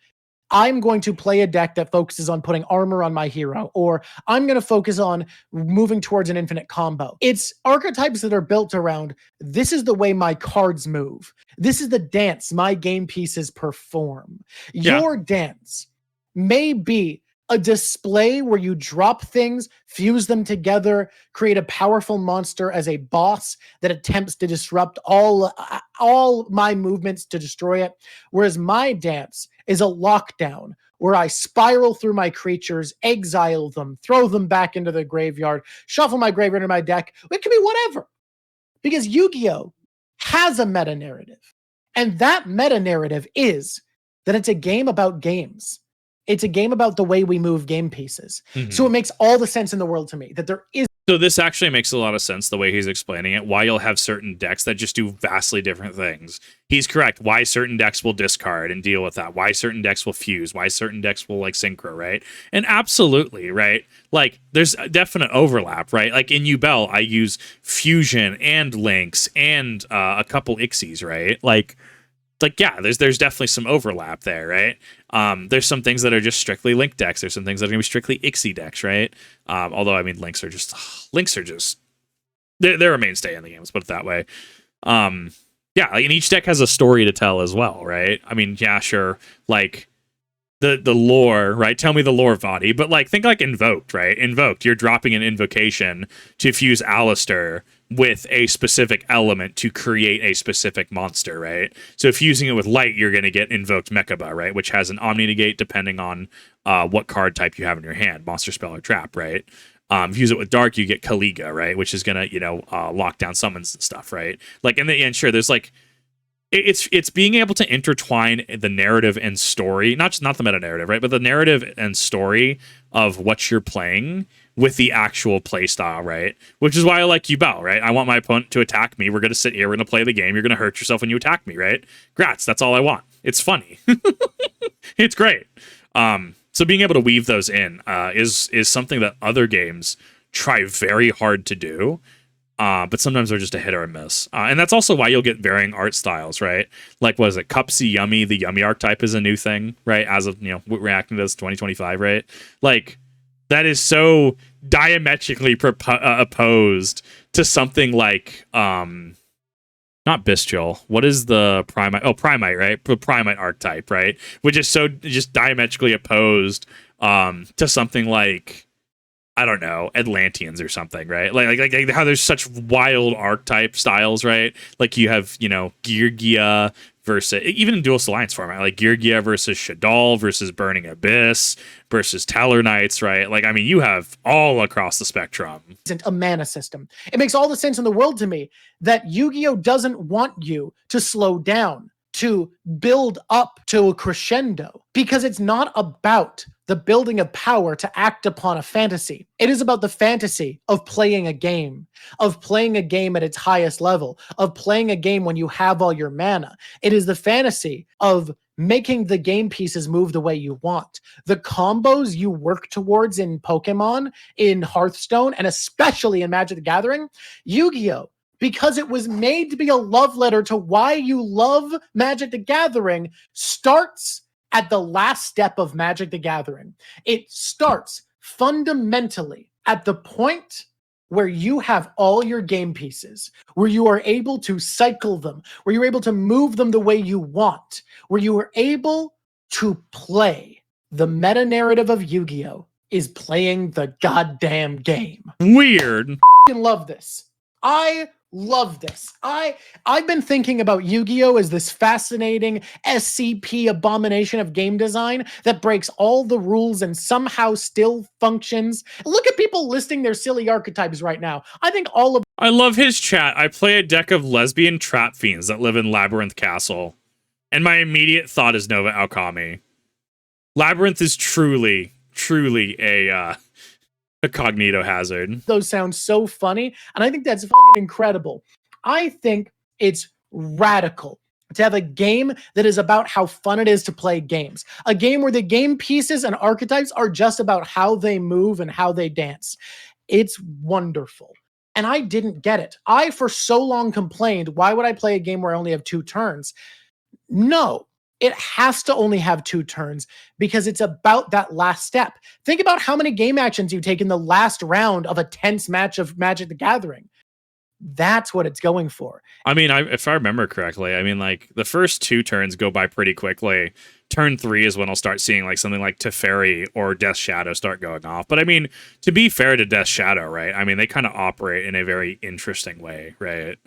I'm going to play a deck that focuses on putting armor on my hero, or I'm going to focus on moving towards an infinite combo. It's archetypes that are built around, this is the way my cards move. This is the dance my game pieces perform. Yeah. Your dance may be a display where you drop things, fuse them together, create a powerful monster as a boss that attempts to disrupt all my movements to destroy it. Whereas my dance is a lockdown where I spiral through my creatures, exile them, throw them back into the graveyard, shuffle my graveyard into my deck. It can be whatever. Because Yu-Gi-Oh has a meta narrative. And that meta narrative is that it's a game about games. It's a game about the way we move game pieces. Mm-hmm. So it makes all the sense in the world to me that there is. So this actually makes a lot of sense the way he's explaining it, why you'll have certain decks that just do vastly different things. He's correct. Why certain decks will discard and deal with that. Why certain decks will fuse. Why certain decks will like synchro, right? And absolutely, right? Like there's a definite overlap, right? Like in Yubel, I use fusion and links and a couple Ixies, right? Like yeah, there's definitely some overlap there, right? There's some things that are just strictly link decks. There's some things that are gonna be strictly Ixie decks, right? Although I mean, links are just they're a mainstay in the game. Let's put it that way. Yeah, like, and each deck has a story to tell as well, right? I mean, yeah, sure, like the lore, right? Tell me the lore, Vadi. But like, think like Invoked, right? Invoked, you're dropping an invocation to fuse Alistair with a specific element to create a specific monster, right? So if using it with light, you're going to get Invoked Mechaba, right? Which has an Omni Negate depending on what card type you have in your hand, monster, spell, or trap, right? If you use it with dark, you get Kaliga, right? Which is going to, lock down summons and stuff, right? Like, and sure, there's like, it's being able to intertwine the narrative and story, not the meta narrative, right? But the narrative and story of what you're playing with the actual play style, right? Which is why I like Yubel, right? I want my opponent to attack me. We're going to sit here. We're going to play the game. You're going to hurt yourself when you attack me, right? Grats. That's all I want. It's funny. It's great. So being able to weave those in is something that other games try very hard to do. But sometimes they're just a hit or a miss. And that's also why you'll get varying art styles, right? Like, what is it? Cupsy Yummy, the Yummy archetype is a new thing, right? As of, reacting to this 2025, right? Like, that is so diametrically opposed to something like, not Bestial. What is the Primite? Oh, Primite, right? Primite archetype, right? Which is so just diametrically opposed to something like, I don't know, Atlanteans or something, right? Like how there's such wild archetype styles, right? Like you have, Yugioh versus, even in Duelist Alliance format, like Yugioh versus Shaddoll versus Burning Abyss versus Tallarknights, right? Like, I mean, you have all across the spectrum. Isn't a mana system. It makes all the sense in the world to me that Yu-Gi-Oh doesn't want you to slow down, to build up to a crescendo, because it's not about the building of power to act upon a fantasy. It is about the fantasy of playing a game at its highest level, of playing a game when you have all your mana. It is the fantasy of making the game pieces move the way you want. The combos you work towards in Pokemon, in Hearthstone, and especially in Magic the Gathering, Yu-Gi-Oh! Because it was made to be a love letter to why you love Magic the Gathering, starts at the last step of Magic the Gathering. It starts fundamentally at the point where you have all your game pieces, where you are able to cycle them, where you're able to move them the way you want, where you are able to play. The meta narrative of Yu-Gi-Oh! Is playing the goddamn game. Weird. I fucking love this. I love this. I've been thinking about Yu-Gi-Oh! As this fascinating SCP abomination of game design that breaks all the rules and somehow still functions. Look at people listing their silly archetypes right now. I think all of— I love his chat. I play a deck of lesbian trap fiends that live in Labyrinth Castle, and my immediate thought is Nova Alchemy. Labyrinth is truly a cognito hazard. Those sound so funny, and I think that's fucking incredible. I think it's radical to have a game that is about how fun it is to play games. A game where the game pieces and archetypes are just about how they move and how they dance. It's wonderful. And I didn't get it. I, for so long, complained, why would I play a game where I only have 2 turns? No. It has to only have 2 turns because it's about that last step. Think about how many game actions you take in the last round of a tense match of Magic the Gathering. That's what it's going for. I mean, if I remember correctly, I mean, like, the first 2 turns go by pretty quickly. Turn 3 is when I'll start seeing, like, something like Teferi or Death Shadow start going off. But, I mean, to be fair to Death Shadow, right? I mean, they kind of operate in a very interesting way, right?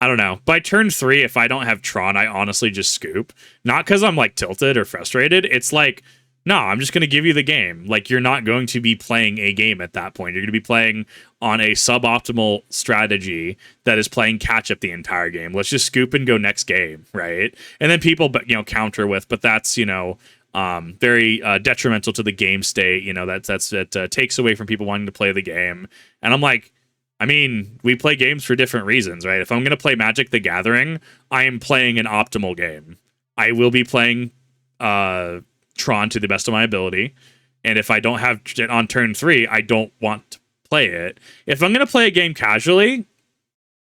I don't know. By turn 3, if I don't have Tron, I honestly just scoop. Not because I'm, like, tilted or frustrated. It's like, no, I'm just going to give you the game. Like, you're not going to be playing a game at that point. You're going to be playing on a suboptimal strategy that is playing catch-up the entire game. Let's just scoop and go next game, right? And then people, counter with, but that's, very detrimental to the game state. That takes away from people wanting to play the game. And I'm like, I mean, we play games for different reasons, right? If I'm going to play Magic the Gathering, I am playing an optimal game. I will be playing Tron to the best of my ability. And if I don't have it on turn 3, I don't want to play it. If I'm going to play a game casually,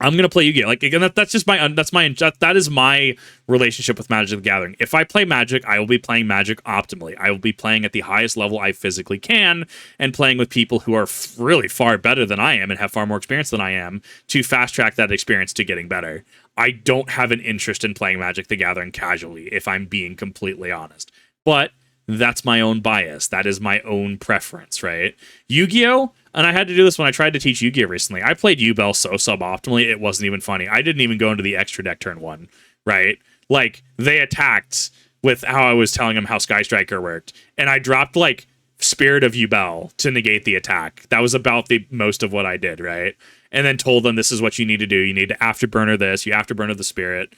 I'm going to play Yu-Gi-Oh! Like, again, that is my relationship with Magic the Gathering. If I play Magic, I will be playing Magic optimally. I will be playing at the highest level I physically can and playing with people who are really far better than I am and have far more experience than I am to fast track that experience to getting better. I don't have an interest in playing Magic the Gathering casually, if I'm being completely honest. But that's my own bias. That is my own preference, right? Yu-Gi-Oh! And I had to do this when I tried to teach Yu-Gi-Oh! Recently. I played Yu-Bell so suboptimally, it wasn't even funny. I didn't even go into the extra deck turn 1, right? Like, they attacked with how I was telling them how Sky Striker worked. And I dropped, like, Spirit of Yubel to negate the attack. That was about the most of what I did, right? And then told them this is what you need to do. You need to afterburner this. You afterburner the Spirit.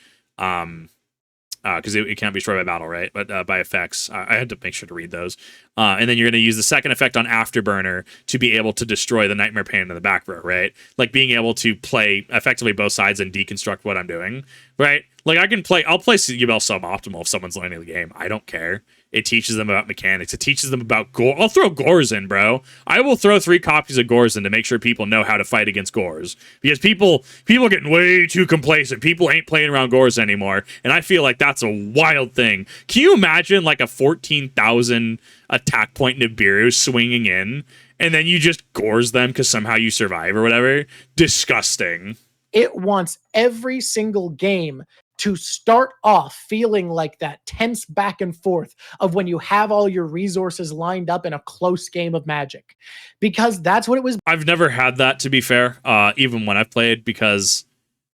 Because it can't be destroyed by battle, right? But by effects, I had to make sure to read those. And then you're going to use the second effect on Afterburner to be able to destroy the Nightmare Pain in the back row, right? Like being able to play effectively both sides and deconstruct what I'm doing, right? Like I'll play Yubel suboptimal if someone's learning the game. I don't care. It teaches them about mechanics. It teaches them about gore. I'll throw Gores in, bro. I will throw 3 copies of Gores in to make sure people know how to fight against Gores. Because people are getting way too complacent. People ain't playing around Gores anymore. And I feel like that's a wild thing. Can you imagine like a 14,000 attack point Nibiru swinging in and then you just Gores them because somehow you survive or whatever? Disgusting. It wants every single game to start off feeling like that tense back and forth of when you have all your resources lined up in a close game of Magic. Because that's what it was. I've never had that, to be fair, even when I've played, because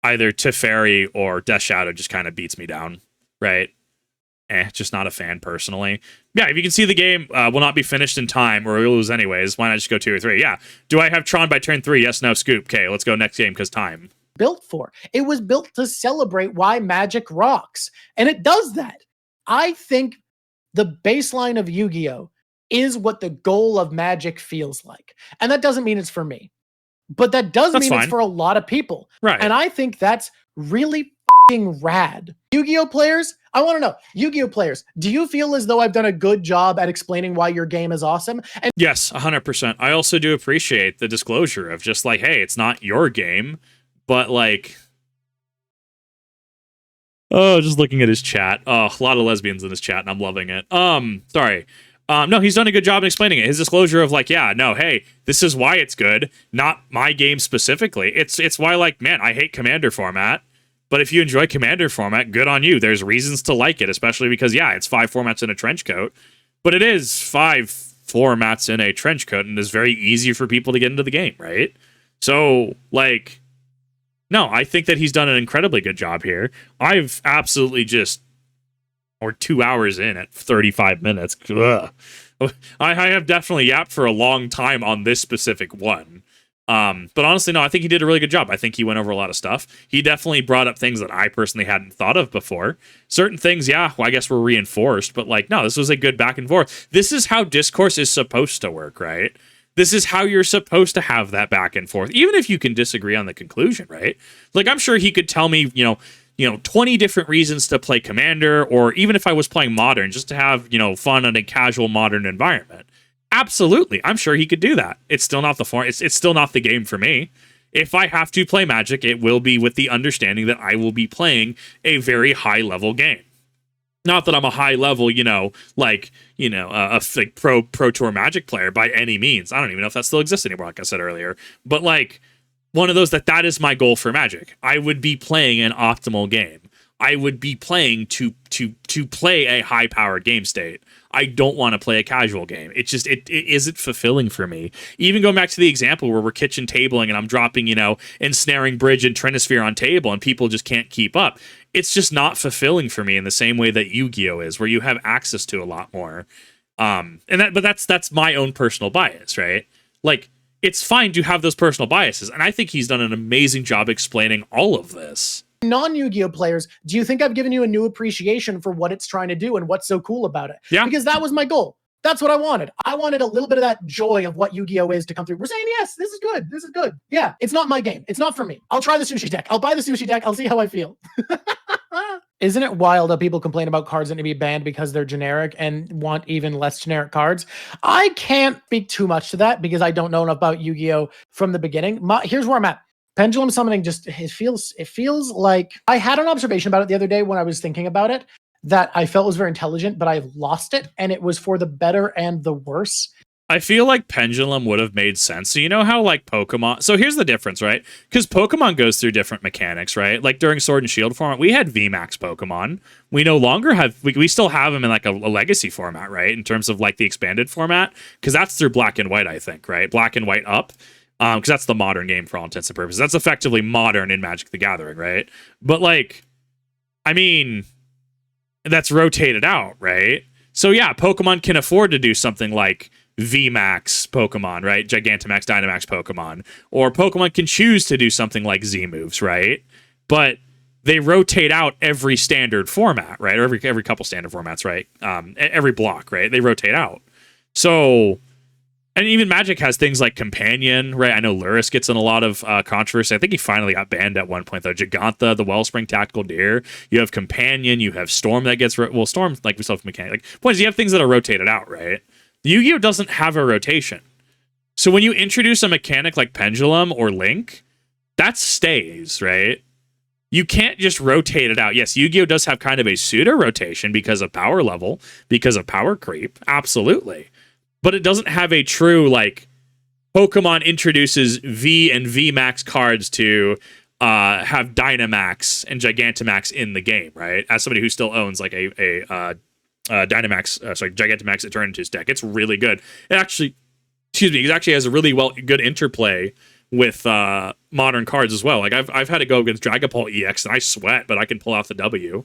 either Teferi or Death Shadow just kind of beats me down, right? Just not a fan personally. Yeah, if you can see the game will not be finished in time or we'll lose anyways, why not just go 2 or 3? Yeah. Do I have Tron by turn 3? Yes, no, scoop. Okay, let's go next game because time. Built for. It was built to celebrate why Magic rocks. And it does that. I think the baseline of Yu-Gi-Oh! is what the goal of Magic feels like. And that doesn't mean it's for me, but that does mean it's for a lot of people. Right. And I think that's really fucking rad. Yu-Gi-Oh players, I want to know, Yu-Gi-Oh players, do you feel as though I've done a good job at explaining why your game is awesome? And yes, 100%. I also do appreciate the disclosure of just like, hey, it's not your game, but like, oh, just looking at his chat. Oh, a lot of lesbians in his chat, and I'm loving it. Sorry. No, he's done a good job in explaining it. His disclosure of like, yeah, no, hey, this is why it's good, not my game specifically. It's why, like, man, I hate Commander format, but if you enjoy Commander format, good on you. There's reasons to like it, especially because, yeah, it's 5 formats in a trench coat, but it is 5 formats in a trench coat, and it's very easy for people to get into the game, right? So, like, no, I think that he's done an incredibly good job here. I've absolutely just, or 2 hours in at 35 minutes. Ugh. I have definitely yapped for a long time on this specific one. But honestly, no, I think he did a really good job. I think he went over a lot of stuff. He definitely brought up things that I personally hadn't thought of before. Certain things, yeah, well, I guess were reinforced, but like, no, this was a good back and forth. This is how discourse is supposed to work, right? This is how you're supposed to have that back and forth, even if you can disagree on the conclusion, right? Like, I'm sure he could tell me, 20 different reasons to play Commander, or even if I was playing Modern, just to have, fun in a casual Modern environment. Absolutely. I'm sure he could do that. It's still not the form. It's still not the game for me. If I have to play Magic, it will be with the understanding that I will be playing a very high level game. Not that I'm a high level, a pro tour Magic player by any means. I don't even know if that still exists anymore, like I said earlier. But like, one of those that is my goal for Magic. I would be playing an optimal game. I would be playing to play a high powered game state. I don't want to play a casual game. It isn't fulfilling for me. Even going back to the example where we're kitchen tabling and I'm dropping, ensnaring bridge and Trinisphere on table and people just can't keep up. It's just not fulfilling for me in the same way that Yu-Gi-Oh is, where you have access to a lot more. But that's my own personal bias, right? Like, it's fine to have those personal biases, and I think he's done an amazing job explaining all of this. Non-Yu-Gi-Oh players, do you think I've given you a new appreciation for what it's trying to do and what's so cool about it? Yeah. Because that was my goal. That's what I wanted. I wanted a little bit of that joy of what Yu-Gi-Oh is to come through. We're saying, yes, this is good. This is good. Yeah, it's not my game. It's not for me. I'll try the sushi deck. I'll buy the sushi deck. I'll see how I feel. Isn't it wild that people complain about cards that need to be banned because they're generic and want even less generic cards? I can't speak too much to that because I don't know enough about Yu-Gi-Oh from the beginning. Here's where I'm at. Pendulum summoning it feels like I had an observation about it the other day when I was thinking about it that I felt was very intelligent, but I've lost it, and it was for the better and the worse. I feel like Pendulum would have made sense. So you know how like Pokemon... So here's the difference, right? Because Pokemon goes through different mechanics, right? Like during Sword and Shield format, we had VMAX Pokemon. We no longer have... We still have them in like a legacy format, right? In terms of like the expanded format. Because that's through Black and White, I think, right? Black and White up. Because that's the modern game for all intents and purposes. That's effectively modern in Magic the Gathering, right? But like... I mean... That's rotated out, right? So yeah, Pokemon can afford to do something like VMAX Pokemon, right? Gigantamax, Dynamax Pokemon. Or Pokemon can choose to do something like Z moves, right? But they rotate out every standard format, right? Or every couple standard formats, right? Every block, right? They rotate out. So, and even Magic has things like Companion, right? I know Luris gets in a lot of controversy. I think he finally got banned at one point, though. Gigantha, the Wellspring Tactical Deer. You have Companion. You have Storm that gets... Storm, like, we still have Mechanic. Like, point is, you have things that are rotated out, right? Yu-Gi-Oh doesn't have a rotation. So when you introduce a mechanic like Pendulum or Link, that stays, right? You can't just rotate it out. Yes, Yu-Gi-Oh does have kind of a pseudo-rotation because of power level, because of power creep. Absolutely. But it doesn't have a true, like, Pokemon introduces V and VMAX cards to have Dynamax and Gigantamax in the game, right? As somebody who still owns, like, Gigantamax Eternatus deck. It's really good. It actually has a really good interplay with modern cards as well. Like, I've had to go against Dragapult EX, and I sweat, but I can pull out the W.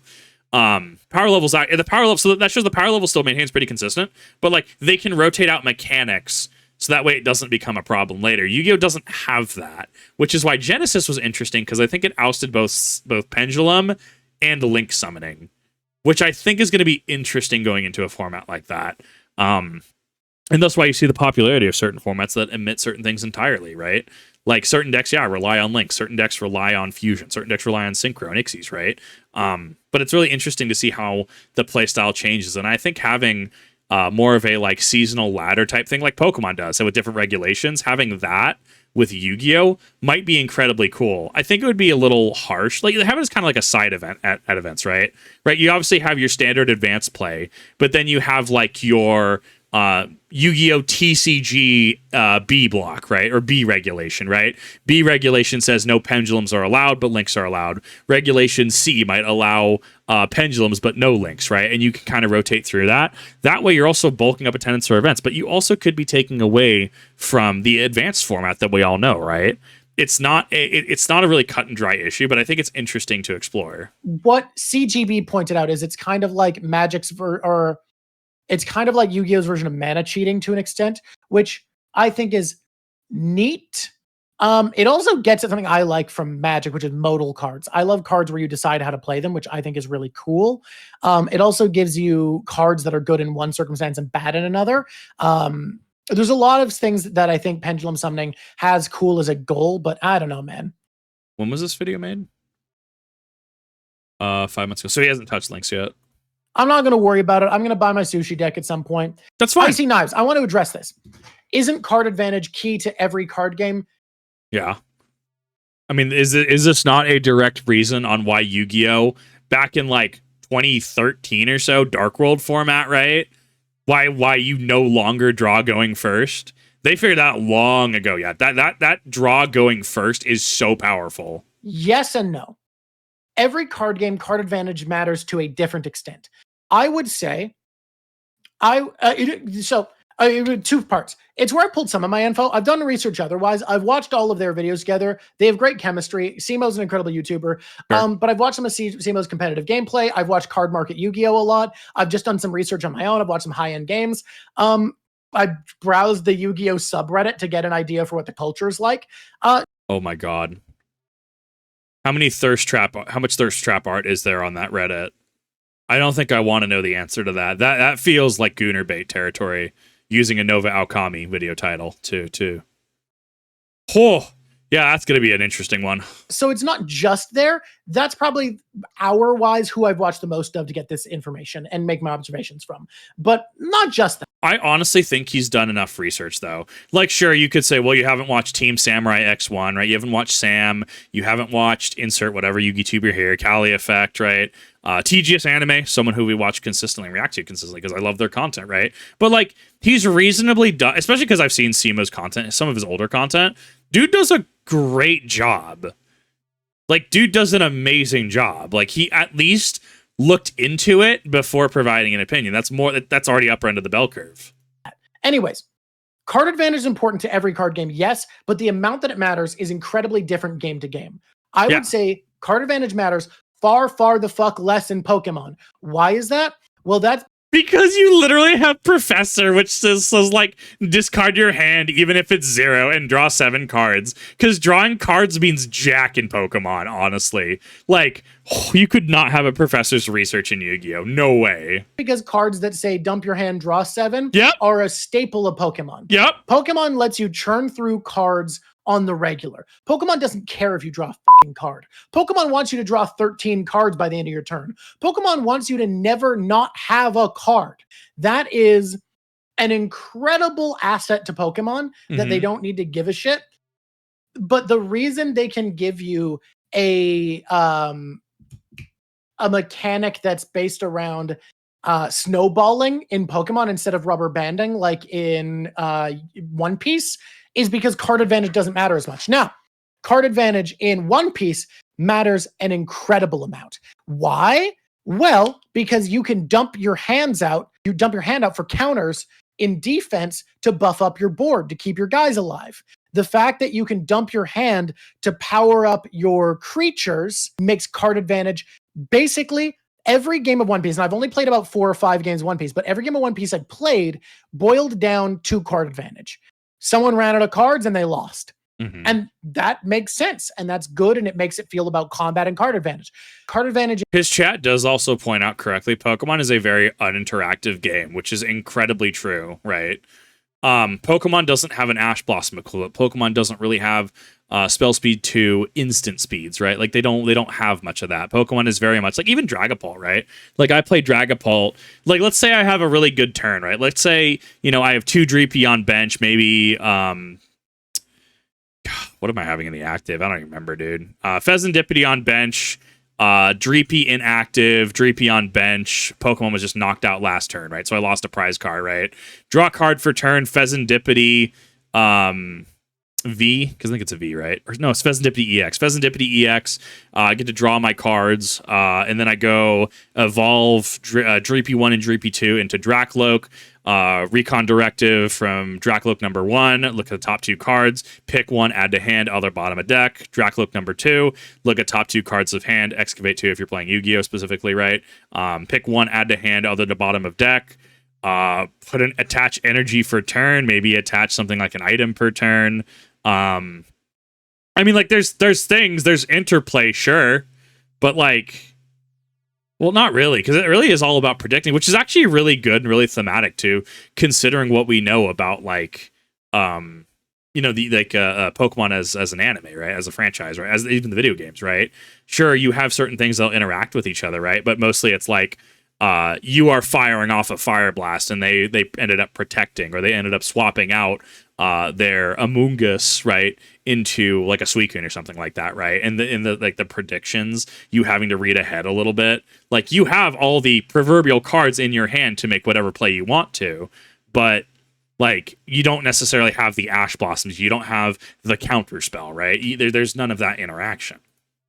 Power levels, so that shows the power level still maintains pretty consistent, but like they can rotate out mechanics so that way it doesn't become a problem later. Yu-Gi-Oh doesn't have that, which is why Genesis was interesting because I think it ousted both Pendulum and Link summoning, which I think is going to be interesting going into a format like that. And that's why you see the popularity of certain formats that omit certain things entirely, right? Like certain decks, rely on links. Certain decks rely on fusion. Certain decks rely on synchro and Ixies, right? But it's really interesting to see how the playstyle changes. And I think having more of a like seasonal ladder type thing like Pokemon does, so with different regulations, having that with Yu-Gi-Oh might be incredibly cool. I think it would be a little harsh. Like have it as kind of like a side event at events, right? Right. You obviously have your standard advanced play, but then you have like your Yu-Gi-Oh TCG B block, right? Or B regulation, right? B regulation says no pendulums are allowed, but links are allowed. Regulation C might allow pendulums, but no links, right? And you can kind of rotate through that. That way you're also bulking up attendance for events, but you also could be taking away from the advanced format that we all know, right? It's not a really cut and dry issue, but I think it's interesting to explore. What CGB pointed out is it's kind of like it's kind of like Yu-Gi-Oh's version of mana cheating to an extent, which I think is neat. It also gets at something I like from Magic, which is modal cards. I love cards where you decide how to play them, which I think is really cool. It also gives you cards that are good in one circumstance and bad in another. There's a lot of things that I think Pendulum Summoning has cool as a goal, but I don't know, man. When was this video made? 5 months ago. So he hasn't touched links yet. I'm not going to worry about it. I'm going to buy my sushi deck at some point. That's fine. Icy Knives. I want to address this. Isn't card advantage key to every card game? Yeah. I mean, is this not a direct reason on why Yu-Gi-Oh back in like 2013 or so, Dark World format, right? Why you no longer draw going first? They figured out long ago. Yeah, that draw going first is so powerful. Yes and no. Every card game, card advantage matters to a different extent. I would say, two parts. It's where I pulled some of my info. I've done research otherwise. I've watched all of their videos together. They have great chemistry. Simo's an incredible YouTuber. Sure. But I've watched some of Simo's competitive gameplay. I've watched Card Market Yu-Gi-Oh! A lot. I've just done some research on my own. I've watched some high-end games. I browsed the Yu-Gi-Oh! Subreddit to get an idea for what the culture is like. Oh my God. How much thirst trap art is there on that Reddit? I don't think I want to know the answer to that. That feels like Gooner bait territory, using a Nova Alchemy video title too. Oh, yeah, that's going to be an interesting one. So it's not just there. That's probably hour-wise who I've watched the most of to get this information and make my observations from. But not just that. I honestly think he's done enough research, though. Like, sure, you could say, well, you haven't watched Team Samurai X1, right? You haven't watched Sam. You haven't watched insert whatever Yugituber here, Kali Effect, right? TGS Anime, someone who we watch consistently and react to consistently because I love their content, right? But, like, he's reasonably done, especially because I've seen Simo's content, some of his older content. Dude does a great job. Like, dude does an amazing job. Like, he at least looked into it before providing an opinion. That's already upper end of the bell curve. Anyways, card advantage is important to every card game, yes, but the amount that it matters is incredibly different game to game. I would say card advantage matters far, far the fuck less in Pokemon. Why is that? Well, that's because you literally have Professor, which says like discard your hand even if it's 0 and draw 7 cards. Because drawing cards means jack in Pokemon, honestly. Like, you could not have a Professor's research in Yu-Gi-Oh! No way. Because cards that say dump your hand, draw 7 yep. are a staple of Pokemon. Yep. Pokemon lets you churn through cards on the regular. Pokemon doesn't care if you draw a fucking card. Pokemon wants you to draw 13 cards by the end of your turn. Pokemon wants you to never not have a card. That is an incredible asset to Pokemon that they don't need to give a shit. But the reason they can give you a mechanic that's based around snowballing in Pokemon instead of rubber banding like in One Piece is because card advantage doesn't matter as much. Now, card advantage in One Piece matters an incredible amount. Why? Well, because you can dump your hands out. You dump your hand out for counters in defense to buff up your board, to keep your guys alive. The fact that you can dump your hand to power up your creatures makes card advantage basically every game of One Piece, and I've only played about 4 or 5 games of One Piece, but every game of One Piece I've played boiled down to card advantage. Someone ran out of cards and they lost. Mm-hmm. And that makes sense. And that's good. And it makes it feel about combat and card advantage. Card advantage. His chat does also point out correctly, Pokemon is a very uninteractive game, which is incredibly true, right? Pokemon doesn't have an Ash Blossom equivalent. Pokemon doesn't really have spell speed to instant speeds, right? Like they don't have much of that. Pokemon is very much like even Dragapult, right? Like I play Dragapult. Like let's say I have a really good turn, right? Let's say I have 2 Dreepy on bench, maybe. What am I having in the active? I don't even remember, dude. Pheasantipity on bench. Dreepy inactive, Dreepy on bench. Pokemon was just knocked out last turn, right? So I lost a prize card, right? Draw a card for turn, Pheasantipity, V, because I think it's a V, right? Or no, it's Pheasantipity EX. Pheasantipity EX, I get to draw my cards, and then I go evolve Dreepy 1 and Dreepy 2 into Dracloak. Recon Directive from Dracloak number 1, look at the top 2 cards, pick 1, add to hand, other bottom of deck. Dracloak number 2, look at top 2 cards of hand, excavate 2 if you're playing Yu-Gi-Oh specifically, right? Pick 1, add to hand, other to bottom of deck. Attach energy for turn, maybe attach something like an item per turn. I mean, like there's things, there's interplay, sure, but like, well, not really, because it really is all about predicting, which is actually really good and really thematic too, considering what we know about like, Pokemon as an anime, right, as a franchise, right, as even the video games, right. Sure, you have certain things that'll interact with each other, right, but mostly it's like, you are firing off a fire blast, and they ended up protecting, or they ended up swapping out their Amoonguss, right, into like a Suicune or something like that, right? And the predictions, you having to read ahead a little bit, like you have all the proverbial cards in your hand to make whatever play you want to, but like you don't necessarily have the Ash Blossoms, you don't have the counter spell, right? There's none of that interaction.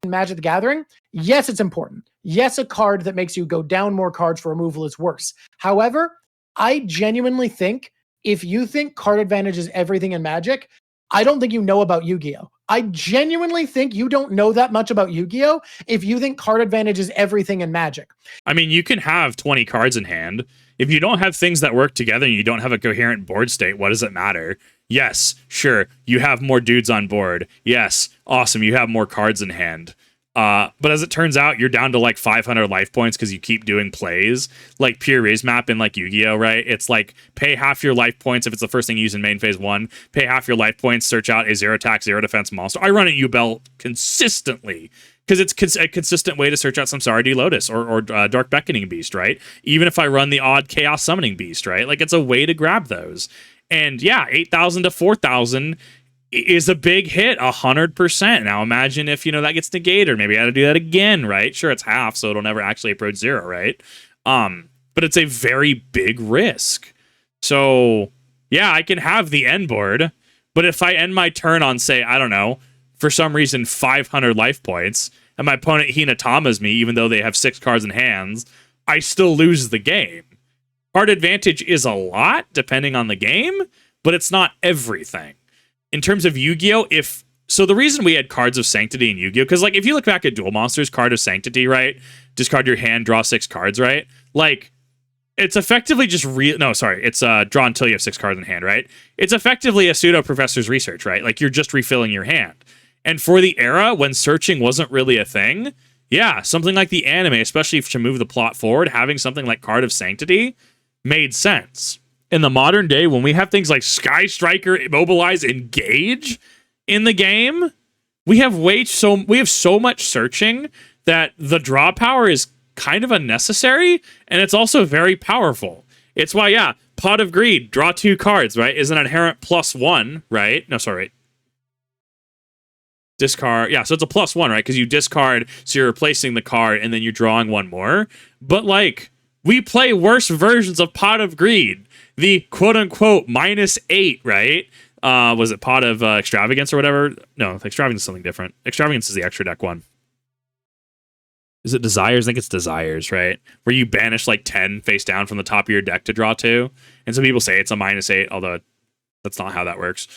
Magic the Gathering, yes, it's important. Yes, a card that makes you go down more cards for removal is worse. However, I genuinely think if you think card advantage is everything in Magic, I don't think you know about Yu-Gi-Oh! I genuinely think you don't know that much about Yu-Gi-Oh! If you think card advantage is everything in Magic. I mean, you can have 20 cards in hand. If you don't have things that work together and you don't have a coherent board state, what does it matter? Yes, sure, you have more dudes on board. Yes, awesome, you have more cards in hand. But as it turns out, you're down to like 500 life points because you keep doing plays like pure raise map in like Yu-Gi-Oh, right? It's like pay half your life points if it's the first thing you use in main phase 1. Pay half your life points, search out a 0 attack, 0 defense monster. I run a U-Bell consistently because it's a consistent way to search out some Sardi Lotus or Dark Beckoning Beast, right? Even if I run the odd Chaos Summoning Beast, right? Like it's a way to grab those. And yeah, 8,000 to 4,000 is a big hit, 100%. Now imagine if, that gets negated, or maybe I had to do that again, right? Sure, it's half, so it'll never actually approach 0, right? But it's a very big risk. So yeah, I can have the end board, but if I end my turn on, say, I don't know, for some reason 500 life points, and my opponent Hinatamas me, even though they have 6 cards in hands, I still lose the game. Card advantage is a lot, depending on the game, but it's not everything. In terms of Yu-Gi-Oh, so the reason we had Cards of Sanctity in Yu-Gi-Oh, because like if you look back at Duel Monsters, Card of Sanctity, right? Discard your hand, draw 6 cards, right? Like it's effectively just it's draw until you have 6 cards in hand, right? It's effectively a pseudo Professor's Research, right? Like you're just refilling your hand. And for the era when searching wasn't really a thing, yeah, something like the anime, especially to move the plot forward, having something like Card of Sanctity made sense. In the modern day, when we have things like Sky Striker, Immobilize, Engage in the game, we have so much searching that the draw power is kind of unnecessary, and it's also very powerful. It's why, yeah, Pot of Greed, draw 2 cards, right, is an inherent +1, right? No, sorry. Discard, yeah, so it's a +1, right? Because you discard, so you're replacing the card, and then you're drawing 1 more. But, like, we play worse versions of Pot of Greed. The quote-unquote -8, right? Was it Pot of Extravagance or whatever? No, Extravagance is something different. Extravagance is the extra deck one. Is it Desires? I think it's Desires, right? Where you banish like 10 face down from the top of your deck to draw 2. And some people say it's a -8, although that's not how that works.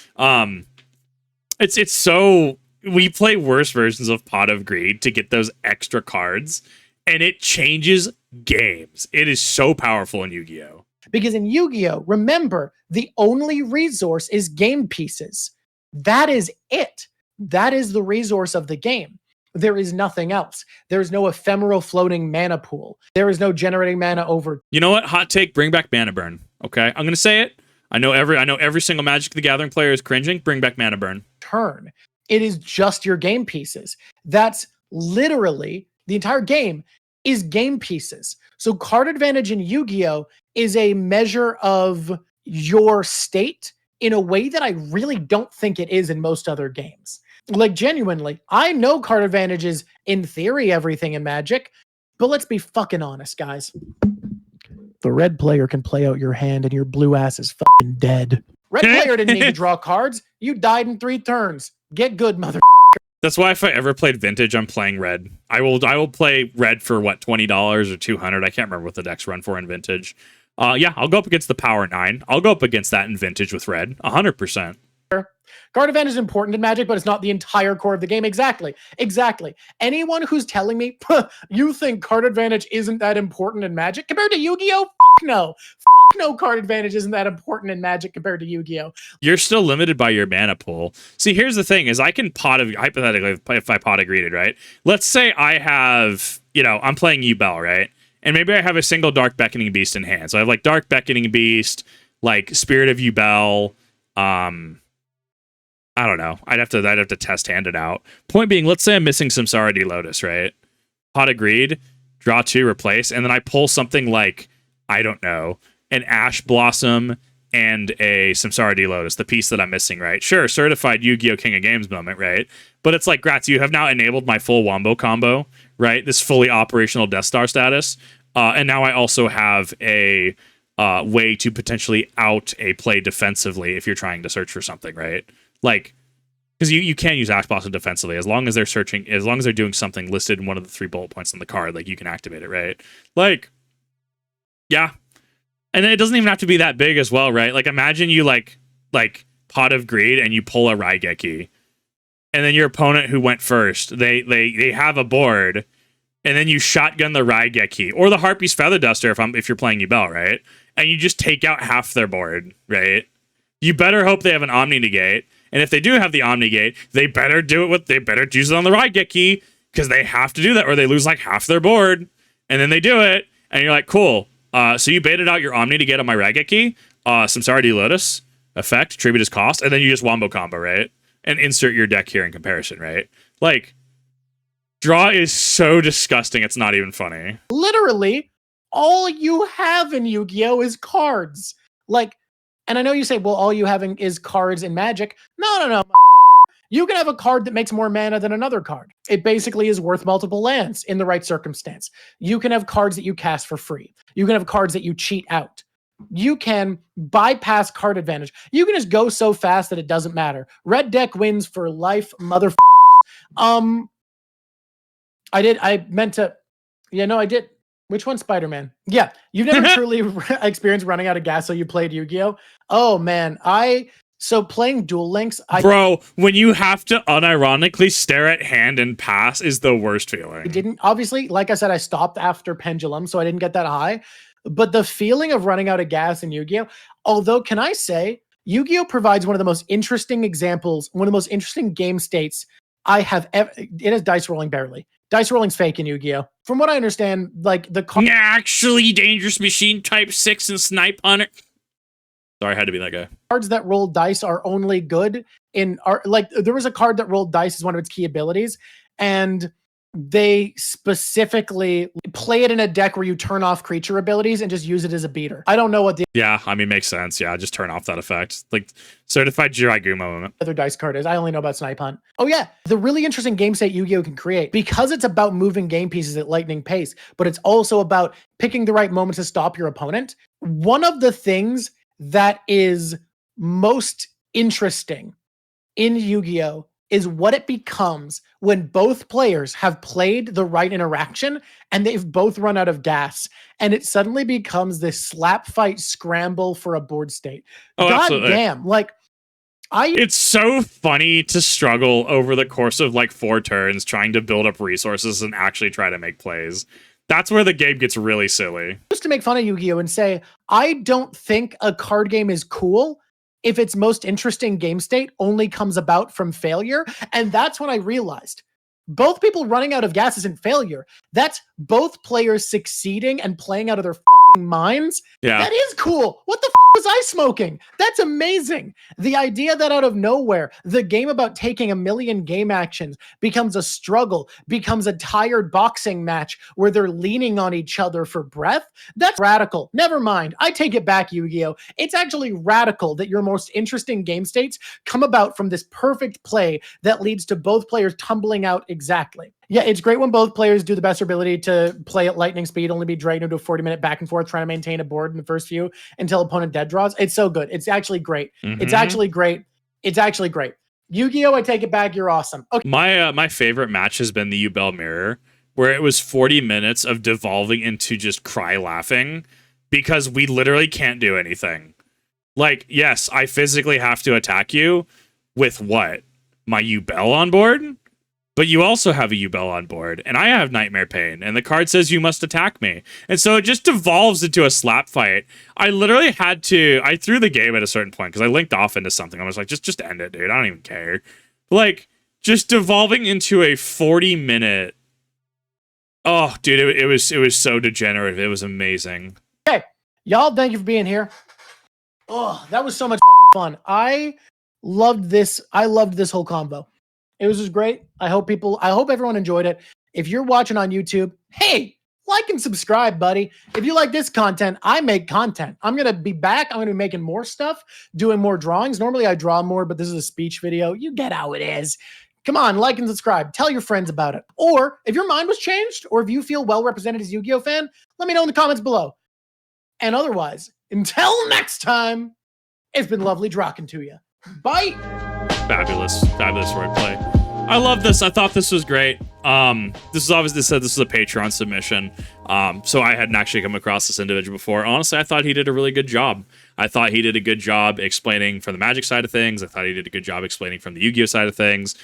It's so... We play worse versions of Pot of Greed to get those extra cards, and it changes games. It is so powerful in Yu-Gi-Oh! Because in Yu-Gi-Oh, remember, the only resource is game pieces. That is it. That is the resource of the game. There is nothing else. There is no ephemeral floating mana pool. There is no generating mana over. You know what? Hot take, bring back Mana Burn. Okay? I'm going to say it. I know every single Magic the Gathering player is cringing. Bring back Mana Burn. Turn. It is just your game pieces. That's literally the entire game is game pieces. So card advantage in Yu-Gi-Oh is a measure of your state in a way that I really don't think it is in most other games. Like, genuinely, I know card advantage is, in theory, everything in Magic, but let's be fucking honest, guys. The red player can play out your hand and your blue ass is fucking dead. Red player didn't need to draw cards. You died in 3 turns. Get good, motherfucker. That's why if I ever played Vintage, I'm playing red. I will play red for what, $20 or $200. I can't remember what the decks run for in Vintage. Yeah, I'll go up against the Power 9. I'll go up against that in Vintage with red, 100%. Card advantage is important in Magic, but it's not the entire core of the game. Exactly. Anyone who's telling me you think card advantage isn't that important in Magic compared to Yu-Gi-Oh? Fuck no. Fuck no, card advantage isn't that important in Magic compared to Yu-Gi-Oh. You're still limited by your mana pool. See, here's the thing: is I can hypothetically, if I pot greeted, right? Let's say I have, I'm playing Yubel, right? And maybe I have a single Dark Beckoning Beast in hand. So I have like Dark Beckoning Beast, like Spirit of Yubel. I don't know. I'd have to test hand it out. Point being, let's say I'm missing Samsara Lotus, right? Pot of Greed, draw 2, replace, and then I pull something like, I don't know, an Ash Blossom and a Samsara Lotus, the piece that I'm missing, right? Sure, certified Yu-Gi-Oh! King of Games moment, right? But it's like, Gratz, you have now enabled my full Wombo combo, right? This fully operational Death Star status. And now I also have a way to potentially out a play defensively if you're trying to search for something, right? Like, because you can use Ash Blossom defensively as long as they're searching, as long as they're doing something listed in one of the 3 bullet points on the card, like you can activate it, right? Like, yeah. And then it doesn't even have to be that big as well, right? Like, imagine you like Pot of Greed and you pull a Raigeki, and then your opponent who went first, they have a board, and then you shotgun the Raigeki or the Harpy's Feather Duster if you're playing Yubel, right? And you just take out half their board, right? You better hope they have an Omni Negate. And if they do have the Omni Gate, they better use it on the Raigeki, because they have to do that or they lose like half their board. And then they do it, and you're like, cool. So you baited out your Omni to get on my Raigeki, Samsara Lotus, effect, tribute as cost, and then you just Wombo combo, right? And insert your deck here in comparison, right? Like, draw is so disgusting, it's not even funny. Literally, all you have in Yu-Gi-Oh! Is cards. Like, and I know you say, well, all you have is cards in Magic. No. You can have a card that makes more mana than another card. It basically is worth multiple lands in the right circumstance. You can have cards that you cast for free. You can have cards that you cheat out. You can bypass card advantage. You can just go so fast that it doesn't matter. Red deck wins for life, motherfuckers. I did. Which one? Spider-Man. Yeah. You've never truly experienced running out of gas, so you played Yu-Gi-Oh? Oh, man. So playing Duel Links... Bro, when you have to unironically stare at hand and pass is the worst feeling. I didn't... Obviously, like I said, I stopped after Pendulum, so I didn't get that high. But the feeling of running out of gas in Yu-Gi-Oh! Although, can I say, Yu-Gi-Oh! Provides one of the most interesting examples, one of the most interesting game states I have ever... It is dice rolling barely. Dice rolling's fake in Yu-Gi-Oh! From what I understand, like the actually Dangerous Machine type 6 and Snipe Hunter. Sorry, I had to be that guy. Cards that roll dice are only good in there was a card that rolled dice as one of its key abilities, and they specifically play it in a deck where you turn off creature abilities and just use it as a beater. I don't know what the makes sense. Yeah, just turn off that effect. Like certified Jiraiya moment. Other dice card is. I only know about Snipe Hunt. Oh yeah, the really interesting game state Yu-Gi-Oh! Can create, because it's about moving game pieces at lightning pace, but it's also about picking the right moment to stop your opponent. One of the things that is most interesting in Yu-Gi-Oh! Is what it becomes when both players have played the right interaction and they've both run out of gas, and it suddenly becomes this slap fight scramble for a board state. Oh, God absolutely. damn. It's so funny to struggle over the course of like 4 turns trying to build up resources and actually try to make plays. That's where the game gets really silly. Just to make fun of Yu-Gi-Oh! And say, I don't think a card game is cool if its most interesting game state only comes about from failure. And that's when I realized both people running out of gas isn't failure. That's both players succeeding and playing out of their fucking minds. Yeah. That is cool. What the was I smoking? That's amazing. The idea that out of nowhere, the game about taking a million game actions becomes a struggle, becomes a tired boxing match where they're leaning on each other for breath. That's radical. Never mind. I take it back, Yu-Gi-Oh! It's actually radical that your most interesting game states come about from this perfect play that leads to both players tumbling out exactly. Yeah, it's great when both players do the best ability to play at lightning speed, only be dragged into a 40-minute back and forth trying to maintain a board in the first few until opponent dead draws. It's so good. It's actually great. It's actually great. It's actually great. Yu-Gi-Oh! I take it back. You're awesome. Okay. My favorite match has been the Yubel Mirror, where it was 40 minutes of devolving into just cry laughing because we literally can't do anything. Like, yes, I physically have to attack you with what? My Yubel on board? But you also have a Yubel on board, and I have Nightmare Pain, and the card says you must attack me. And so it just devolves into a slap fight. I literally had to, I threw the game at a certain point, because I linked off into something. I was like, just end it, dude. I don't even care. Like, just devolving into a 40-minute... Oh, dude, it was so degenerative. It was amazing. Okay, y'all, thank you for being here. Oh, that was so much fucking fun. I loved this whole combo. It was just great. I hope everyone enjoyed it. If you're watching on YouTube, hey, like and subscribe, buddy. If you like this content, I make content. I'm going to be back. I'm going to be making more stuff, doing more drawings. Normally I draw more, but this is a speech video. You get how it is. Come on, like and subscribe. Tell your friends about it. Or if your mind was changed, or if you feel well represented as a Yu-Gi-Oh fan, let me know in the comments below. And otherwise, until next time, it's been lovely drawking to you. Bye. Fabulous wordplay. I love this. I thought this was great. This is obviously said this is a Patreon submission. So I hadn't actually come across this individual before. Honestly, I thought he did a really good job. I thought he did a good job explaining from the Magic side of things. I thought he did a good job explaining from the Yu-Gi-Oh side of things,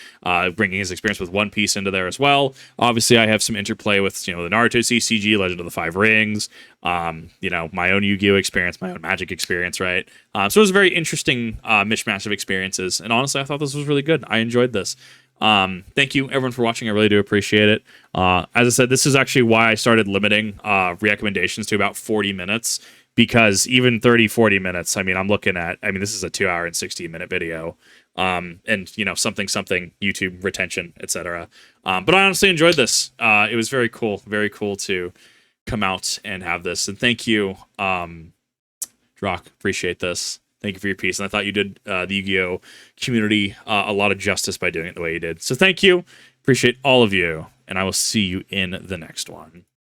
bringing his experience with One Piece into there as well. Obviously, I have some interplay with, the Naruto CCG, Legend of the Five Rings, my own Yu-Gi-Oh experience, my own Magic experience, right? So it was a very interesting mishmash of experiences. And honestly, I thought this was really good. I enjoyed this. Thank you everyone for watching. I really do appreciate it. As I said, this is actually why I started limiting recommendations to about 40 minutes, because even 30-40 minutes, I'm looking at, this is a 2 hour and 16-minute video, and something YouTube retention, etc. But I honestly enjoyed this. It was very cool to come out and have this, and thank you, Drawk, appreciate this. Thank you for your piece, and I thought you did the Yu-Gi-Oh community a lot of justice by doing it the way you did. So thank you. Appreciate all of you, and I will see you in the next one.